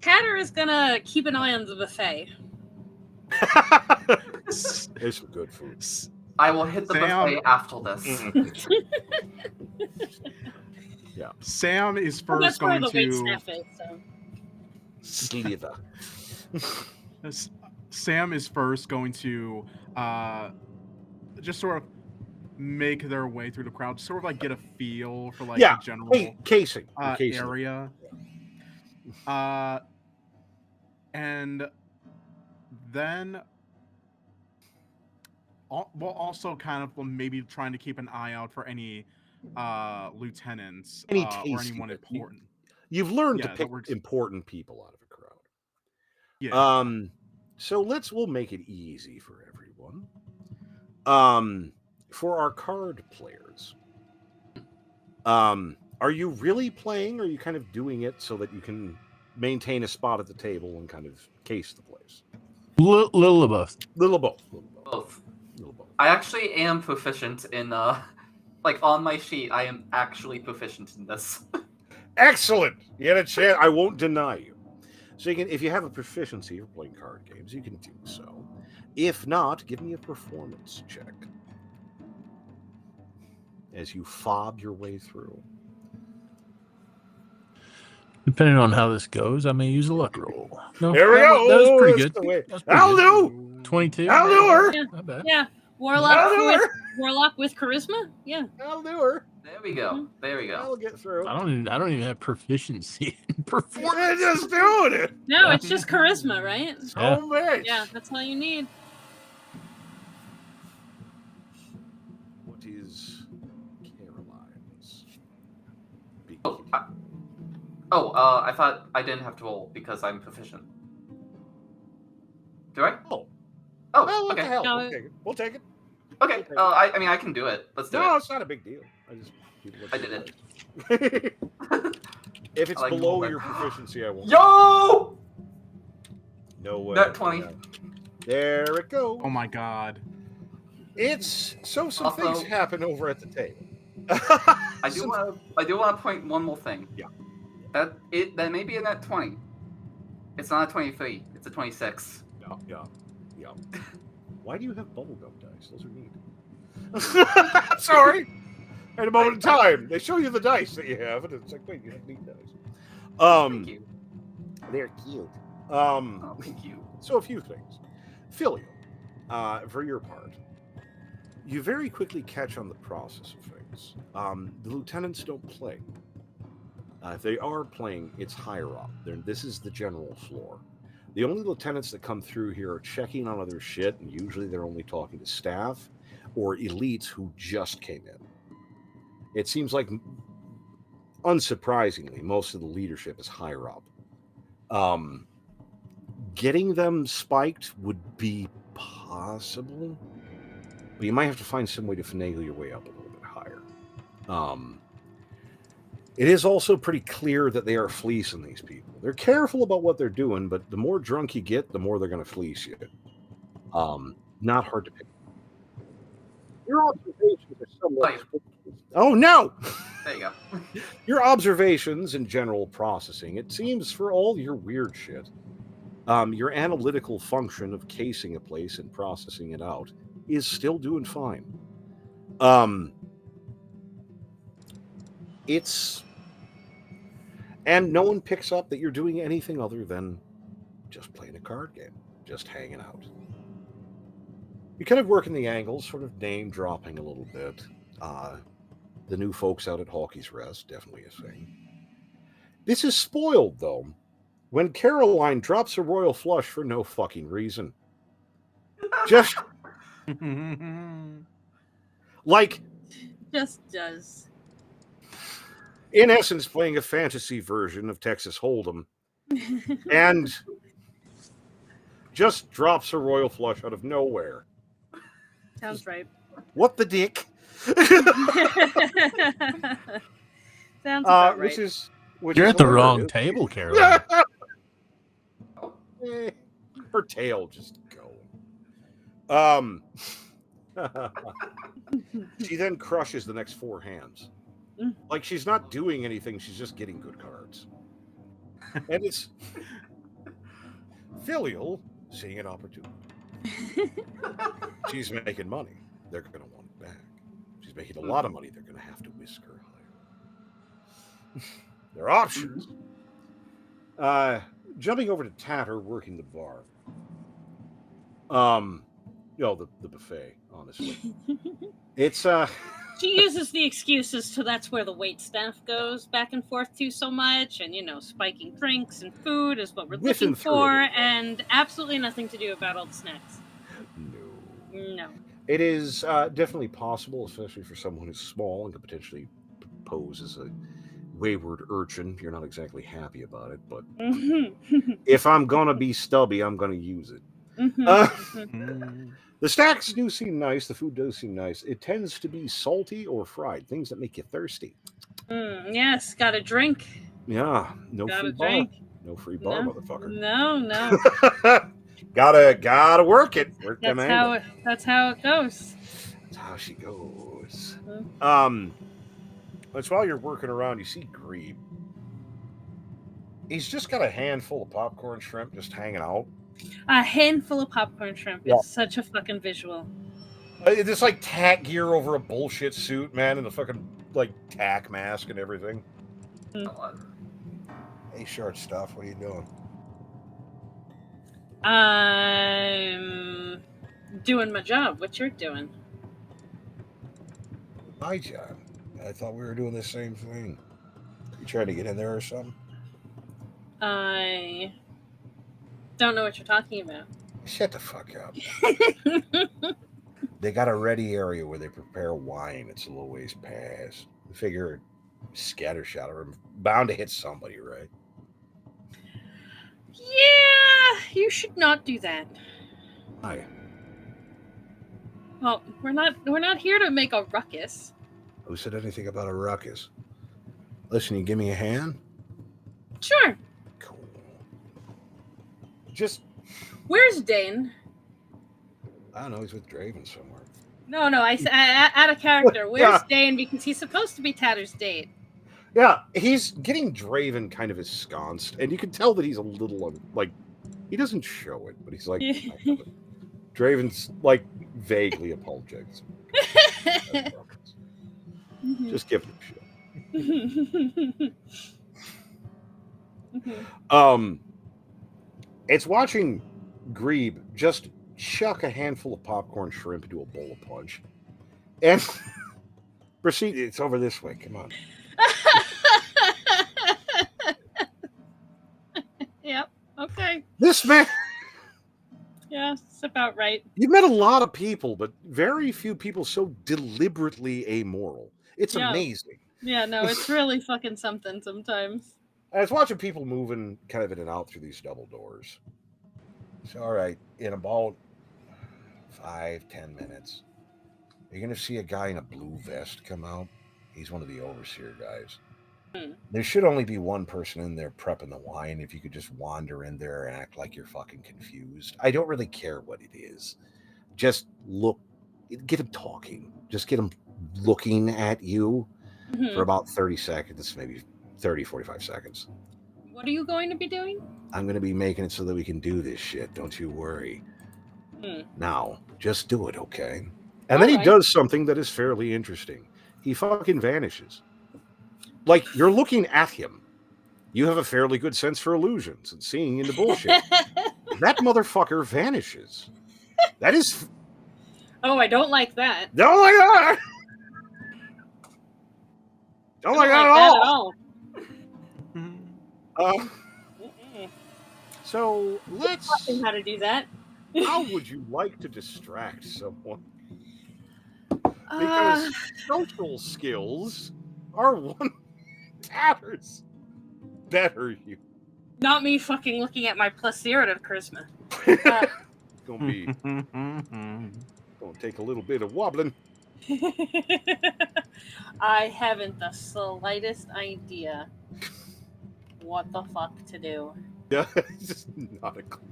Tatter is gonna keep an eye on the buffet. There's some good food. I will hit the buffet after this. Yeah. Sam is Well, first that's where going the wait to staff is, so. Slither. Sam is first going to just sort of make their way through the crowd, sort of like get a feel for like the general casing area. And then we'll also kind of maybe trying to keep an eye out for any lieutenants or anyone important. You've learned to pick important people out of a crowd. Yeah. So we'll make it easy for everyone. For our card players, are you really playing, or are you kind of doing it so that you can maintain a spot at the table and kind of case the place? Little of both. Both. I actually am proficient in like on my sheet. I am actually proficient in this. Excellent. You had a chance. I won't deny you. So you can, if you have a proficiency for playing card games, you can do so. If not, give me a performance check as you fob your way through. Depending on how this goes, I may use a luck roll. No, there we go. That was pretty good. I'll do. 22. I'll do her. Yeah. Warlock with charisma? Yeah. I'll do her. There we go. There we go. I'll get through. I don't even have proficiency in performance. We're just doing it. No, it's just charisma, right? So much. Yeah, that's all you need. What is Caroline's? I thought I didn't have to roll because I'm proficient. Do I? Oh, okay. what the hell? No. We'll take it. Okay. I mean, I can do it. Let's do it. No, it's not a big deal. I did it. If it's like below movement. your proficiency, I won't. Yo! No way. Nat 20. There it goes. Oh my god. It's some things happen over at the table. I do want to point one more thing. Yeah. That may be a nat 20. It's not a 23. It's a 26. Yeah. Why do you have bubblegum dice? Those are neat. Sorry. At a moment in time, they show you the dice that you have, and it's like, wait, you have neat dice. Thank you. They're cute. Thank you. So a few things. Filial, for your part, you very quickly catch on the process of things. The lieutenants don't play. If they are playing, it's higher up. This is the general floor. The only lieutenants that come through here are checking on other shit, and usually they're only talking to staff or elites who just came in. It seems like, unsurprisingly, most of the leadership is higher up. Getting them spiked would be possible, but you might have to find some way to finagle your way up a little bit higher. It is also pretty clear that they are fleecing these people. They're careful about what they're doing, but the more drunk you get, the more they're going to fleece you. Not hard to pick. Your observations are somewhat Oh, no! There you go. Your observations and general processing, it seems for all your weird shit, your analytical function of casing a place and processing it out is still doing fine. And no one picks up that you're doing anything other than just playing a card game, just hanging out. You're kind of working the angles, sort of name dropping a little bit. The new folks out at Hawkey's Rest, definitely a thing. This is spoiled, though, when Caroline drops a royal flush for no fucking reason. Just like, Just does. in essence, playing a fantasy version of Texas Hold'em, and just drops a royal flush out of nowhere. Sounds right. What the dick? Sounds about right. You're at the wrong table, Caroline. Her tail just going. She then crushes the next 4 hands. Like she's not doing anything, she's just getting good cards. And it's filial seeing an opportunity. She's making money. They're going to want it back. She's making a lot of money. They're going to have to whisk her higher. There are options. Jumping over to Tatter, working the bar. The buffet, honestly. It's She uses the excuses to that's where the wait staff goes back and forth to so much, and spiking drinks and food is what we're looking for, and absolutely nothing to do about all the snacks. No. It is definitely possible, especially for someone who's small and could potentially pose as a wayward urchin. You're not exactly happy about it, but if I'm gonna be stubby, I'm gonna use it. The snacks do seem nice. The food does seem nice. It tends to be salty or fried, things that make you thirsty. Yes, got a drink. Yeah, no got free bar. Drink. No free bar, motherfucker. No. gotta work it. Work that's them how that's how it goes. That's how she goes. That's while you're working around, you see Grebe. He's just got a handful of popcorn shrimp just hanging out. A handful of popcorn shrimp. Yeah. It's such a fucking visual. It's like tack gear over a bullshit suit, man, and a fucking tack mask and everything. Hey, short stuff. What are you doing? I'm doing my job. What you're doing? My job. I thought we were doing the same thing. You trying to get in there or something? I don't know what you're talking about. Shut the fuck up. They got a ready area where they prepare wine. It's a little ways past. I figure scattershot or bound to hit somebody, right? Yeah, you should not do that. Why? Well, we're not here to make a ruckus. Who said anything about a ruckus? Listen, you give me a hand? Sure. Cool. Just... Where's Dane? I don't know, he's with Draven somewhere. No, I out of character. Where's Dane? Because he's supposed to be Tatter's date. Yeah, he's getting Draven kind of ensconced, and you can tell that he's a little, he doesn't show it, but he's like, Draven's, vaguely apologetic. Just give him shit. It's watching Grebe just chuck a handful of popcorn shrimp into a bowl of punch. And proceed. It's over this way. Come on. Yep. Okay. This man. Yeah, it's about right. You've met a lot of people, but very few people so deliberately amoral. It's amazing. Yeah, no, it's really fucking something sometimes. I was watching people moving kind of in and out through these double doors. So, all right, in about 5-10 minutes, you're going to see a guy in a blue vest come out. He's one of the overseer guys. There should only be one person in there prepping the wine. If you could just wander in there and act like you're fucking confused. I don't really care what it is. Just look, get him talking. Just get him looking at you Mhm. for about 30 seconds, maybe 30, 45 seconds. What are you going to be doing? I'm going to be making it so that we can do this shit. Don't you worry. Now, just do it, okay? And then he does something that is fairly interesting. He fucking vanishes. Like, you're looking at him. You have a fairly good sense for illusions and seeing into bullshit. That motherfucker vanishes. That is... Oh, I don't like that. Oh my god! Oh my god, like at all. So let's... How to do that. How would you like to distract someone? Because social skills are one Tatter's better you. Not me fucking looking at my plus 0 to charisma. Gonna take a little bit of wobbling. I haven't the slightest idea what the fuck to do. Yeah, just not a clue.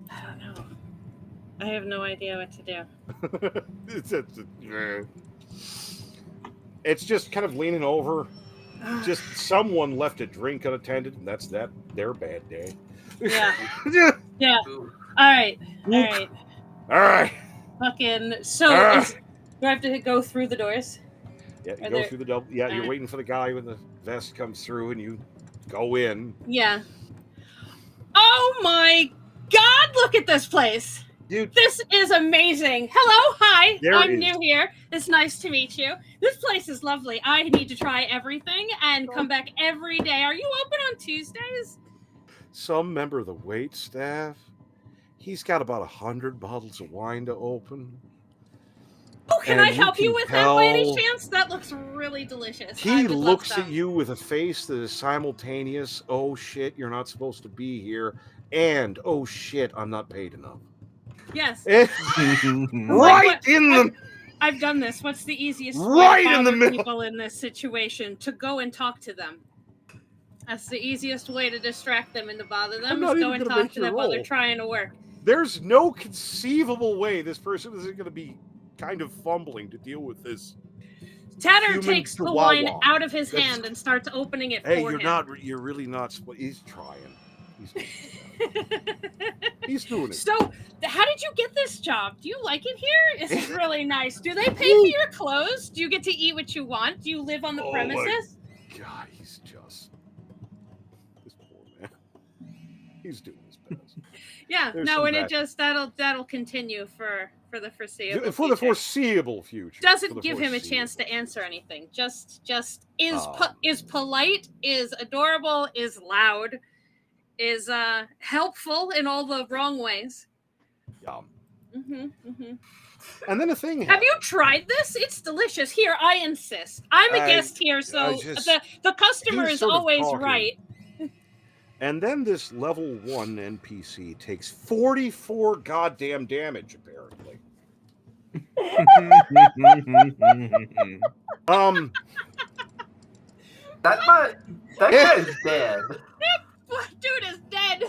I don't know. I have no idea what to do. It's just kind of leaning over. Just someone left a drink unattended, and that's their bad day. Yeah. Yeah. All right. Fucking. So, do I have to go through the doors? Yeah, you go through the double. Yeah, you're waiting for the guy when the vest comes through, and you go in. Yeah. Oh my God! Look at this place. Dude, this is amazing. Hello, hi. I'm new here. It's nice to meet you. This place is lovely. I need to try everything and come back every day. Are you open on Tuesdays? Some member of the wait staff. He's got about 100 bottles of wine to open. Oh, can I help you with that by any chance? That looks really delicious. He looks at you with a face that is simultaneous. Oh shit, you're not supposed to be here. And oh shit, I'm not paid enough. Yes. I've done this. What's the easiest way to bother people in this situation? To go and talk to them. That's the easiest way to distract them and to bother them is go and talk to them while they're trying to work. There's no conceivable way this person isn't going to be kind of fumbling to deal with this. Tatter takes the wine out of his hand and starts opening it for him. You're really not. He's trying. He's doing it. So, how did you get this job? Do you like it here? This is really nice. Do they pay for your clothes? Do you get to eat what you want? Do you live on the premises? God, he's just this poor man. He's doing his best. Yeah, and it just that'll continue for the foreseeable future. Doesn't give him a chance to answer anything. Just is polite, is adorable, is loud. Is helpful in all the wrong ways. Yeah. And then a thing Have you tried this? It's delicious. Here, I insist. I'm a guest here, so the customer is always right. And then this level 1 NPC takes 44 goddamn damage, apparently. That guy is dead. Dude is dead.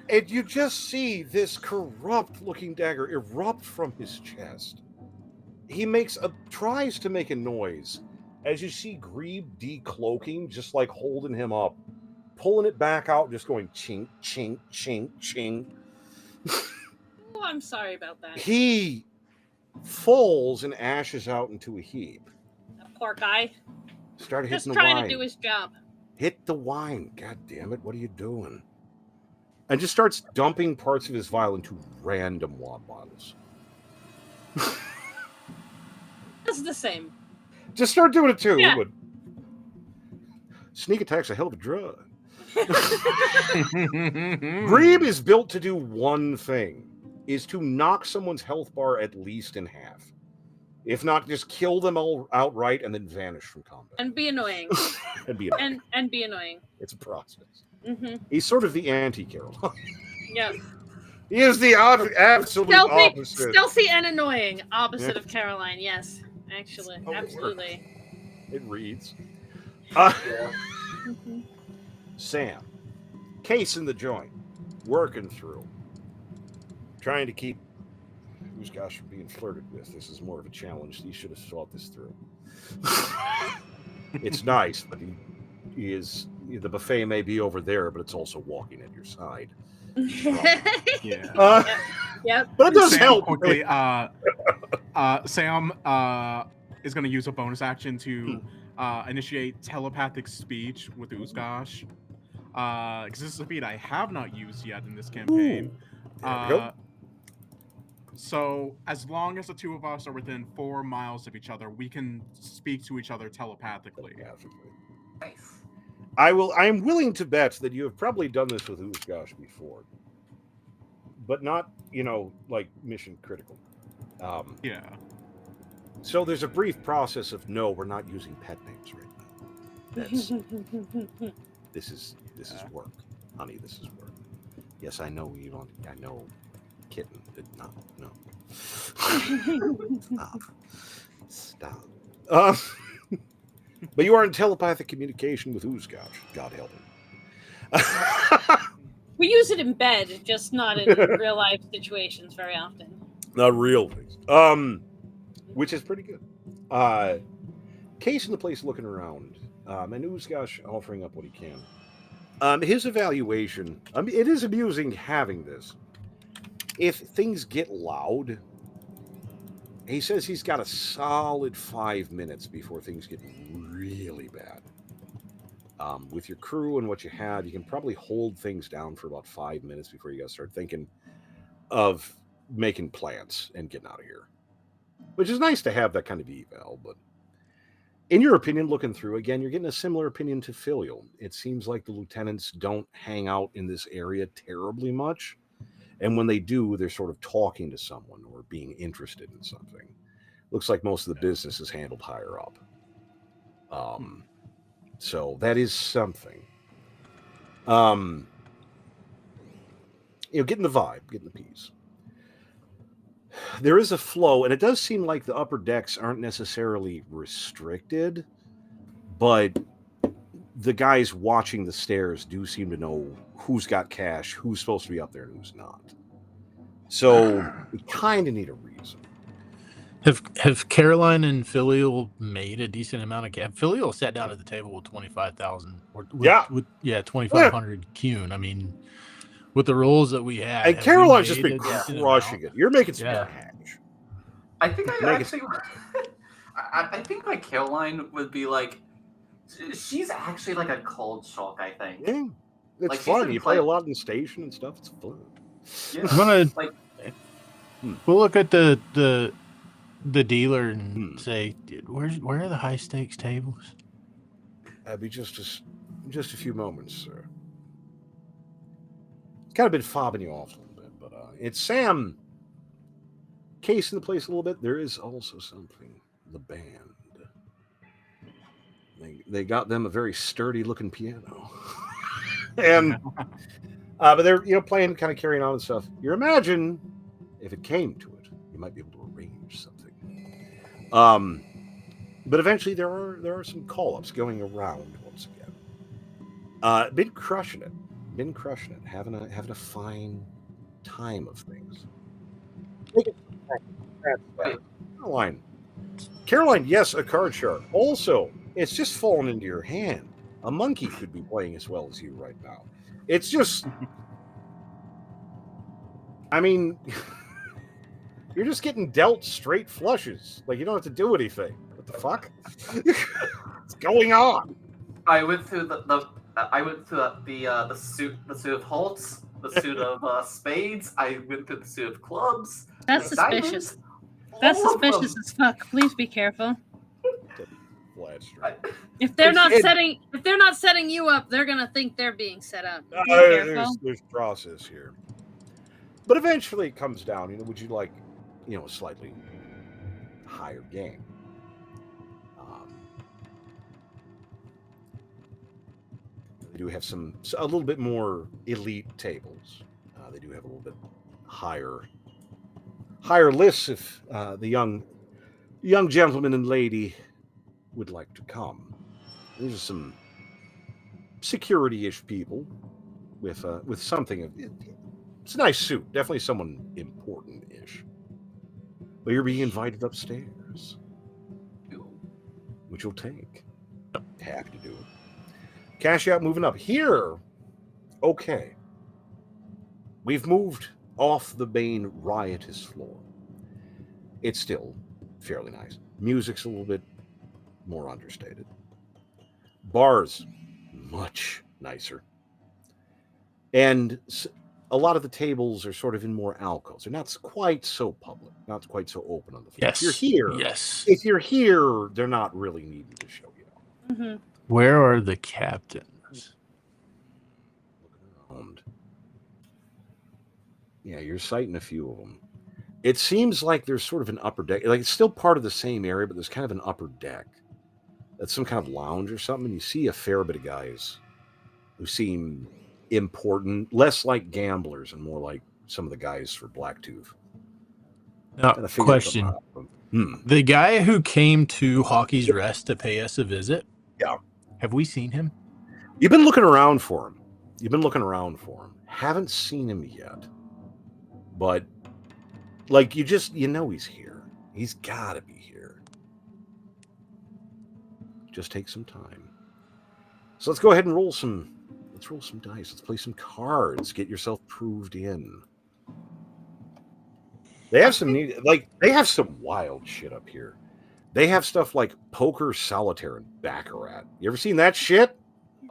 And you just see this corrupt-looking dagger erupt from his chest. He tries to make a noise as you see Grebe decloaking, just like holding him up, pulling it back out, just going chink, chink, chink, chink. Oh, I'm sorry about that. He falls and ashes out into a heap. That poor guy. Start hitting the wine. Just trying to do his job. Hit the wine. God damn it. What are you doing? And just starts dumping parts of his vial into random water bottles. It's the same. Just start doing it too. Yeah. Sneak attack's a hell of a drug. Grebe is built to do one thing, is to knock someone's health bar at least in half. If not, just kill them all outright and then vanish from combat. And be annoying. And be annoying. And be annoying. It's a process. He's sort of the anti-Caroline. Yeah. He is the absolute opposite. Stealthy and annoying. Opposite of Caroline, yes. Actually, absolutely. It reads. Sam, Casing the joint, working through, trying to keep who's gosh from being flirted with. This is more of a challenge. He should have thought this through. It's nice, but he is the buffet may be over there, but it's also walking at your side. Yeah. Yep. But it does Sam help. quickly. Sam is going to use a bonus action to initiate telepathic speech with Uzgosh. Because this is a feat I have not used yet in this campaign. There we go. So as long as the two of us are within 4 miles of each other, we can speak to each other telepathically. Nice. I am willing to bet that you have probably done this with Uzgosh before, but not, like mission critical. Yeah. So there's a brief process of no, we're not using pet names right now. This is work, honey. This is work. Yes, I know you don't. I know, kitten. No. Stop. But you are in telepathic communication with Uzgosh. God help him. We use it in bed, just not in real life situations very often. Not real things. Which is pretty good. Case in the place looking around, and Uzgosh offering up what he can. His evaluation, it is amusing having this. If things get loud, he says he's got a solid 5 minutes before things get really bad. With your crew and what you had, you can probably hold things down for about 5 minutes before you got to start thinking of making plans and getting out of here. Which is nice to have that kind of eval, but in your opinion, looking through, again, you're getting a similar opinion to Filial. It seems like the lieutenants don't hang out in this area terribly much. And when they do, they're sort of talking to someone or being interested in something. Looks like most of the business is handled higher up. So that is something. Getting the vibe, getting the piece. There is a flow, and it does seem like the upper decks aren't necessarily restricted, but the guys watching the stairs do seem to know who's got cash, who's supposed to be up there, and who's not. So we kind of need a reason. Have Caroline and Filial made a decent amount of cash? Filial sat down at the table with 25,000. With 2,500 Kuhn. I mean, with the rolls that we had, and Caroline's just been crushing it. You're making some cash. I think I think like Caroline would be like, she's actually like a cold shock. I think. Yeah, it's like, fun. You play a lot in the station and stuff. It's fun. Yeah. I'm gonna we'll look at the dealer and say, where are the high stakes tables? That'd be just a few moments, sir. Kind of been fobbing you off a little bit, but it's Sam casing the place a little bit. There is also something. The band. They got them a very sturdy looking piano, and but they're playing, kind of carrying on and stuff. You imagine if it came to it, you might be able to arrange something. But eventually there are some call ups going around once again. Been crushing it, having a fine time of things. Caroline, yes, a card shark. Also, it's just fallen into your hand. A monkey could be playing as well as you right now. It's just, I mean, you're just getting dealt straight flushes. Like, you don't have to do anything. What the fuck? What's going on? I went through the suit of hearts, the suit of spades. I went through the suit of clubs. That's suspicious. That's suspicious as fuck. Please be careful. If they're not setting you up, they're gonna think they're being set up. Be careful. There's process here, but eventually it comes down. Would you like, a slightly higher game? They do have a little bit more elite tables. They do have a little bit higher lists if the young gentleman and lady would like to come. These are some security-ish people. with something of it's a nice suit, definitely someone important-ish. But you're being invited upstairs, which you'll take. Happy to do it. Cash out, moving up here. Okay, we've moved off the main riotous floor. It's still fairly nice. Music's a little bit more understated. Bars, much nicer. And a lot of the tables are sort of in more alcoves. They're not quite so public, not quite so open on the floor. Yes. If you're here, they're not really needing to show you. Mm-hmm. Where are the captains? Looking around. Yeah, you're sighting a few of them. It seems like there's sort of an upper deck. Like it's still part of the same area, but there's kind of an upper deck. That's some kind of lounge or something. And you see a fair bit of guys who seem important, less like gamblers and more like some of the guys for Blacktooth. Now, question. The guy who came to Hockey's Rest to pay us a visit, yeah, have we seen him? You've been looking around for him. Haven't seen him yet. But, like, you know he's here. He's got to be here. Just take some time. So let's go ahead and roll some dice. Let's play some cards. Get yourself proved in. They have they have some wild shit up here. They have stuff like poker, solitaire, and baccarat. You ever seen that shit?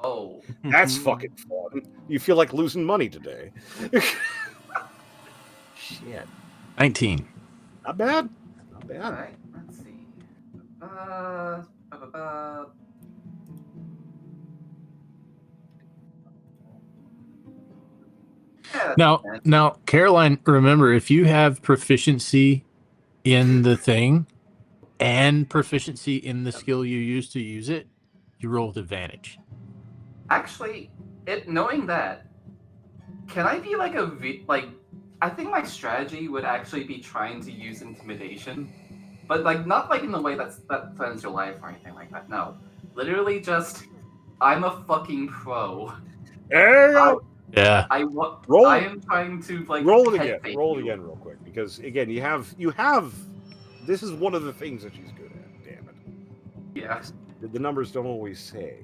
Oh. That's fucking fun. You feel like losing money today. Shit. 19. Not bad. All right, let's see. Yeah, now, Caroline, remember, if you have proficiency in the thing and proficiency in the skill you use to use it, you roll with advantage. Actually, knowing that, can I be like I think my strategy would actually be trying to use intimidation, but like not like in the way that threatens your life or anything like that. No, literally just I'm a fucking pro. There you go. Yeah. I am trying to like roll it again. Roll it again real quick because again you have this is one of the things that she's good at. Damn it. Yeah. The numbers don't always say.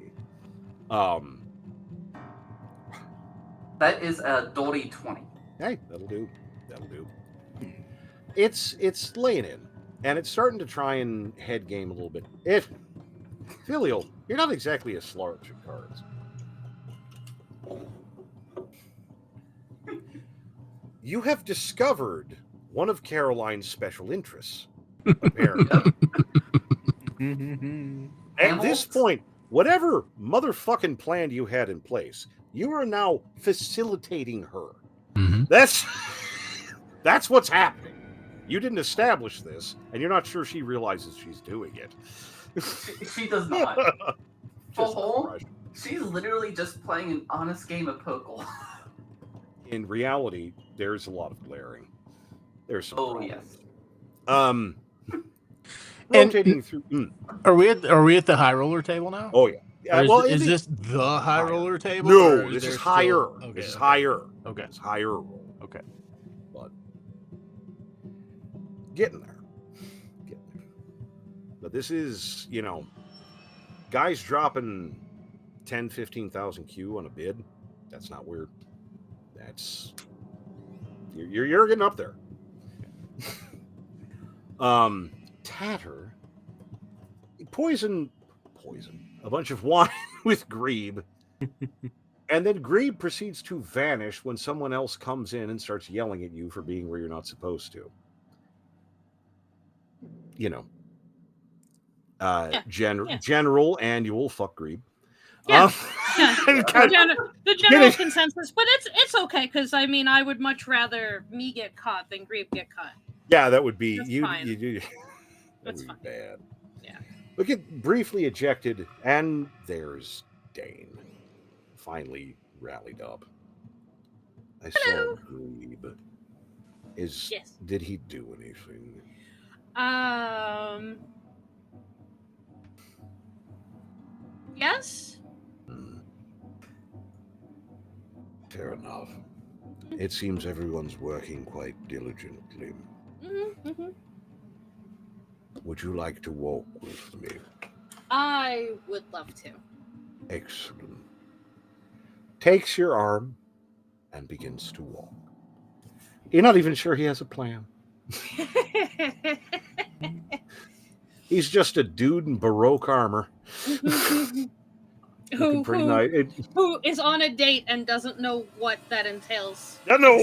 That is a dirty 20. Hey, that'll do. It's laying in, and it's starting to try and head game a little bit. Filial, you're not exactly a slarge of cards. You have discovered one of Caroline's special interests, apparently. At this point, whatever motherfucking plan you had in place, you are now facilitating her. Mm-hmm. That's what's happening. You didn't establish this, and you're not sure she realizes she's doing it. She does not. She's literally just playing an honest game of poker. In reality, there's a lot of glaring. There's some problems. Yes. Rotating through. Are we at the high roller table now? Oh yeah. Is this the high roller table? No, this is higher. This is higher. Okay. It's higher roll. Okay. But getting there. But this is, guys dropping 10, 15,000 Q on a bid. That's not weird. That's you're getting up there. Tatter poison a bunch of wine with Grebe, and then Grebe proceeds to vanish when someone else comes in and starts yelling at you for being where you're not supposed to. General annual fuck Grebe. Yeah, the general consensus, but it's okay because I would much rather me get caught than Grebe get caught. Yeah, that would be fine. You do. That's would fine. Be bad. Yeah. Look at briefly ejected, and there's Dane. Finally rallied up. I saw Grebe. Yes. Did he do anything? Yes. Fair enough. It seems everyone's working quite diligently. Would you like to walk with me? I would love to. Excellent. Takes your arm and begins to walk. You're not even sure he has a plan. He's just a dude in Baroque armor. Who nice. Who is on a date and doesn't know what that entails. I don't know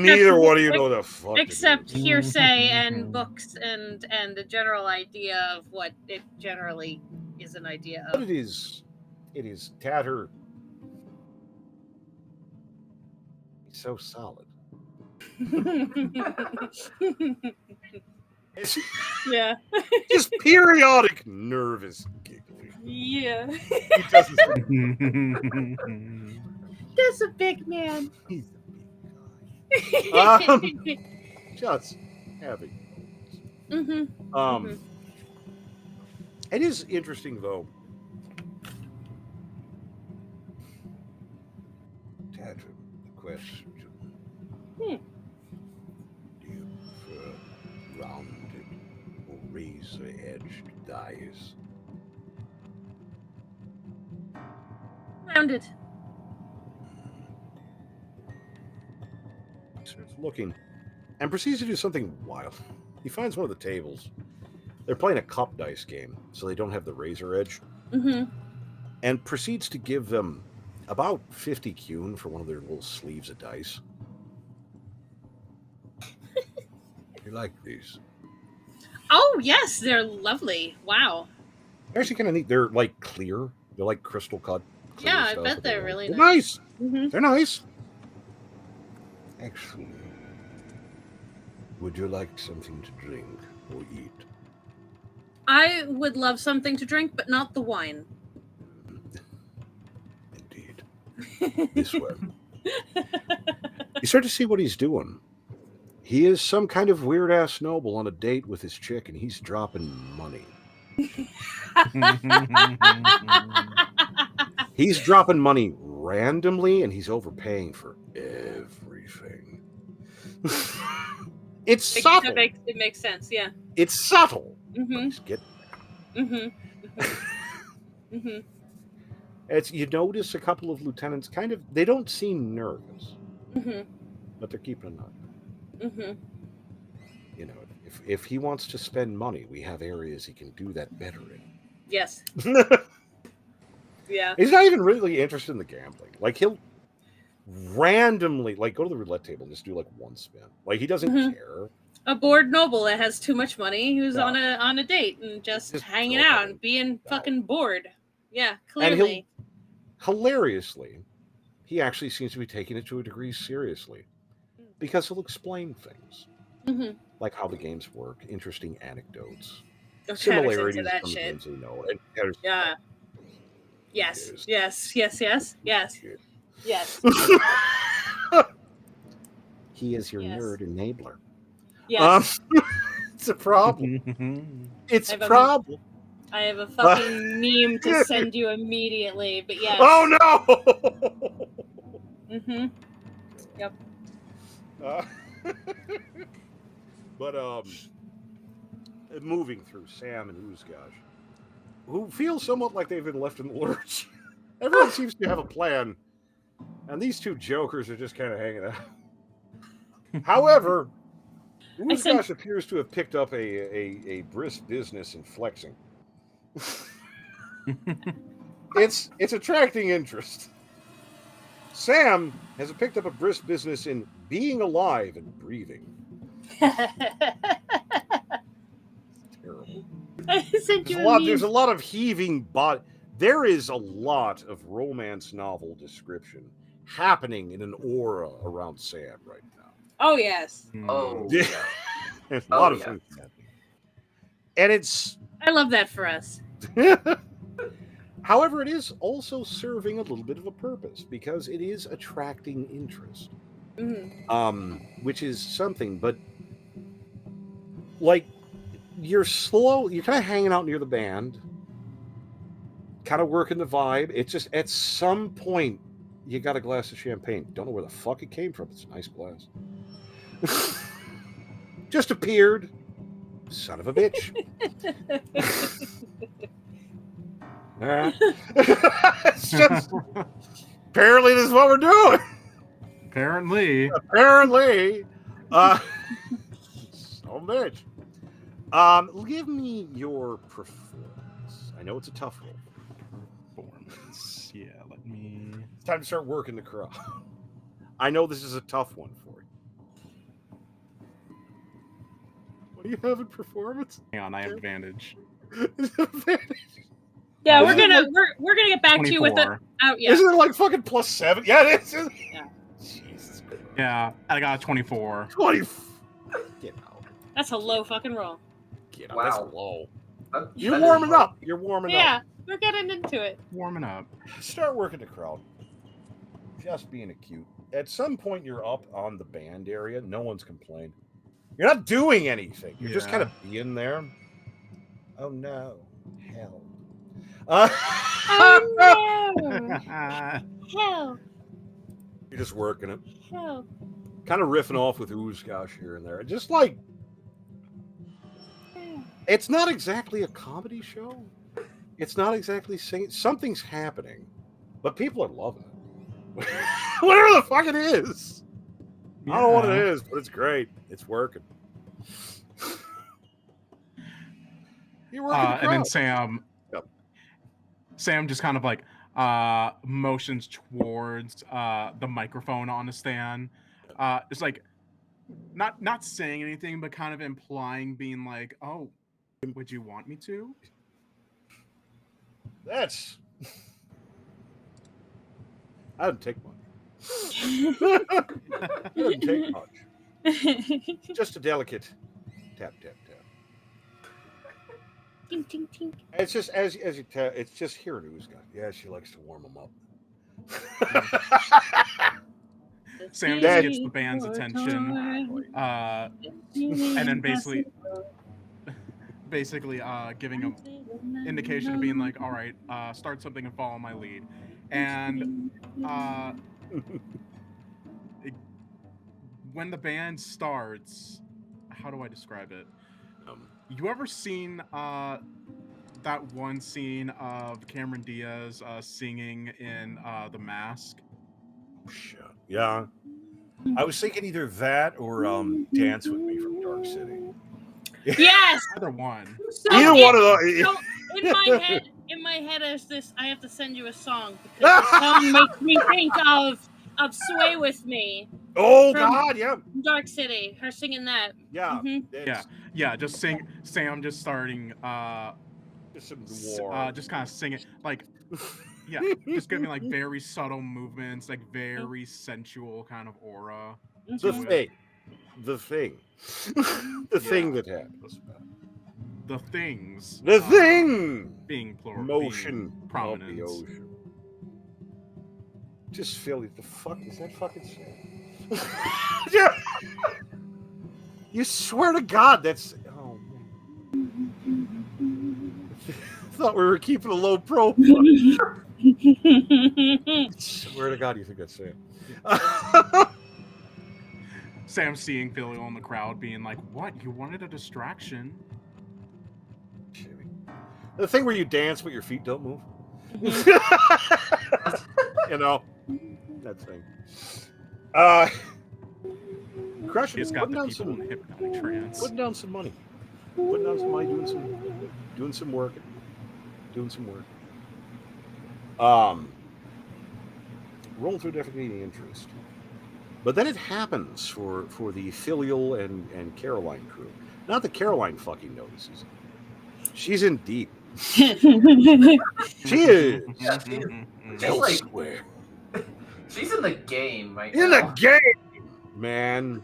neither one of you know the fuck. Except hearsay and books and a general idea of what it generally is an idea of. But it is Tatter. He's so solid. Yeah. Just periodic nervous giggling. Yeah. He doesn't. That's a big man. He's a big guy. Just having. It is interesting though. Tatter, the question. Do you prefer rounded or razor-edged dice? Rounded. He starts looking and proceeds to do something wild. He finds one of the tables. They're playing a cup dice game, so they don't have the razor edge. And proceeds to give them about 50 Kuhn for one of their little sleeves of dice. You like these? Oh, yes, they're lovely. Wow. They're actually kind of neat. They're like clear. They're like crystal cut. Yeah, I bet they're really nice. They're nice. Excellent. Would you like something to drink or eat? I would love something to drink, but not the wine. Indeed. This way. You start to see what he's doing. He is some kind of weird-ass noble on a date with his chick, and he's dropping money. He's dropping money randomly, and he's overpaying for everything. It's subtle. It makes sense, yeah. It's subtle. He's getting there. It's, you notice a couple of lieutenants kind of, they don't seem nervous, but they're keeping an eye. You know, if he wants to spend money, we have areas he can do that better in. Yes. Yeah. He's not even really interested in the gambling. Like, he'll randomly, like, go to the roulette table and just do, like, one spin. Like, he doesn't care. A bored noble that has too much money who's on a date and just hanging out and being fucking bored. Yeah, clearly. And hilariously, he actually seems to be taking it to a degree seriously. Because he'll explain things. Like how the games work, interesting anecdotes, similarities that from shit. things you know. Yeah. Yes. He is your nerd enabler. Yes. It's a problem. It's a problem. I have a fucking meme to send you immediately, but yes. Oh no! Yep. But moving through Sam and Oozgosh, who feel somewhat like they've been left in the lurch. Everyone seems to have a plan, and these two jokers are just kind of hanging out. However, Oozgosh appears to have picked up a brisk business in flexing. It's attracting interest. Sam has picked up a brisk business in being alive and breathing. Terrible. There's a lot of heaving body. There is a lot of romance novel description happening in an aura around Sam right now. Oh yes. Oh yeah. There's a lot of things happening. And it's I love that for us. However, it is also serving a little bit of a purpose because it is attracting interest. Which is something, but like you're kind of hanging out near the band, kind of working the vibe. It's just at some point You got a glass of champagne. Don't know where the fuck it came from. It's a nice glass. Just appeared. Son of a bitch. It's just apparently this is what we're doing. Apparently. So bitch. Give me your performance. I know it's a tough role. Performance. Yeah, let me. It's time to start working the crowd. I know this is a tough one for you. What do you have in performance? Hang on, I have advantage. Yeah, we're gonna get back 24. To you with it. Yeah. Isn't it like fucking +7? Yeah, it is. Yeah. Jesus. Yeah, I got a 24. 20. Get out. That's a low fucking roll. Get out. Wow. That's low. You're warming up. You're warming up. Yeah, we're getting into it. Warming up. Start working the crowd. Just being acute. At some point, you're up on the band area. No one's complained. You're not doing anything. You're just kind of being there. Oh no, hell. Oh no, hell. You're just working it. Hell. Kind of riffing off with Oozgosh here and there. Just like, it's not exactly a comedy show. It's not exactly singing. Something's happening, but people are loving it. Whatever the fuck it is. Yeah. I don't know what it is, but it's great. It's working. You're working and then Sam just kind of like motions towards the microphone on the stand. It's like not saying anything, but kind of implying, being like, "Oh, would you want me to?" That's. I didn't take much. I didn't take much. Just a delicate tap, tap, tap. Tink, tink, tink. It's just as you tell. It's just hearing Oozgosh. Yeah, she likes to warm them up. Sam just gets the band's attention, and then basically giving an indication of being like, "All right, start something and follow my lead." And when the band starts, how do I describe it? You ever seen that one scene of Cameron Diaz singing in The Mask? Shit. Yeah. I was thinking either that or Dance With Me from Dark City. Yes. Either one. So either one of those. So in my head is this. I have to send you a song because the song makes me think of "Sway With Me." Oh God, yeah. Dark City. Her singing that. Yeah. Mm-hmm. Yeah. Just sing. Sam just starting. Just some noir. Just kind of singing like. Yeah, just giving like very subtle movements, like very sensual kind of aura. The thing that happens. The things. The thing being plural. Motion being prominent. Of the ocean. Just feel it. The fuck is that fucking shit? Yeah. You swear to God, that's. Oh man. Thought we were keeping a low profile. Swear to God, you think that's Sam? Sam seeing Philly in the crowd, being like, "What? You wanted a distraction?" The thing where you dance but your feet don't move. You know that thing. Crush it's got the people in the hypnotic trance. Putting down some money. Doing some work. Roll through definitely the interest. But then it happens for the Filial and Caroline crew. Not that Caroline fucking notices. She's in deep. She is. Yeah, she's elsewhere. She's in the game right now. In the game, man.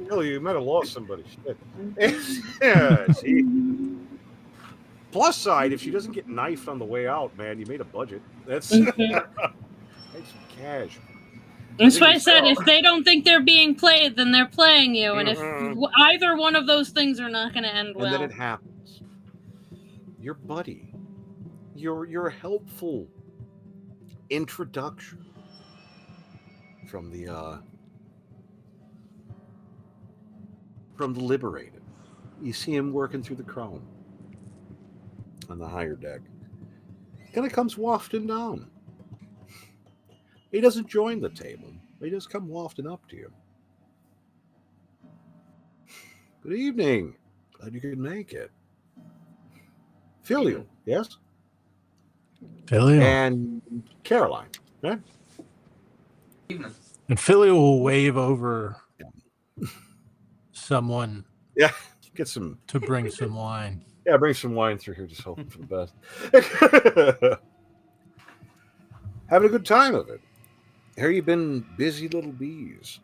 Hell, you might have lost somebody. Yeah, see. Plus side, if she doesn't get knifed on the way out, man, you made a budget. That's make some cash. That's why I said if they don't think they're being played, then they're playing you, and if either one of those things are not going to end well. And then it happens. your buddy, your helpful introduction from the Liberated. You see him working through the crown on the higher deck. Kind of comes wafting down. He doesn't join the table. He just come wafting up to you. Good evening. Glad you could make it. Filial, yes? Filial. And Caroline, right? Evening. And Filial will wave over someone. Yeah, get some to bring some wine. Yeah, bring some wine through here. Just hoping for the best. Having a good time of it. Here you been, busy little bees.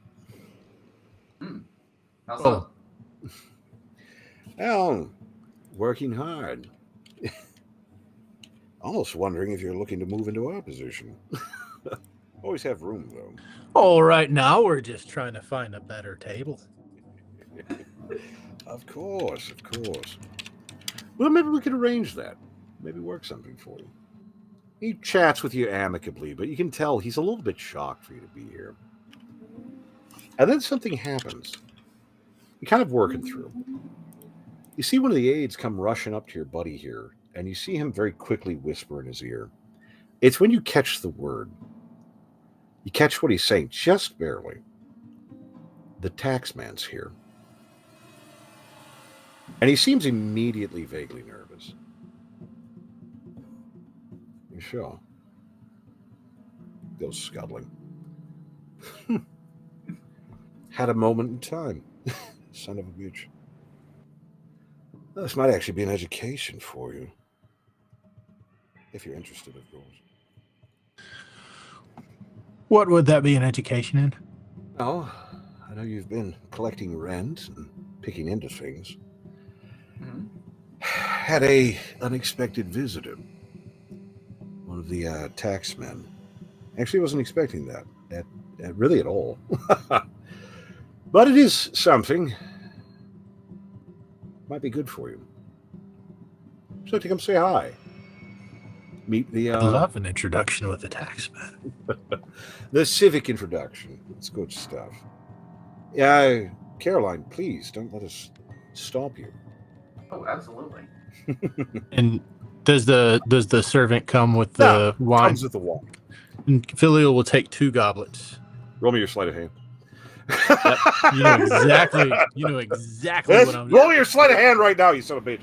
How's that? Well, working hard. Almost wondering if you're looking to move into our position. Always have room, though. Oh, right now we're just trying to find a better table. Of course. Well, maybe we could arrange that. Maybe work something for you. He chats with you amicably, but you can tell he's a little bit shocked for you to be here. And then something happens. You're kind of working through. You see one of the aides come rushing up to your buddy here, and you see him very quickly whisper in his ear. It's when you catch the word. You catch what he's saying, just barely. The taxman's here. And he seems immediately vaguely nervous. You sure? Goes scuttling. Had a moment in time. Son of a bitch. This might actually be an education for you. If you're interested, of course. What would that be an education in? Oh, I know you've been collecting rent and picking into things. Mm-hmm. Had a unexpected visitor. One of the taxmen. Actually, wasn't expecting that really at all. But it is something. Might be good for you. So to come say hi. Meet the I love an introduction with a taxman. The civic introduction. It's good stuff. Yeah, Caroline, please don't let us stop you. Oh, absolutely. And does the servant come with the wine? Comes with the wine. And Filial will take 2 goblets. Roll me your sleight of hand. You know exactly what I'm doing. Roll your sleight of hand right now, you son of a bitch.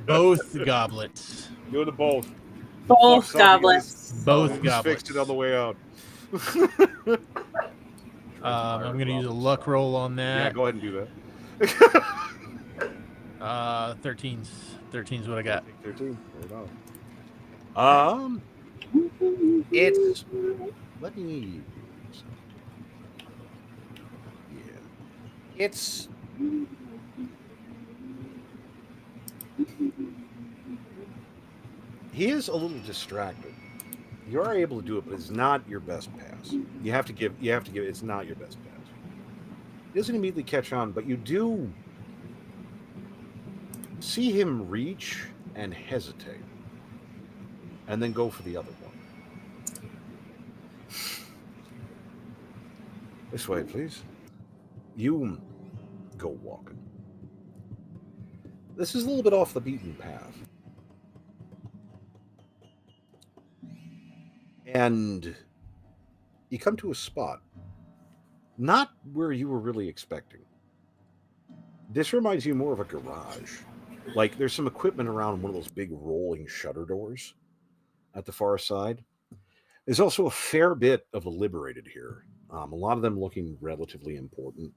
Both goblets. Doing the both. Both goblets. Both Just goblets. fixed it on the way out. I'm going to use a luck roll on Yeah, that. go ahead and do that. 13's what I got. 13. Right on. It's. Let me. Yeah. It's. He is a little distracted. You are able to do it, but it's not your best pass. You have to give. It's not your best pass. He doesn't immediately catch on, but you do see him reach and hesitate, and then go for the other one. This way, please. You go walking. This is a little bit off the beaten path. And you come to a spot, not where you were really expecting. This reminds you more of a garage. Like there's some equipment around one of those big rolling shutter doors at the far side. There's also a fair bit of the Liberated here. A lot of them looking relatively important.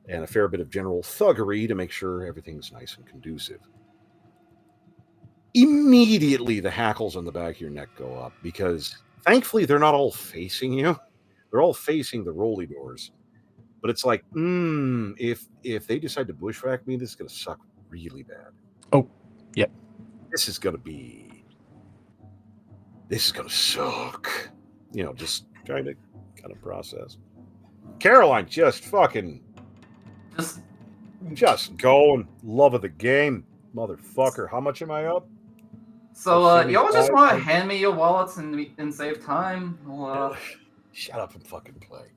And a fair bit of general thuggery to make sure everything's nice and conducive. Immediately, the hackles on the back of your neck go up because, thankfully, they're not all facing you. They're all facing the rolly doors. But it's like, if they decide to bushwhack me, this is going to suck really bad. Oh, yep. This is going to suck. You know, just trying to kind of process. Caroline just fucking... Just going. Love of the game. Motherfucker, how much am I up? So, y'all just 75? want to hand me your wallets and save time? Well, Shut up and fucking play.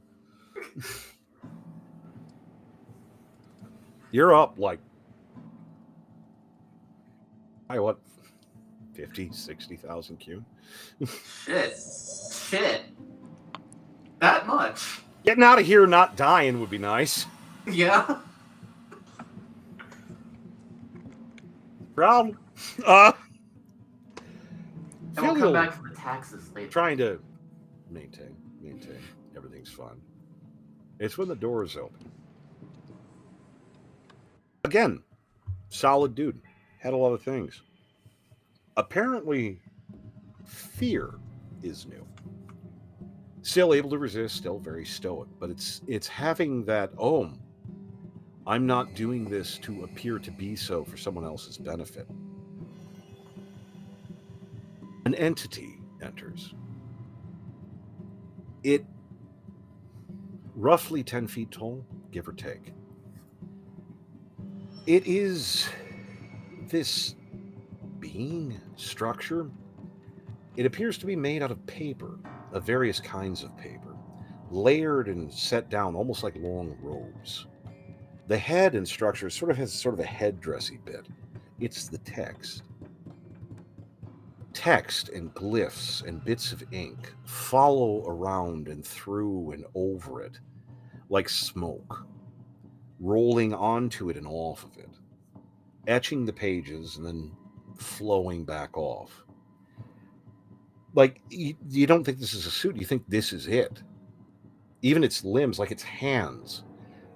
You're up like, what, 50, 60,000 Q? Shit. That much. Getting out of here not dying would be nice. Yeah. Problem. And we'll come back for the taxes later. Trying to maintain. Everything's fine. It's when the door is open. Again, solid dude. Had a lot of things. Apparently, fear is new. Still able to resist, still very stoic, but it's having that, I'm not doing this to appear to be so for someone else's benefit. An entity enters. It roughly 10 feet tall, give or take. It is this being, structure. It appears to be made out of paper, of various kinds of paper, layered and set down almost like long robes. The head and structure has a headdressy bit. It's the text. Text and glyphs and bits of ink follow around and through and over it like smoke, rolling onto it and off of it, etching the pages and then flowing back off. Like, you don't think this is a suit, you think this is it. Even its limbs, like its hands,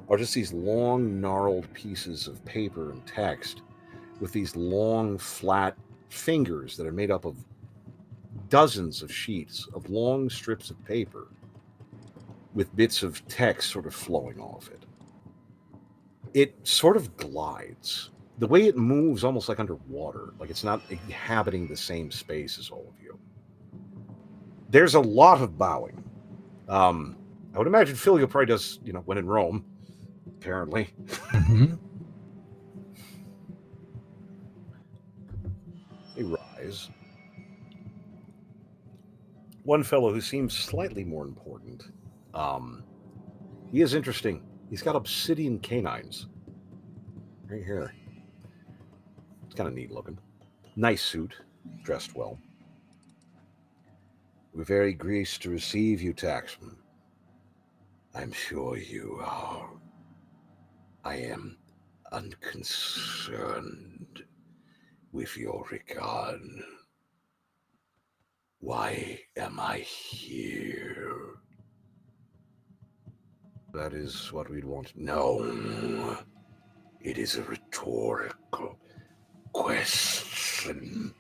are just these long, gnarled pieces of paper and text with these long, flat fingers that are made up of dozens of sheets of long strips of paper with bits of text sort of flowing off it. It sort of glides. The way it moves almost like underwater, like it's not inhabiting the same space as all of you. There's a lot of bowing. I would imagine Filio probably does, when in Rome, apparently. Mm-hmm. They rise. One fellow who seems slightly more important. He is interesting. He's got obsidian canines. Right here. It's kind of neat looking. Nice suit. Dressed well. We're very graced to receive you, Taxman. I'm sure you are. I am unconcerned with your regard. Why am I here? That is what we'd want to know. It is a rhetorical question.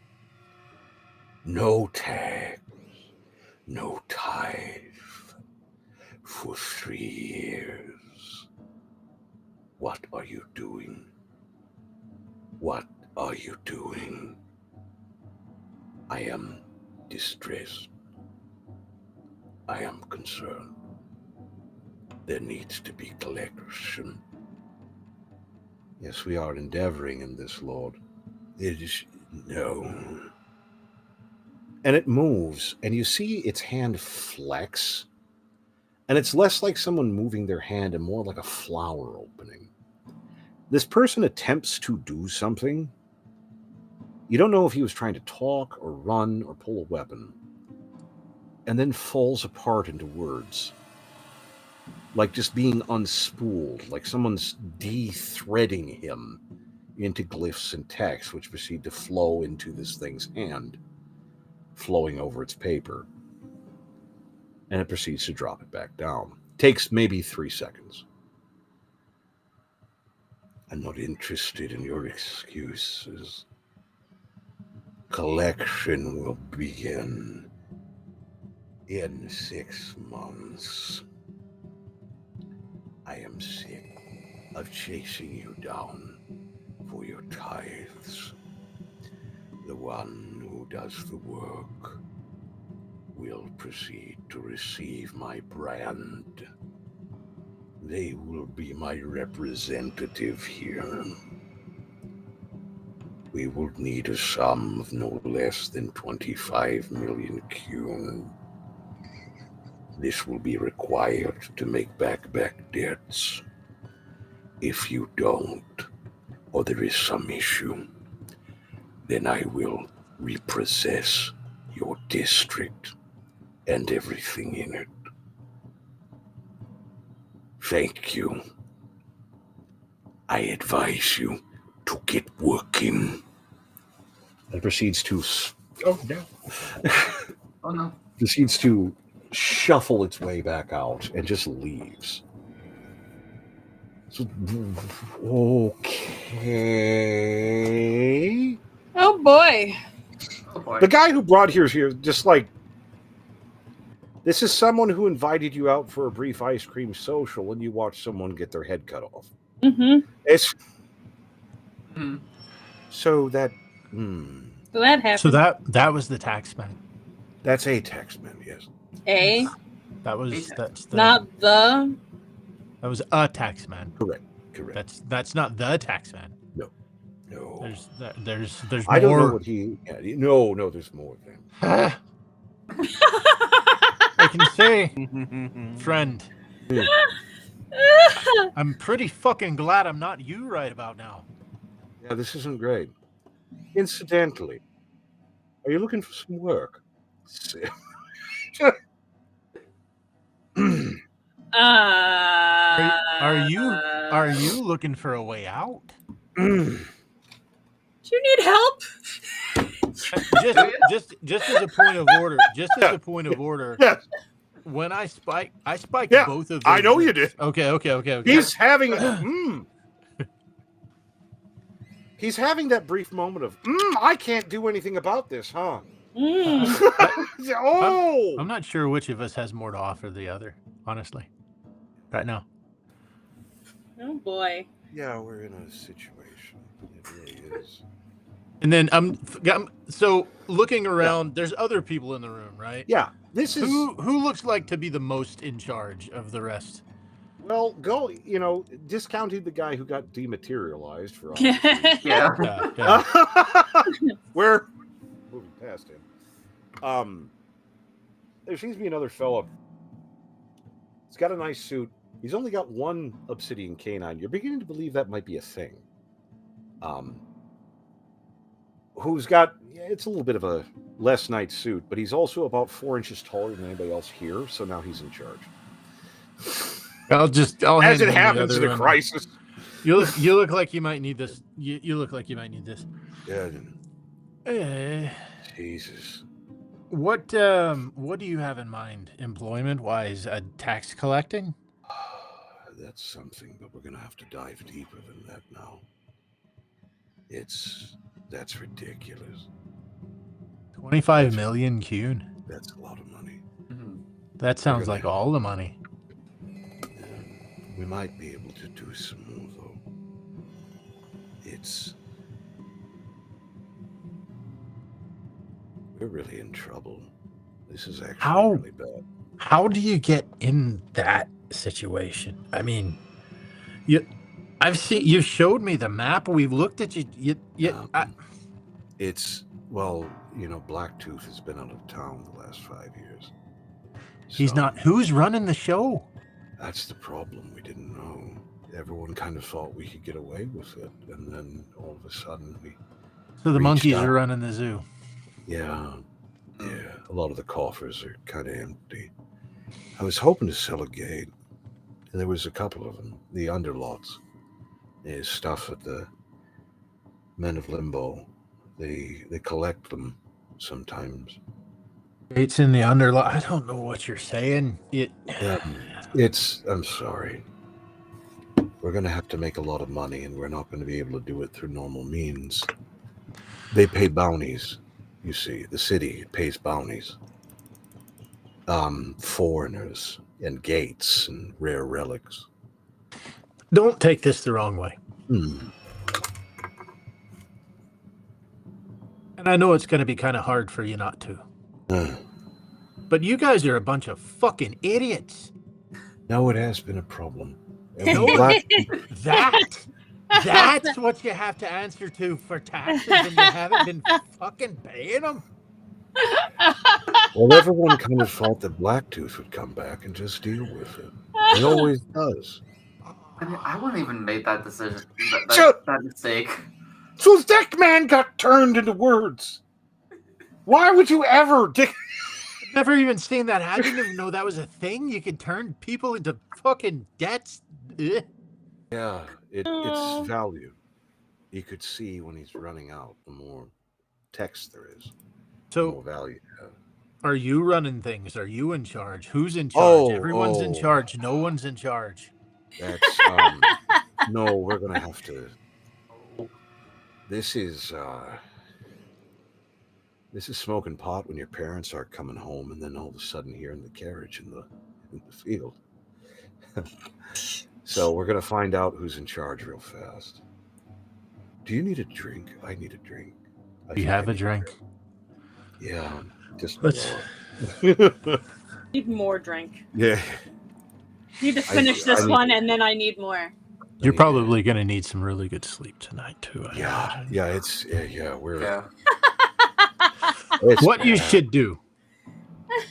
No tax, no tithe for 3 years. What are you doing? What are you doing? I am distressed. I am concerned. There needs to be collection. Yes, we are endeavoring in this, Lord. It is no. And it moves, and you see its hand flex, and it's less like someone moving their hand and more like a flower opening. This person attempts to do something. You don't know if he was trying to talk or run or pull a weapon, and then falls apart into words. Like just being unspooled, like someone's de-threading him into glyphs and text, which proceed to flow into this thing's hand, flowing over its paper. And it proceeds to drop it back down. Takes maybe 3 seconds. I'm not interested in your excuses. Collection will begin in 6 months. I am sick of chasing you down for your tithes. The one who does the work will proceed to receive my brand. They will be my representative here. we will need a sum of no less than 25 million Kuhn. This will be required to make back debts. If you don't, or there is some issue, then I will repossess your district and everything in it. Thank you. I advise you to get working. And proceeds to... Oh, no. Oh, no. Proceeds to shuffle its way back out and just leaves. So, okay. Oh boy. Oh, boy. The guy who brought here just like, this is someone who invited you out for a brief ice cream social and you watch someone get their head cut off. Mm-hmm. It's So that happened. So that was the taxman. That's a taxman, yes. That's Not the. That was a taxman. Correct. That's not the taxman. No. There's I more. don't know what he. Yeah, no, there's more than. I can say, friend. I'm pretty fucking glad I'm not you right about now. Yeah, this isn't great. Incidentally, are you looking for some work? Are you looking for a way out? Do you need help? Just as a point of order. Just as a point of order. Yes. When I spiked both of those. I know you did. Okay. He's having he's having that brief moment of I can't do anything about this, huh? Oh, I'm not sure which of us has more to offer the other, honestly. Right now. Oh boy. yeah, we're in a situation. It really is. And then I'm so looking around. There's other people in the room, right? Yeah, this is who looks like to be the most in charge of the rest. well, discounting the guy who got dematerialized for all Yeah. Yeah. we're moving past him. There seems to be another fellow. He's got a nice suit. He's only got one obsidian canine. You're beginning to believe that might be a thing. Who's got, it's a little bit of a less nice suit, but he's also about 4 inches taller than anybody else here, so now he's in charge. I'll As hand it him the happens other in a one. crisis. You look like you might need this. You look like you might need this. Yeah. Jesus. What do you have in mind, employment-wise? Tax collecting? That's something, but we're gonna have to dive deeper than that now. That's ridiculous. 25 million Kuhn. That's a lot of money. That sounds like all the money. Yeah, we might be able to do some more, though. We're really in trouble. This is actually really bad. How do you get in that situation? I mean, you've showed me the map. We've looked at you. Blacktooth has been out of town the last 5 years. He's not. Who's running the show? That's the problem. We didn't know. Everyone kind of thought we could get away with it, and then all of a sudden So the monkeys are running the zoo. Yeah. A lot of the coffers are kind of empty. I was hoping to sell a gate, and there was a couple of them. The underlots. There's stuff at the Men of Limbo. They collect them sometimes. Gates in the underlot. I don't know what you're saying. I'm sorry. We're going to have to make a lot of money, and we're not going to be able to do it through normal means. They pay bounties. You see, the city pays bounties. Foreigners and gates and rare relics. Don't take this the wrong way. Hmm. And I know it's going to be kind of hard for you not to. But you guys are a bunch of fucking idiots. No, it has been a problem. That That's what you have to answer to for taxes, and you haven't been fucking paying them. Well, everyone kind of thought that Blacktooth would come back and just deal with it. He always does. I mean, I wouldn't even make that decision. Sure. That mistake. So that man got turned into words. Why would you ever? Never even seen that. I didn't even know that was a thing. You could turn people into fucking debts. Ugh. Yeah, it's value. You could see when he's running out, the more text there is, the more value you have. Are you running things? Are you in charge? Who's in charge? Everyone's in oh. charge. No one's in charge. That's no, we're gonna have to. This is smoking pot when your parents are coming home, and then all of a sudden here in the carriage in the field. So we're gonna find out who's in charge real fast. Do you need a drink? I need a drink. Do you have a drink? Yeah, just Let's. Need more drink. Yeah. Need to finish this one, and then I need more. You're probably gonna need some really good sleep tonight too. Yeah, we're. Yeah. What you should do.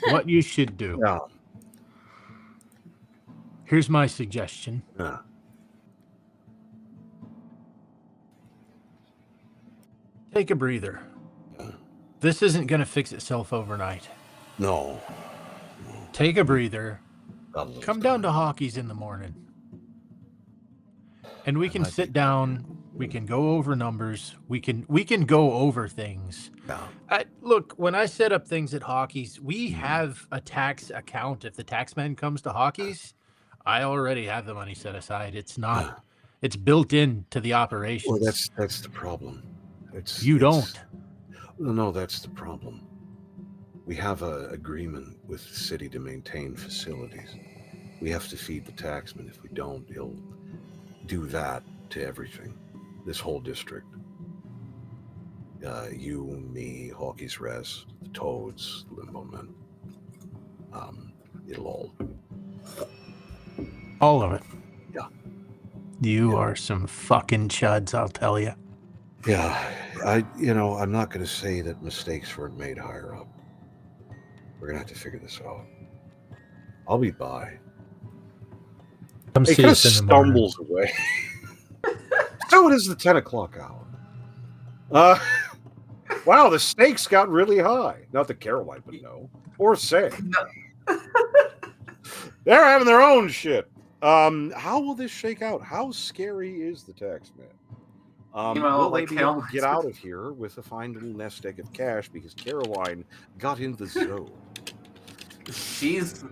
What you should do. Yeah. Here's my suggestion. Yeah. Take a breather. This isn't going to fix itself overnight. No. Take a breather. Come down to Hockey's in the morning. And we can sit down. We can go over numbers. We can go over things. Yeah. Look, when I set up things at Hockey's, we have a tax account. If the taxman comes to Hockey's, I already have the money set aside. It's not. It's built into the operations. Well, that's the problem. You don't. No, that's the problem. We have an agreement with the city to maintain facilities. We have to feed the taxman. If we don't, he'll do that to everything. This whole district. You, me, Hawkey's Rest, the Toads, the Limbo Men. It'll all of it. Yeah. You are some fucking chuds, I'll tell you. Yeah, I'm not going to say that mistakes weren't made higher up. We're going to have to figure this out. I'll be by. Come see us in the morning. Stumbles away. So it is the 10 o'clock hour. Wow, the stakes got really high. Not that Caroline would know. Or say. They're having their own shit. How will this shake out? How scary is the taxman? Will they be able to get out of here with a fine little nest egg of cash because Caroline got in the zone? She's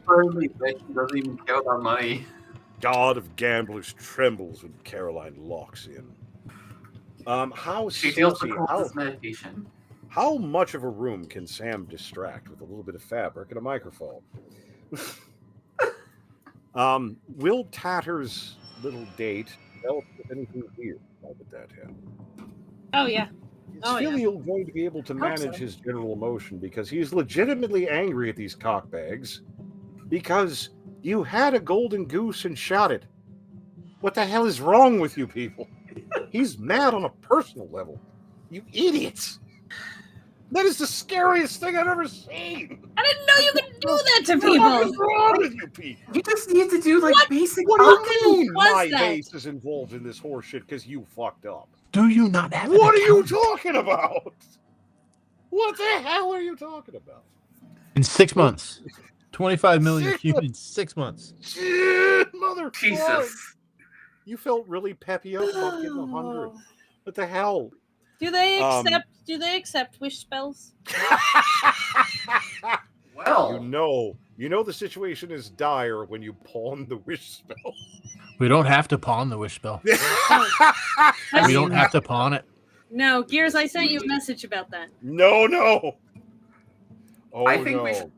firmly rich. She doesn't even care about money. God of gamblers trembles when Caroline locks in. She feels the closest meditation. How much of a room can Sam distract with a little bit of fabric and a microphone? Will Tatter's little date develop with anything weird? How would that happen? Oh, yeah. Is Filial going to be able to manage his general emotion because he's legitimately angry at these cockbags because you had a golden goose and shot it. What the hell is wrong with you people? He's mad on a personal level. You idiots. That is the scariest thing I've ever seen. I didn't know you could do that to people. What is wrong with you people? You just need to do basic. What do you mean my base is involved in this horseshit because you fucked up? Do you not have What are you talking about? What the hell are you talking about? In 6 months. 25 million in 6 months. Shit, mother Jesus. You felt really peppy up about getting 100. What the hell? Do they accept wish spells? Well, you know the situation is dire when you pawn the wish spell. We don't have to pawn the wish spell. We don't have to pawn it. No, Gears, I sent you a message about that. No. Oh, I think we should.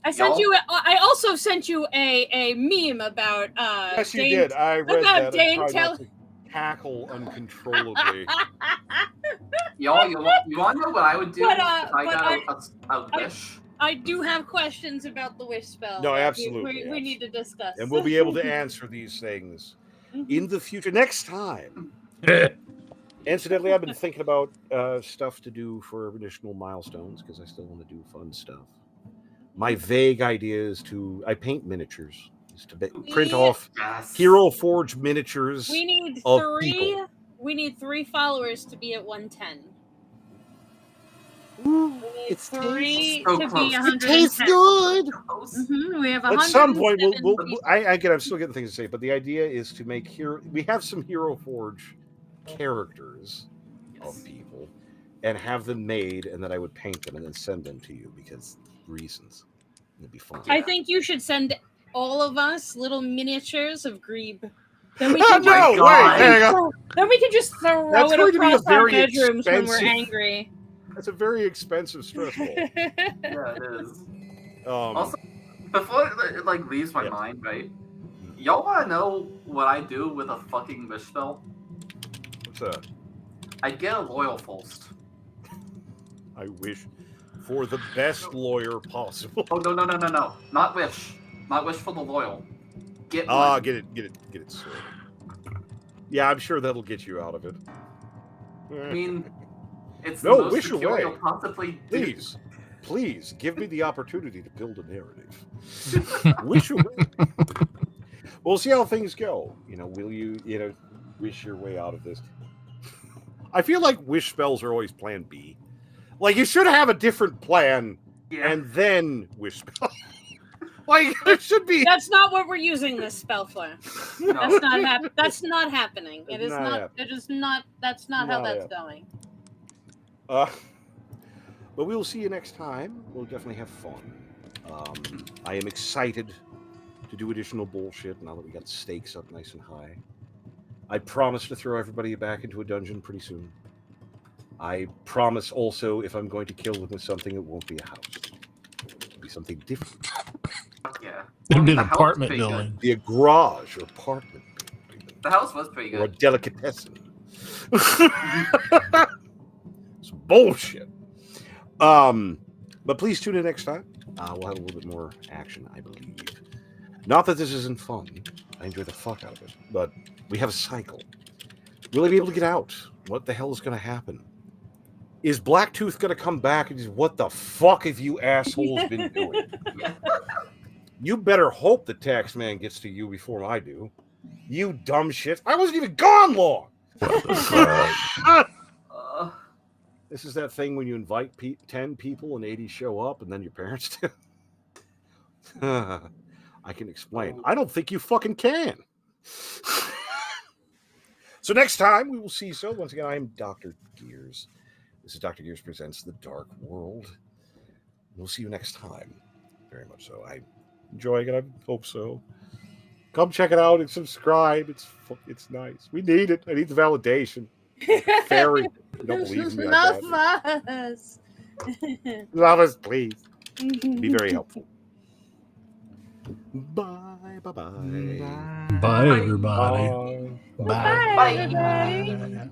I also sent you a meme about yes, you did. I read that. Dane not to cackle uncontrollably. Y'all, you want to know what I would do if I got a wish? I do have questions about the wish spell. No, absolutely. We need to discuss. And we'll be able to answer these things. in the future, next time. Incidentally, I've been thinking about stuff to do for additional milestones because I still want to do fun stuff. My vague idea is I paint miniatures, is to print off Hero Forge miniatures. We need of three. people. We need 3 followers to be at 110. It's three so to close. be It 110. tastes good. We have At some point, 170 I'm still getting things to say, but the idea is to make we have some Hero Forge characters of people and have them made, and then I would paint them and then send them to you because reasons. It'd be fun. I think you should send all of us little miniatures of Grebe. Then we can then we can just throw That's it going to be a across our very bedrooms when we're expensive- angry. That's a very expensive stress ball. Yeah, it is. Um, Also, before it like leaves my mind, right? Y'all want to know what I do with a fucking wish spell? What's that? I get a loyal Fulst. I wish for the best lawyer possible. Oh no! Not wish for the loyal. Get Ah, get it sorted. Yeah, I'm sure that'll get you out of it. I mean, it's no, the most wish secure away. you'll possibly do. Please, give me the opportunity to build a narrative. Wish away. We'll see how things go. Will you, wish your way out of this? I feel like wish spells are always plan B. Like, you should have a different plan and then wish spell. Like, it should be. That's not what we're using this spell for. No. That's not happening. It is not. happening. It is not. That's not how that's going. But we will see you next time. We'll definitely have fun. I am excited to do additional bullshit now that we got stakes up nice and high. I promise to throw everybody back into a dungeon pretty soon. I promise also, if I'm going to kill them with something, it won't be a house. It'll be something different. Yeah. It'd be an The house apartment was pretty building. Be a garage or apartment building. The house was pretty Or a good. delicatessen. It's bullshit. But please tune in next time. We'll have a little bit more action, I believe. Not that this isn't fun. I enjoy the fuck out of it. But we have a cycle. Will I be able to get out? What the hell is going to happen? Is Blacktooth going to come back and just, what the fuck have you assholes been doing? You better hope the tax man gets to you before I do. You dumb shit. I wasn't even gone long. What the fuck? This is that thing when you invite 10 people and 80 show up and then your parents do. I can explain. I don't think you fucking can. So next time we will see so. Once again, I am Dr. Gears. This is Dr. Gears Presents The Dark World. We'll see you next time. Very much so. I'm enjoying it. I hope so. Come check it out and subscribe. It's nice. We need it. I need the validation. Fairy. You don't believe me. Love us. Love us, please. Be very helpful. Bye. Bye. Bye, everybody. Bye. Bye, everybody. Bye.